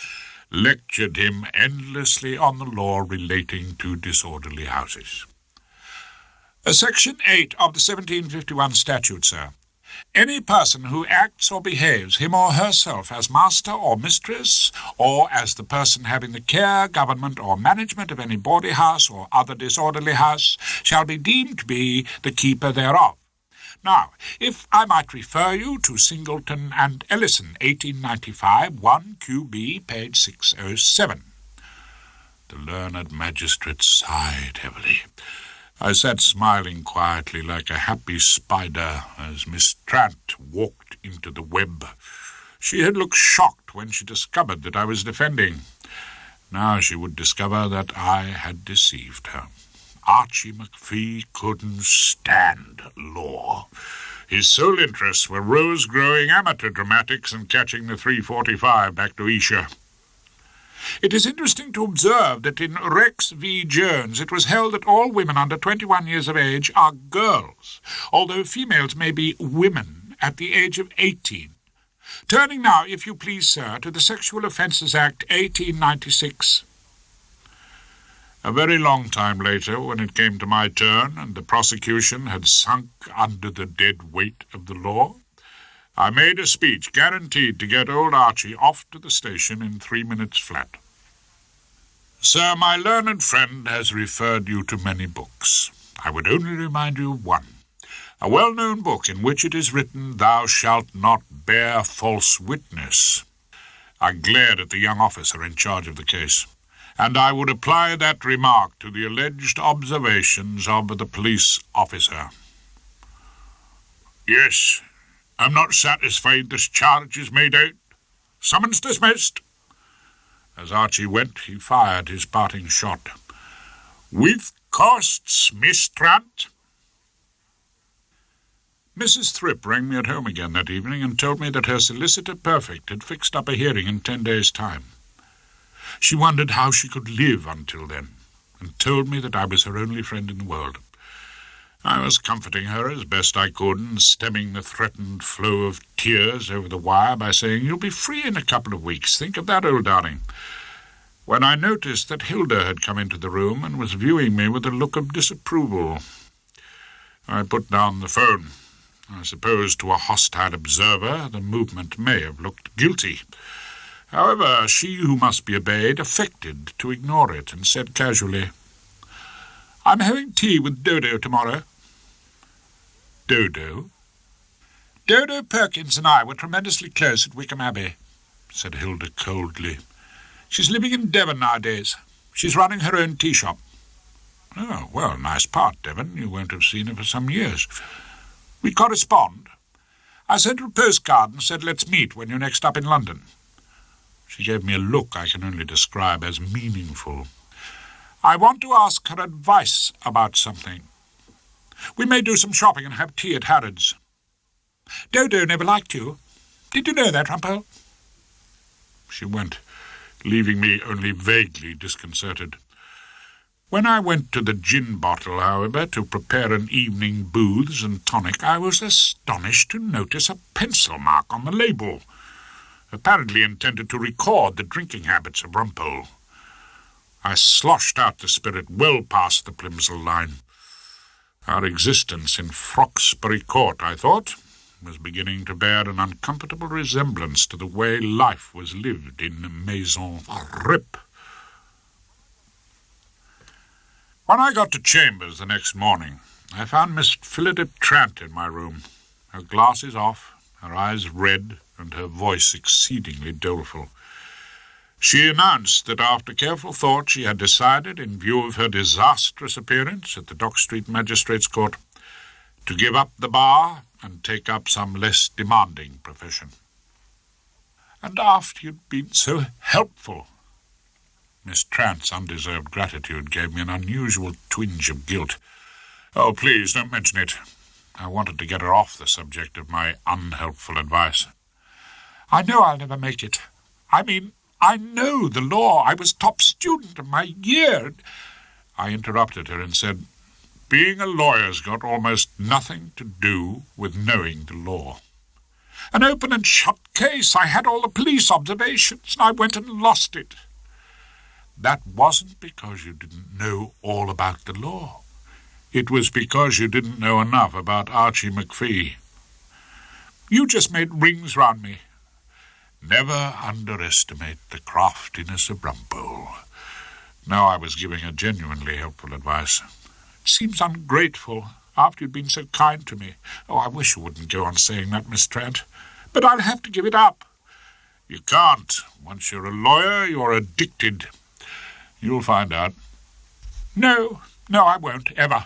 lectured him endlessly on the law relating to disorderly houses. Section 8 of the 1751 statute, sir. Any person who acts or behaves him or herself as master or mistress, or as the person having the care, government, or management of any bawdy house or other disorderly house, shall be deemed to be the keeper thereof. Now, if I might refer you to Singleton and Ellison, 1895, 1 QB, page 607. The learned magistrate sighed heavily. I sat smiling quietly like a happy spider as Miss Trant walked into the web. She had looked shocked when she discovered that I was defending. Now she would discover that I had deceived her. Archie McPhee couldn't stand law. His sole interests were rose-growing amateur dramatics and catching the 3:45 back to Esher. It is interesting to observe that in Rex v. Jones it was held that all women under 21 years of age are girls, although females may be women at the age of 18. Turning now, if you please, sir, to the Sexual Offences Act 1896. A very long time later, when it came to my turn and the prosecution had sunk under the dead weight of the law, I made a speech guaranteed to get old Archie off to the station in 3 minutes flat. Sir, my learned friend has referred you to many books. I would only remind you of one, a well-known book in which it is written, "Thou shalt not bear false witness." I glared at the young officer in charge of the case, and I would apply that remark to the alleged observations of the police officer. "Yes, I'm not satisfied this charge is made out. Summons dismissed." As Archie went, he fired his parting shot. "With costs, Miss Trant." Mrs. Thrip rang me at home again that evening and told me that her solicitor perfect had fixed up a hearing in 10 days' time. She wondered how she could live until then, and told me that I was her only friend in the world. I was comforting her as best I could and stemming the threatened flow of tears over the wire by saying, "You'll be free in a couple of weeks. Think of that, old darling," when I noticed that Hilda had come into the room and was viewing me with a look of disapproval. I put down the phone. I suppose to a hostile observer the movement may have looked guilty. However, she who must be obeyed affected to ignore it and said casually, "I'm having tea with Dodo tomorrow." "Dodo?" "Dodo Perkins and I were tremendously close at Wickham Abbey," said Hilda coldly. "She's living in Devon nowadays. She's running her own tea shop." "Oh, well, nice part, Devon. You won't have seen her for some years." "We correspond. I sent her a postcard and said, 'Let's meet when you're next up in London.' She gave me a look I can only describe as meaningful. I want to ask her advice about something. We may do some shopping and have tea at Harrods. Dodo never liked you. Did you know that, Rumpole?" She went, leaving me only vaguely disconcerted. When I went to the gin bottle, however, to prepare an evening booths and tonic, I was astonished to notice a pencil mark on the label, apparently intended to record the drinking habits of Rumpole. I sloshed out the spirit well past the Plimsoll line. Our existence in Froxbury Court, I thought, was beginning to bear an uncomfortable resemblance to the way life was lived in Maison Thrip. When I got to chambers the next morning, I found Miss Phillida Trant in my room, her glasses off, her eyes red, and her voice exceedingly doleful. She announced that after careful thought she had decided, in view of her disastrous appearance at the Dock Street Magistrates' Court, to give up the bar and take up some less demanding profession. "And after you'd been so helpful." Miss Trant's undeserved gratitude gave me an unusual twinge of guilt. "Oh, please, don't mention it." I wanted to get her off the subject of my unhelpful advice. "I know I'll never make it. I mean, I know the law. I was top student of my year." I interrupted her and said, "Being a lawyer's got almost nothing to do with knowing the law." "An open and shut case. I had all the police observations, and I went and lost it." "That wasn't because you didn't know all about the law. It was because you didn't know enough about Archie McPhee." "You just made rings round me." "Never underestimate the craftiness of Rumpole." Now I was giving her genuinely helpful advice. "It seems ungrateful, after you'd been so kind to me. Oh, I wish you wouldn't go on saying that, Miss Trant. But I'll have to give it up." "You can't. Once you're a lawyer, you're addicted. You'll find out." No, I won't, ever."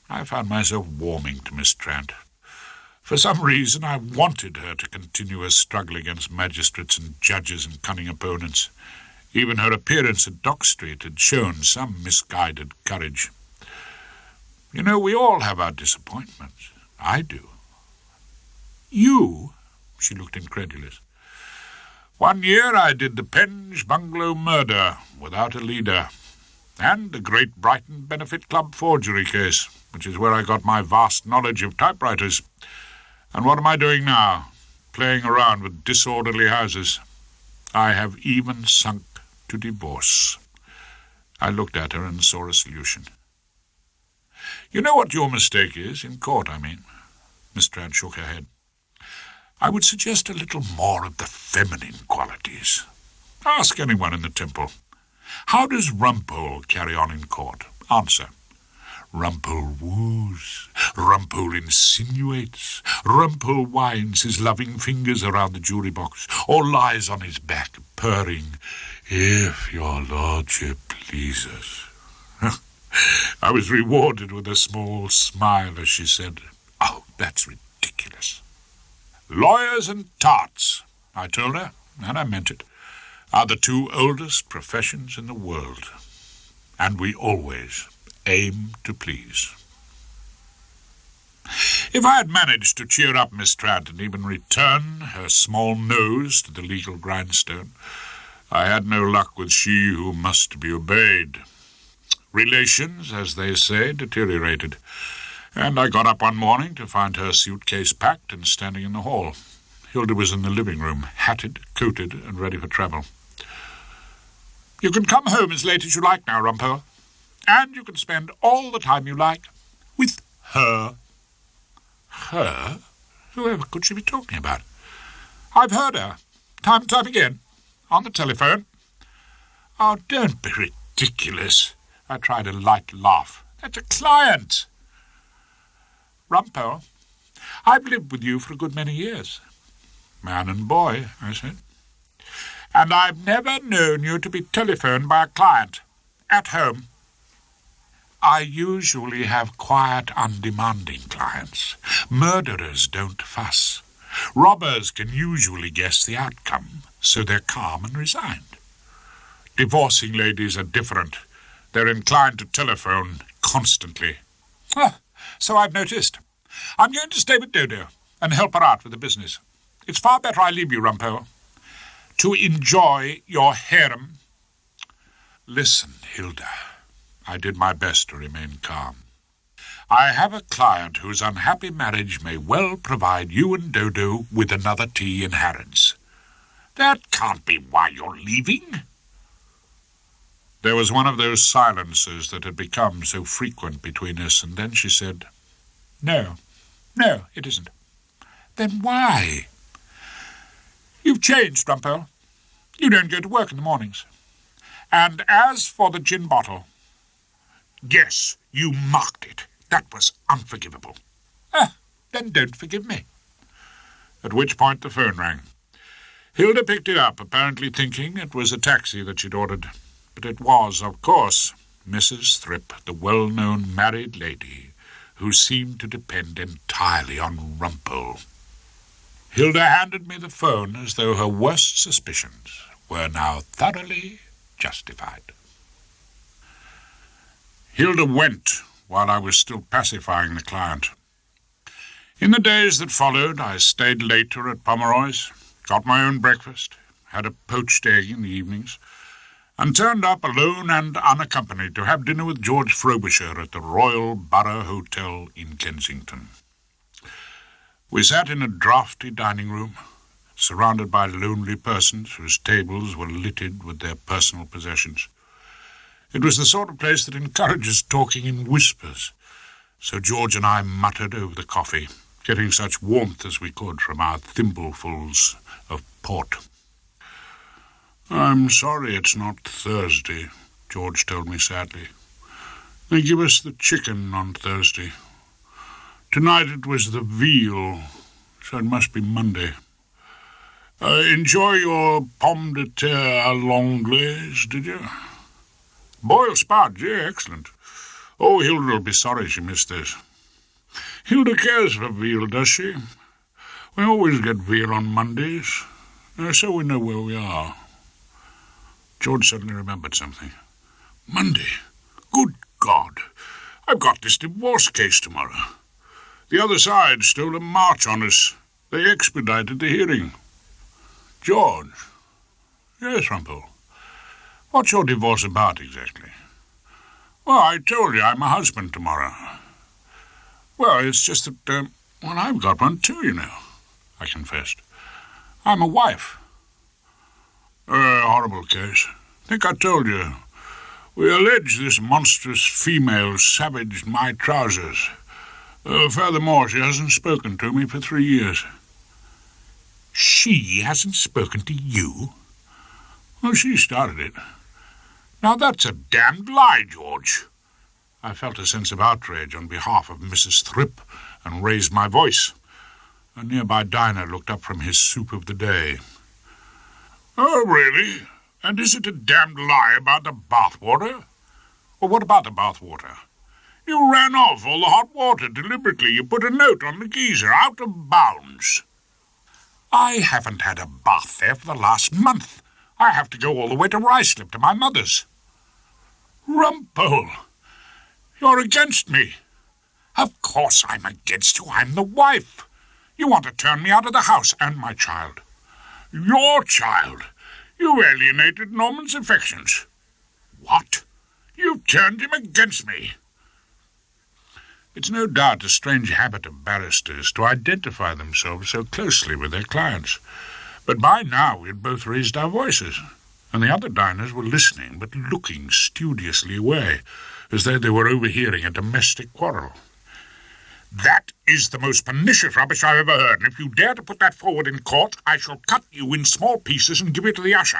I found myself warming to Miss Trant. For some reason I wanted her to continue her struggle against magistrates and judges and cunning opponents. Even her appearance at Dock Street had shown some misguided courage. You know, we all have our disappointments. I do. "You?" She looked incredulous. "One year I did the Penge Bungalow murder without a leader, and the Great Brighton Benefit Club forgery case, which is where I got my vast knowledge of typewriters. And what am I doing now? Playing around with disorderly houses. I have even sunk to divorce. I looked at her and saw a solution. "You know what your mistake is, in court, I mean." Miss Trant shook her head. "I would suggest a little more of the feminine qualities. Ask anyone in the temple. How does Rumpole carry on in court? Answer. Rumpole woos, Rumpole insinuates, Rumpole winds his loving fingers around the jury box, or lies on his back, purring, 'If your lordship pleases.'" I was rewarded with a small smile as she said, "Oh, that's ridiculous." "Lawyers and tarts," I told her, and I meant it, "are the two oldest professions in the world, and we always aim to please." If I had managed to cheer up Miss Trant and even return her small nose to the legal grindstone, I had no luck with she who must be obeyed. Relations, as they say, deteriorated, and I got up one morning to find her suitcase packed and standing in the hall. Hilda was in the living room, hatted, coated, and ready for travel. "You can come home as late as you like now, Rumpole, and you can spend all the time you like with her." Her? Whoever could she be talking about? "I've heard her, time and time again, on the telephone." "Oh, don't be ridiculous." I tried a light laugh. "That's a client." "Rumpole, I've lived with you for a good many years." "Man and boy," I said. "And I've never known you to be telephoned by a client. At home." "I usually have quiet, undemanding clients. Murderers don't fuss. Robbers can usually guess the outcome, so they're calm and resigned. Divorcing ladies are different. They're inclined to telephone constantly." "Ah, so I've noticed. I'm going to stay with Dodo and help her out with the business. It's far better I leave you, Rumpole, to enjoy your harem." "Listen, Hilda." I did my best to remain calm. "I have a client whose unhappy marriage may well provide you and Dodo with another tea in Harrods." "That can't be why you're leaving." There was one of those silences that had become so frequent between us, and then she said, No, it isn't." "Then why?" "You've changed, Rumpole. You don't go to work in the mornings. And as for the gin bottle—" "Yes, you marked it. That was unforgivable." Then don't forgive me." At which point the phone rang. Hilda picked it up, apparently thinking it was a taxi that she'd ordered. But it was, of course, Mrs. Thrip, the well-known married lady, who seemed to depend entirely on Rumpole. Hilda handed me the phone as though her worst suspicions were now thoroughly justified. Hilda went while I was still pacifying the client. In the days that followed, I stayed later at Pomeroy's, got my own breakfast, had a poached egg in the evenings, and turned up alone and unaccompanied to have dinner with George Frobisher at the Royal Borough Hotel in Kensington. We sat in a draughty dining room, surrounded by lonely persons whose tables were littered with their personal possessions. It was the sort of place that encourages talking in whispers, so George and I muttered over the coffee, getting such warmth as we could from our thimblefuls of port. "I'm sorry it's not Thursday," George told me sadly. "They give us the chicken on Thursday. Tonight it was the veal, so it must be Monday. Enjoy your pomme de terre à l'anglaise, did you?" "Boiled spuds, yeah, excellent. Oh, Hilda will be sorry she missed this." "Hilda cares for veal, does she? We always get veal on Mondays, so we know where we are." George suddenly remembered something. "Monday? Good God! I've got this divorce case tomorrow. The other side stole a march on us. They expedited the hearing." "George." "Yes, Rumpole. What's your divorce about exactly?" "Well, I told you I'm a husband tomorrow." "Well, it's just that, I've got one too, you know," I confessed. "I'm a wife." "Horrible case. Think I told you. We allege this monstrous female savaged my trousers. Furthermore, she hasn't spoken to me for 3 years. She hasn't spoken to you? Well, she started it. Now that's a damned lie, George. I felt a sense of outrage on behalf of Mrs. Thrip and raised my voice. A nearby diner looked up from his soup of the day. Oh, really? And is it a damned lie about the bathwater? Well, what about the bathwater? You ran off all the hot water deliberately. You put a note on the geyser, out of bounds. I haven't had a bath there for the last month. I have to go all the way to Ruislip to my mother's. Rumpole, you're against me. Of course I'm against you. I'm the wife. You want to turn me out of the house and my child. Your child? You alienated Norman's affections. What? You've turned him against me. It's no doubt a strange habit of barristers to identify themselves so closely with their clients. But by now we had both raised our voices, and the other diners were listening but looking studiously away, as though they were overhearing a domestic quarrel. That is the most pernicious rubbish I've ever heard, and if you dare to put that forward in court, I shall cut you in small pieces and give it to the usher.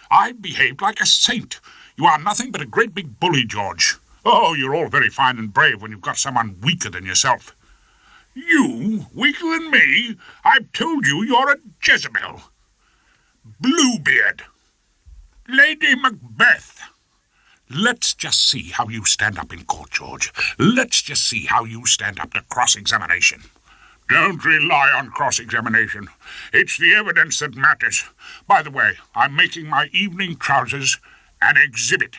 I've behaved like a saint. You are nothing but a great big bully, George. Oh, you're all very fine and brave when you've got someone weaker than yourself. You? Weaker than me? I've told you you're a Jezebel. Bluebeard. Lady Macbeth. Let's just see how you stand up in court, George. Let's just see how you stand up to cross-examination. Don't rely on cross-examination. It's the evidence that matters. By the way, I'm making my evening trousers an exhibit.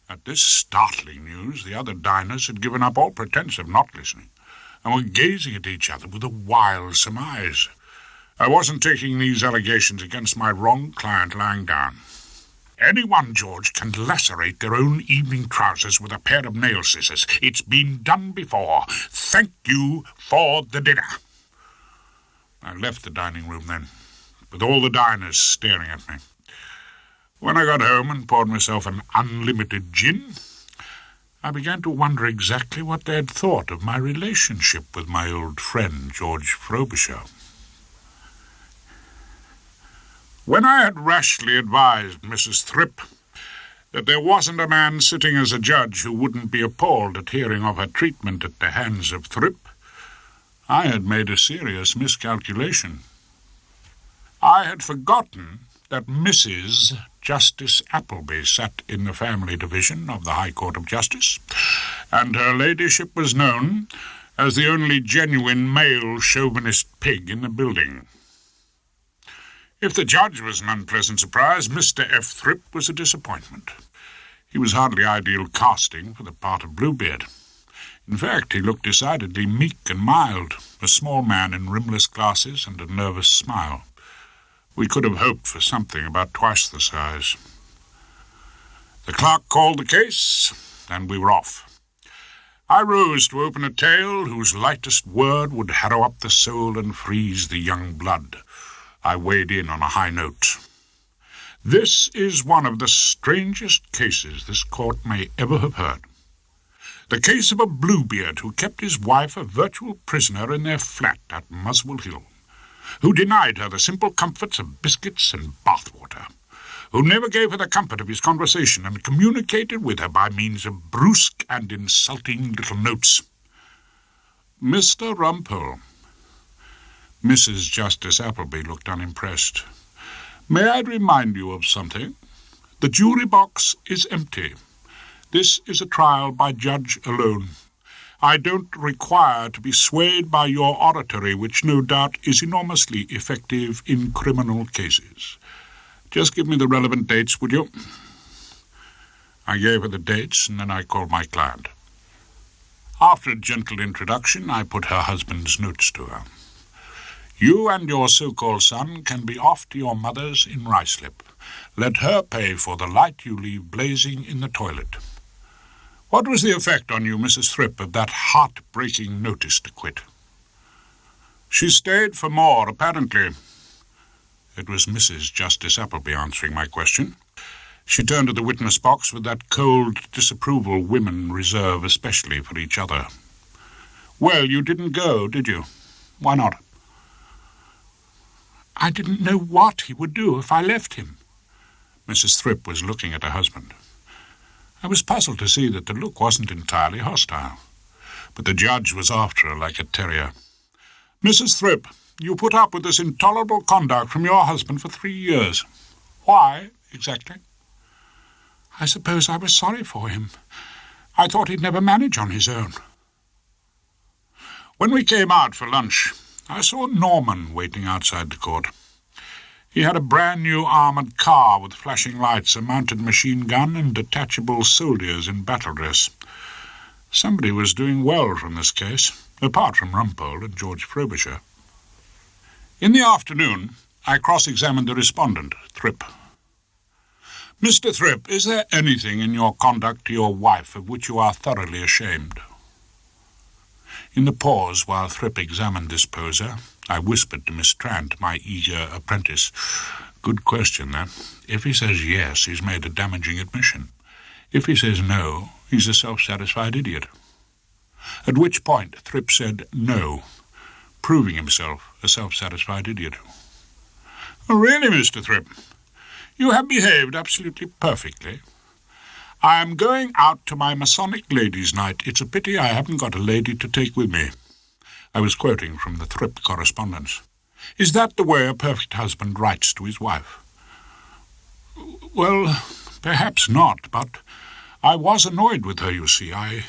At this startling news, the other diners had given up all pretense of not listening, and were gazing at each other with a wild surmise. I wasn't taking these allegations against my wrong client lying down. Anyone, George, can lacerate their own evening trousers with a pair of nail scissors. It's been done before. Thank you for the dinner. I left the dining room then, with all the diners staring at me. When I got home and poured myself an unlimited gin, I began to wonder exactly what they had thought of my relationship with my old friend, George Frobisher. When I had rashly advised Mrs. Thrip that there wasn't a man sitting as a judge who wouldn't be appalled at hearing of her treatment at the hands of Thrip, I had made a serious miscalculation. I had forgotten that Mrs. Justice Appleby sat in the family division of the High Court of Justice, and her ladyship was known as the only genuine male chauvinist pig in the building. If the judge was an unpleasant surprise, Mr. F. Thrip was a disappointment. He was hardly ideal casting for the part of Bluebeard. In fact, he looked decidedly meek and mild, a small man in rimless glasses and a nervous smile. We could have hoped for something about twice the size. The clerk called the case, and we were off. I rose to open a tale whose lightest word would harrow up the soul and freeze the young blood. I weighed in on a high note. This is one of the strangest cases this court may ever have heard. The case of a Bluebeard who kept his wife a virtual prisoner in their flat at Muswell Hill, who denied her the simple comforts of biscuits and bathwater, who never gave her the comfort of his conversation and communicated with her by means of brusque and insulting little notes. Mr. Rumpole. Mrs. Justice Appleby looked unimpressed. May I remind you of something? The jury box is empty. This is a trial by judge alone. I don't require to be swayed by your oratory, which no doubt is enormously effective in criminal cases. Just give me the relevant dates, would you? I gave her the dates, and then I called my client. After a gentle introduction, I put her husband's notes to her. You and your so-called son can be off to your mother's in Ruislip. Let her pay for the light you leave blazing in the toilet. What was the effect on you, Mrs. Thrip, of that heart-breaking notice to quit? She stayed for more, apparently. It was Mrs. Justice Appleby answering my question. She turned to the witness box with that cold disapproval women reserve especially for each other. "Well, you didn't go, did you? Why not?" "I didn't know what he would do if I left him." Mrs. Thrip was looking at her husband. I was puzzled to see that the look wasn't entirely hostile, but the judge was after her like a terrier. "Mrs. Thrip, you put up with this intolerable conduct from your husband for 3 years. Why, exactly?" "I suppose I was sorry for him. I thought he'd never manage on his own." "When we came out for lunch, I saw Norman waiting outside the court. He had a brand-new armoured car with flashing lights, a mounted machine gun, and detachable soldiers in battle dress. Somebody was doing well from this case, apart from Rumpole and George Frobisher. In the afternoon, I cross-examined the respondent, Thrip. "Mr. Thrip, is there anything in your conduct to your wife of which you are thoroughly ashamed?" In the pause while Thrip examined this poser, I whispered to Miss Trant, my eager apprentice. "Good question, that. If he says yes, he's made a damaging admission. If he says no, he's a self-satisfied idiot." At which point Thrip said no, proving himself a self-satisfied idiot. "Oh, really, Mr. Thrip, you have behaved absolutely perfectly. I am going out to my Masonic ladies' night. It's a pity I haven't got a lady to take with me." I was quoting from the Thrip correspondence. "Is that the way a perfect husband writes to his wife?" "Well, perhaps not, but I was annoyed with her, you see. I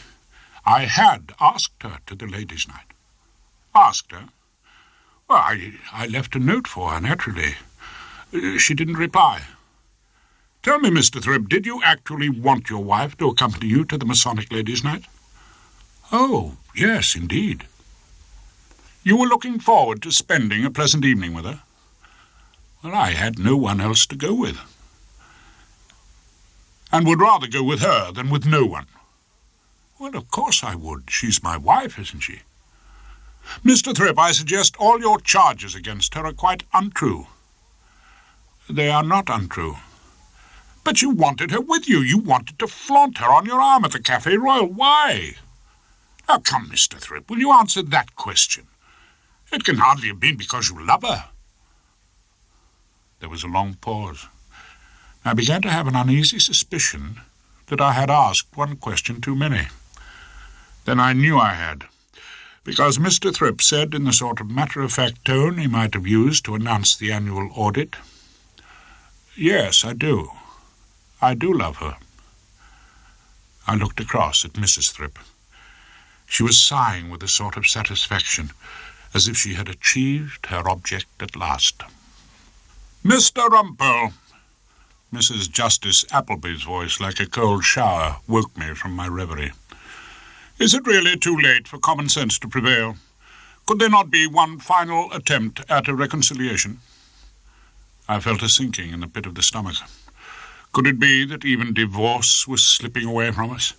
had asked her to the ladies' night." "Asked her?" "Well, I left a note for her, naturally. She didn't reply." "Tell me, Mr. Thrip, did you actually want your wife to accompany you to the Masonic ladies' night?" "Oh, yes, indeed." "You were looking forward to spending a pleasant evening with her?" "Well, I had no one else to go with." "And would rather go with her than with no one?" "Well, of course I would. She's my wife, isn't she?" "Mr. Thrip, I suggest all your charges against her are quite untrue." "They are not untrue." "But you wanted her with you. You wanted to flaunt her on your arm at the Café Royal. Why?" "Now, come, Mr. Thrip, will you answer that question? It can hardly have been because you love her." There was a long pause. I began to have an uneasy suspicion that I had asked one question too many. Then I knew I had, because Mr. Thrip said in the sort of matter-of-fact tone he might have used to announce the annual audit, "Yes, I do. I do love her." I looked across at Mrs. Thrip. She was sighing with a sort of satisfaction, as if she had achieved her object at last. "Mr. Rumpole!" Mrs. Justice Appleby's voice, like a cold shower, woke me from my reverie. "Is it really too late for common sense to prevail? Could there not be one final attempt at a reconciliation?" I felt a sinking in the pit of the stomach. Could it be that even divorce was slipping away from us,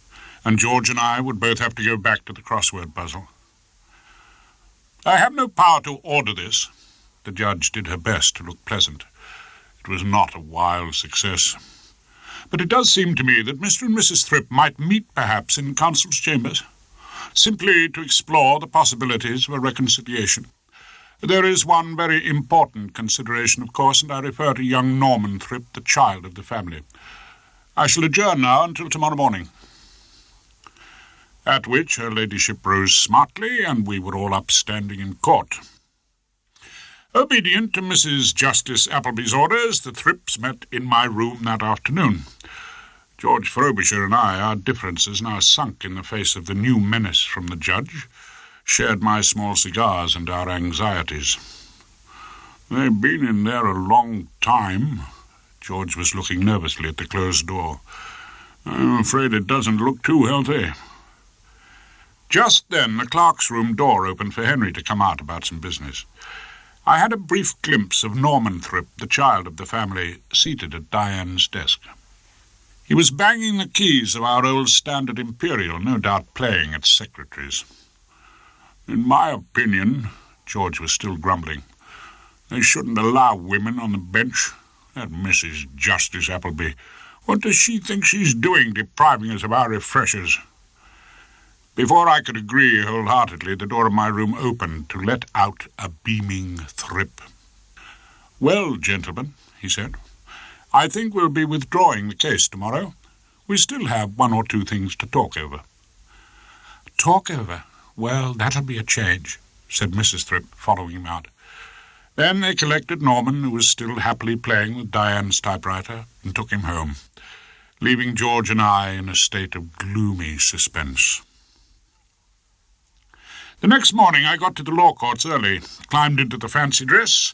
and George and I would both have to go back to the crossword puzzle? "I have no power to order this." The judge did her best to look pleasant. It was not a wild success. "But it does seem to me that Mr. and Mrs. Thrip might meet perhaps in counsel's chambers, simply to explore the possibilities of a reconciliation. There is one very important consideration, of course, and I refer to young Norman Thrip, the child of the family. I shall adjourn now until tomorrow morning." At which her ladyship rose smartly, and we were all upstanding in court. Obedient to Mrs. Justice Appleby's orders, the Thrips met in my room that afternoon. George Frobisher and I, our differences now sunk in the face of the new menace from the judge, shared my small cigars and our anxieties. "They've been in there a long time." George was looking nervously at the closed door. "I'm afraid it doesn't look too healthy." Just then the clerk's room door opened for Henry to come out about some business. I had a brief glimpse of Norman Thrip, the child of the family, seated at Diane's desk. He was banging the keys of our old Standard Imperial, no doubt playing at secretaries. "In my opinion," George was still grumbling, "they shouldn't allow women on the bench. That Mrs. Justice Appleby, What does she think she's doing, depriving us of our refreshers? Before I could agree wholeheartedly, the door of my room opened to let out a beaming Thrip. "Well, gentlemen," he said, "I think we'll be withdrawing the case tomorrow. We still have one or two things to talk over." "Talk over? Well, that'll be a change," said Mrs. Thrip, following him out. Then they collected Norman, who was still happily playing with Diane's typewriter, and took him home, leaving George and I in a state of gloomy suspense. The next morning I got to the law courts early, climbed into the fancy dress,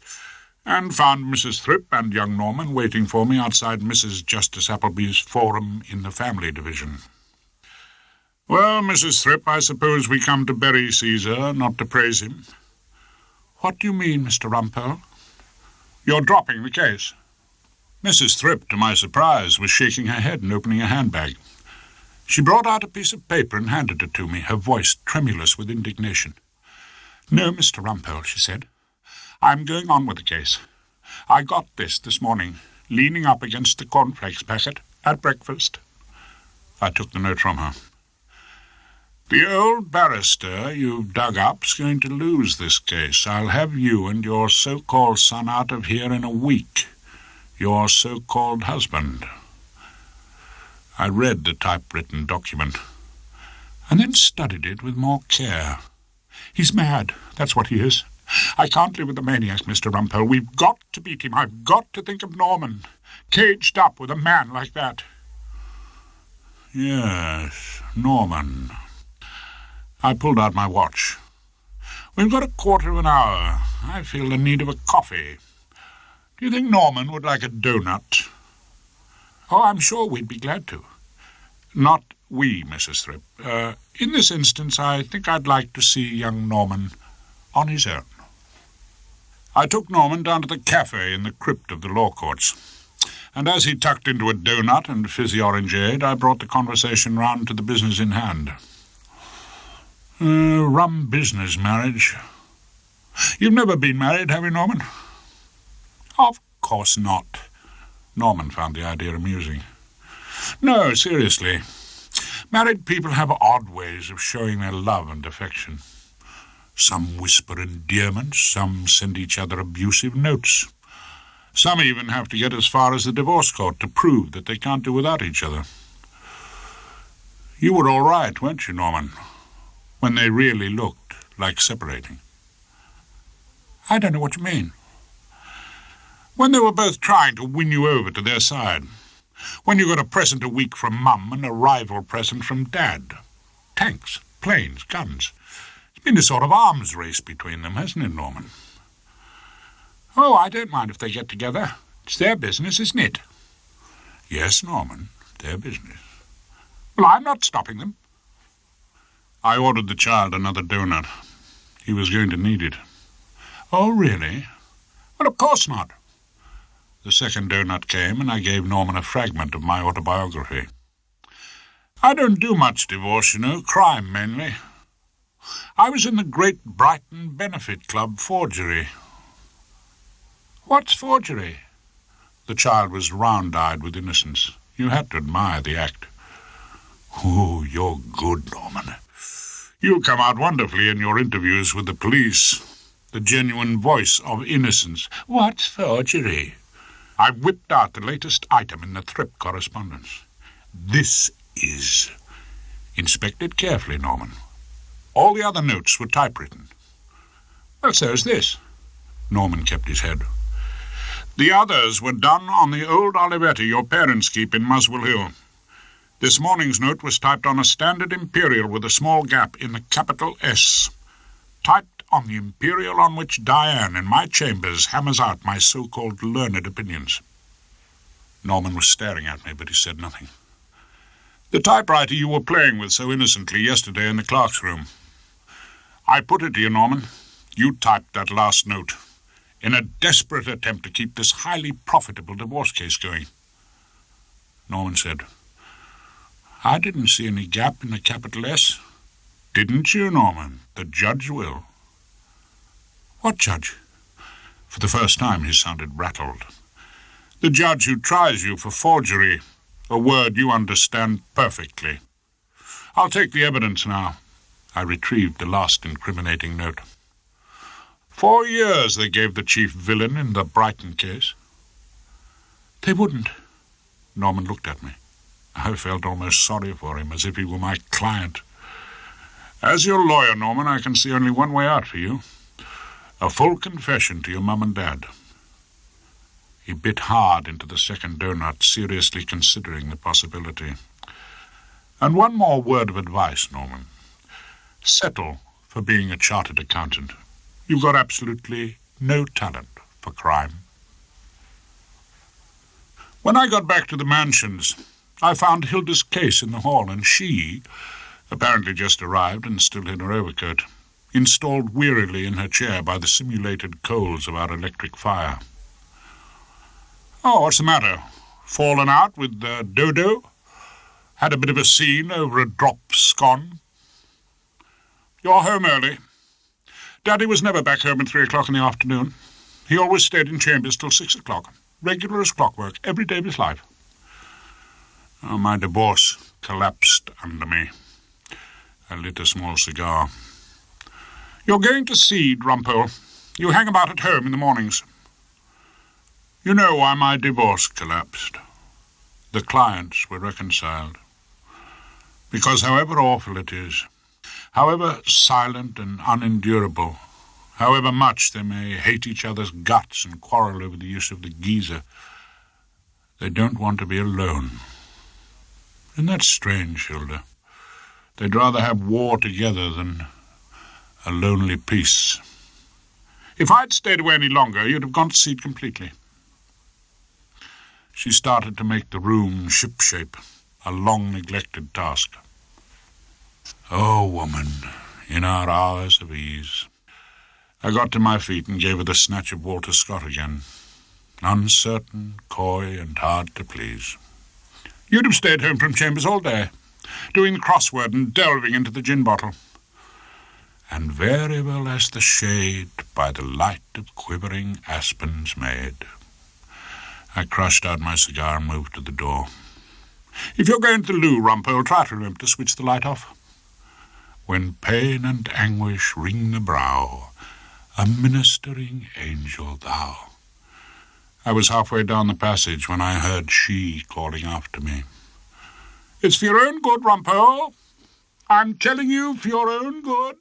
and found Mrs. Thrip and young Norman waiting for me outside Mrs. Justice Appleby's forum in the family division. "Well, Mrs. Thrip, I suppose we come to bury Caesar, not to praise him." "What do you mean, Mr. Rumpole?" "You're dropping the case." Mrs. Thrip, to my surprise, was shaking her head and opening a handbag. She brought out a piece of paper and handed it to me, her voice tremulous with indignation. "No, Mr. Rumpole," she said. "I'm going on with the case. I got this morning, leaning up against the cornflakes packet at breakfast." I took the note from her. "The old barrister you've dug up's going to lose this case. I'll have you and your so-called son out of here in a week. Your so-called husband." I read the typewritten document, and then studied it with more care. "He's mad, that's what he is. I can't live with a maniac, Mr. Rumpole. We've got to beat him. I've got to think of Norman, caged up with a man like that." "Yes, Norman." I pulled out my watch. "We've got a quarter of an hour. I feel the need of a coffee. Do you think Norman would like a donut?" "Oh, I'm sure we'd be glad to." "Not we, Mrs. Thrip. In this instance, I think I'd like to see young Norman on his own." I took Norman down to the cafe in the crypt of the law courts, and as he tucked into a donut and fizzy orangeade, I brought the conversation round to the business in hand. Rum business, marriage. You've never been married, have you, Norman?" "Of course not." Norman found the idea amusing. "No, seriously. Married people have odd ways of showing their love and affection. Some whisper endearments, some send each other abusive notes. Some even have to get as far as the divorce court to prove that they can't do without each other. You were all right, weren't you, Norman, when they really looked like separating?" "I don't know what you mean." "When they were both trying to win you over to their side. When you got a present a week from Mum and a rival present from Dad. Tanks, planes, guns. It's been a sort of arms race between them, hasn't it, Norman?" "Oh, I don't mind if they get together. It's their business, isn't it?" "Yes, Norman, their business." "Well, I'm not stopping them." I ordered the child another donut. He was going to need it. "Oh, really?" "Well, of course not." The second donut came, and I gave Norman a fragment of my autobiography. "I don't do much divorce, you know, crime mainly. I was in the Great Brighton Benefit Club forgery." "What's forgery?" The child was round-eyed with innocence. You had to admire the act. "Oh, you're good, Norman. You'll come out wonderfully in your interviews with the police. The genuine voice of innocence." "What's forgery?" I whipped out the latest item in the Thrip correspondence. "This is..." Inspect it carefully, Norman. All the other notes were typewritten. "Well, so is this." Norman kept his head. "The others were done on the old Olivetti your parents keep in Muswell Hill. This morning's note was typed on a standard imperial with a small gap in the capital S. Typed on the imperial on which Diane in my chambers hammers out my so-called learned opinions." Norman was staring at me, but he said nothing. "The typewriter you were playing with so innocently yesterday in the clerk's room. I put it to you, Norman. You typed that last note in a desperate attempt to keep this highly profitable divorce case going." Norman said, "I didn't see any gap in the capital S." "Didn't you, Norman? The judge will." "What judge?" For the first time he sounded rattled. "The judge who tries you for forgery. A word you understand perfectly. I'll take the evidence now." I retrieved the last incriminating note. 4 years they gave the chief villain in the Brighton case. "They wouldn't." Norman looked at me. I felt almost sorry for him, as if he were my client. "As your lawyer, Norman, I can see only one way out for you. A full confession to your mum and dad." He bit hard into the second doughnut, seriously considering the possibility. "And one more word of advice, Norman. Settle for being a chartered accountant. You've got absolutely no talent for crime." When I got back to the mansions, I found Hilda's case in the hall, and she, apparently just arrived and still in her overcoat, installed wearily in her chair by the simulated coals of our electric fire. "Oh, what's the matter? Fallen out with Dodo? Had a bit of a scene over a drop scone? You're home early. Daddy was never back home at 3 o'clock in the afternoon. He always stayed in chambers till 6 o'clock, regular as clockwork, every day of his life." Oh, my divorce collapsed under me. I lit a small cigar. "You're going to seed, Rumpole. You hang about at home in the mornings." "You know why my divorce collapsed. The clients were reconciled. Because however awful it is, however silent and unendurable, however much they may hate each other's guts and quarrel over the use of the geezer, they don't want to be alone. Isn't that strange, Hilda? They'd rather have war together than a lonely peace. If I'd stayed away any longer, you'd have gone to seed completely." She started to make the room shipshape, a long-neglected task. Oh, woman, in our hours of ease. I got to my feet and gave her the snatch of Walter Scott again. Uncertain, coy, and hard to please. "You'd have stayed home from chambers all day, doing the crossword and delving into the gin bottle." "And variable as the shade by the light of quivering aspens made." I crushed out my cigar and moved to the door. "If you're going to the loo, Rumpole, try to remember to switch the light off." "When pain and anguish wring the brow, a ministering angel thou." I was halfway down the passage when I heard she calling after me. "It's for your own good, Rumpole. I'm telling you, for your own good."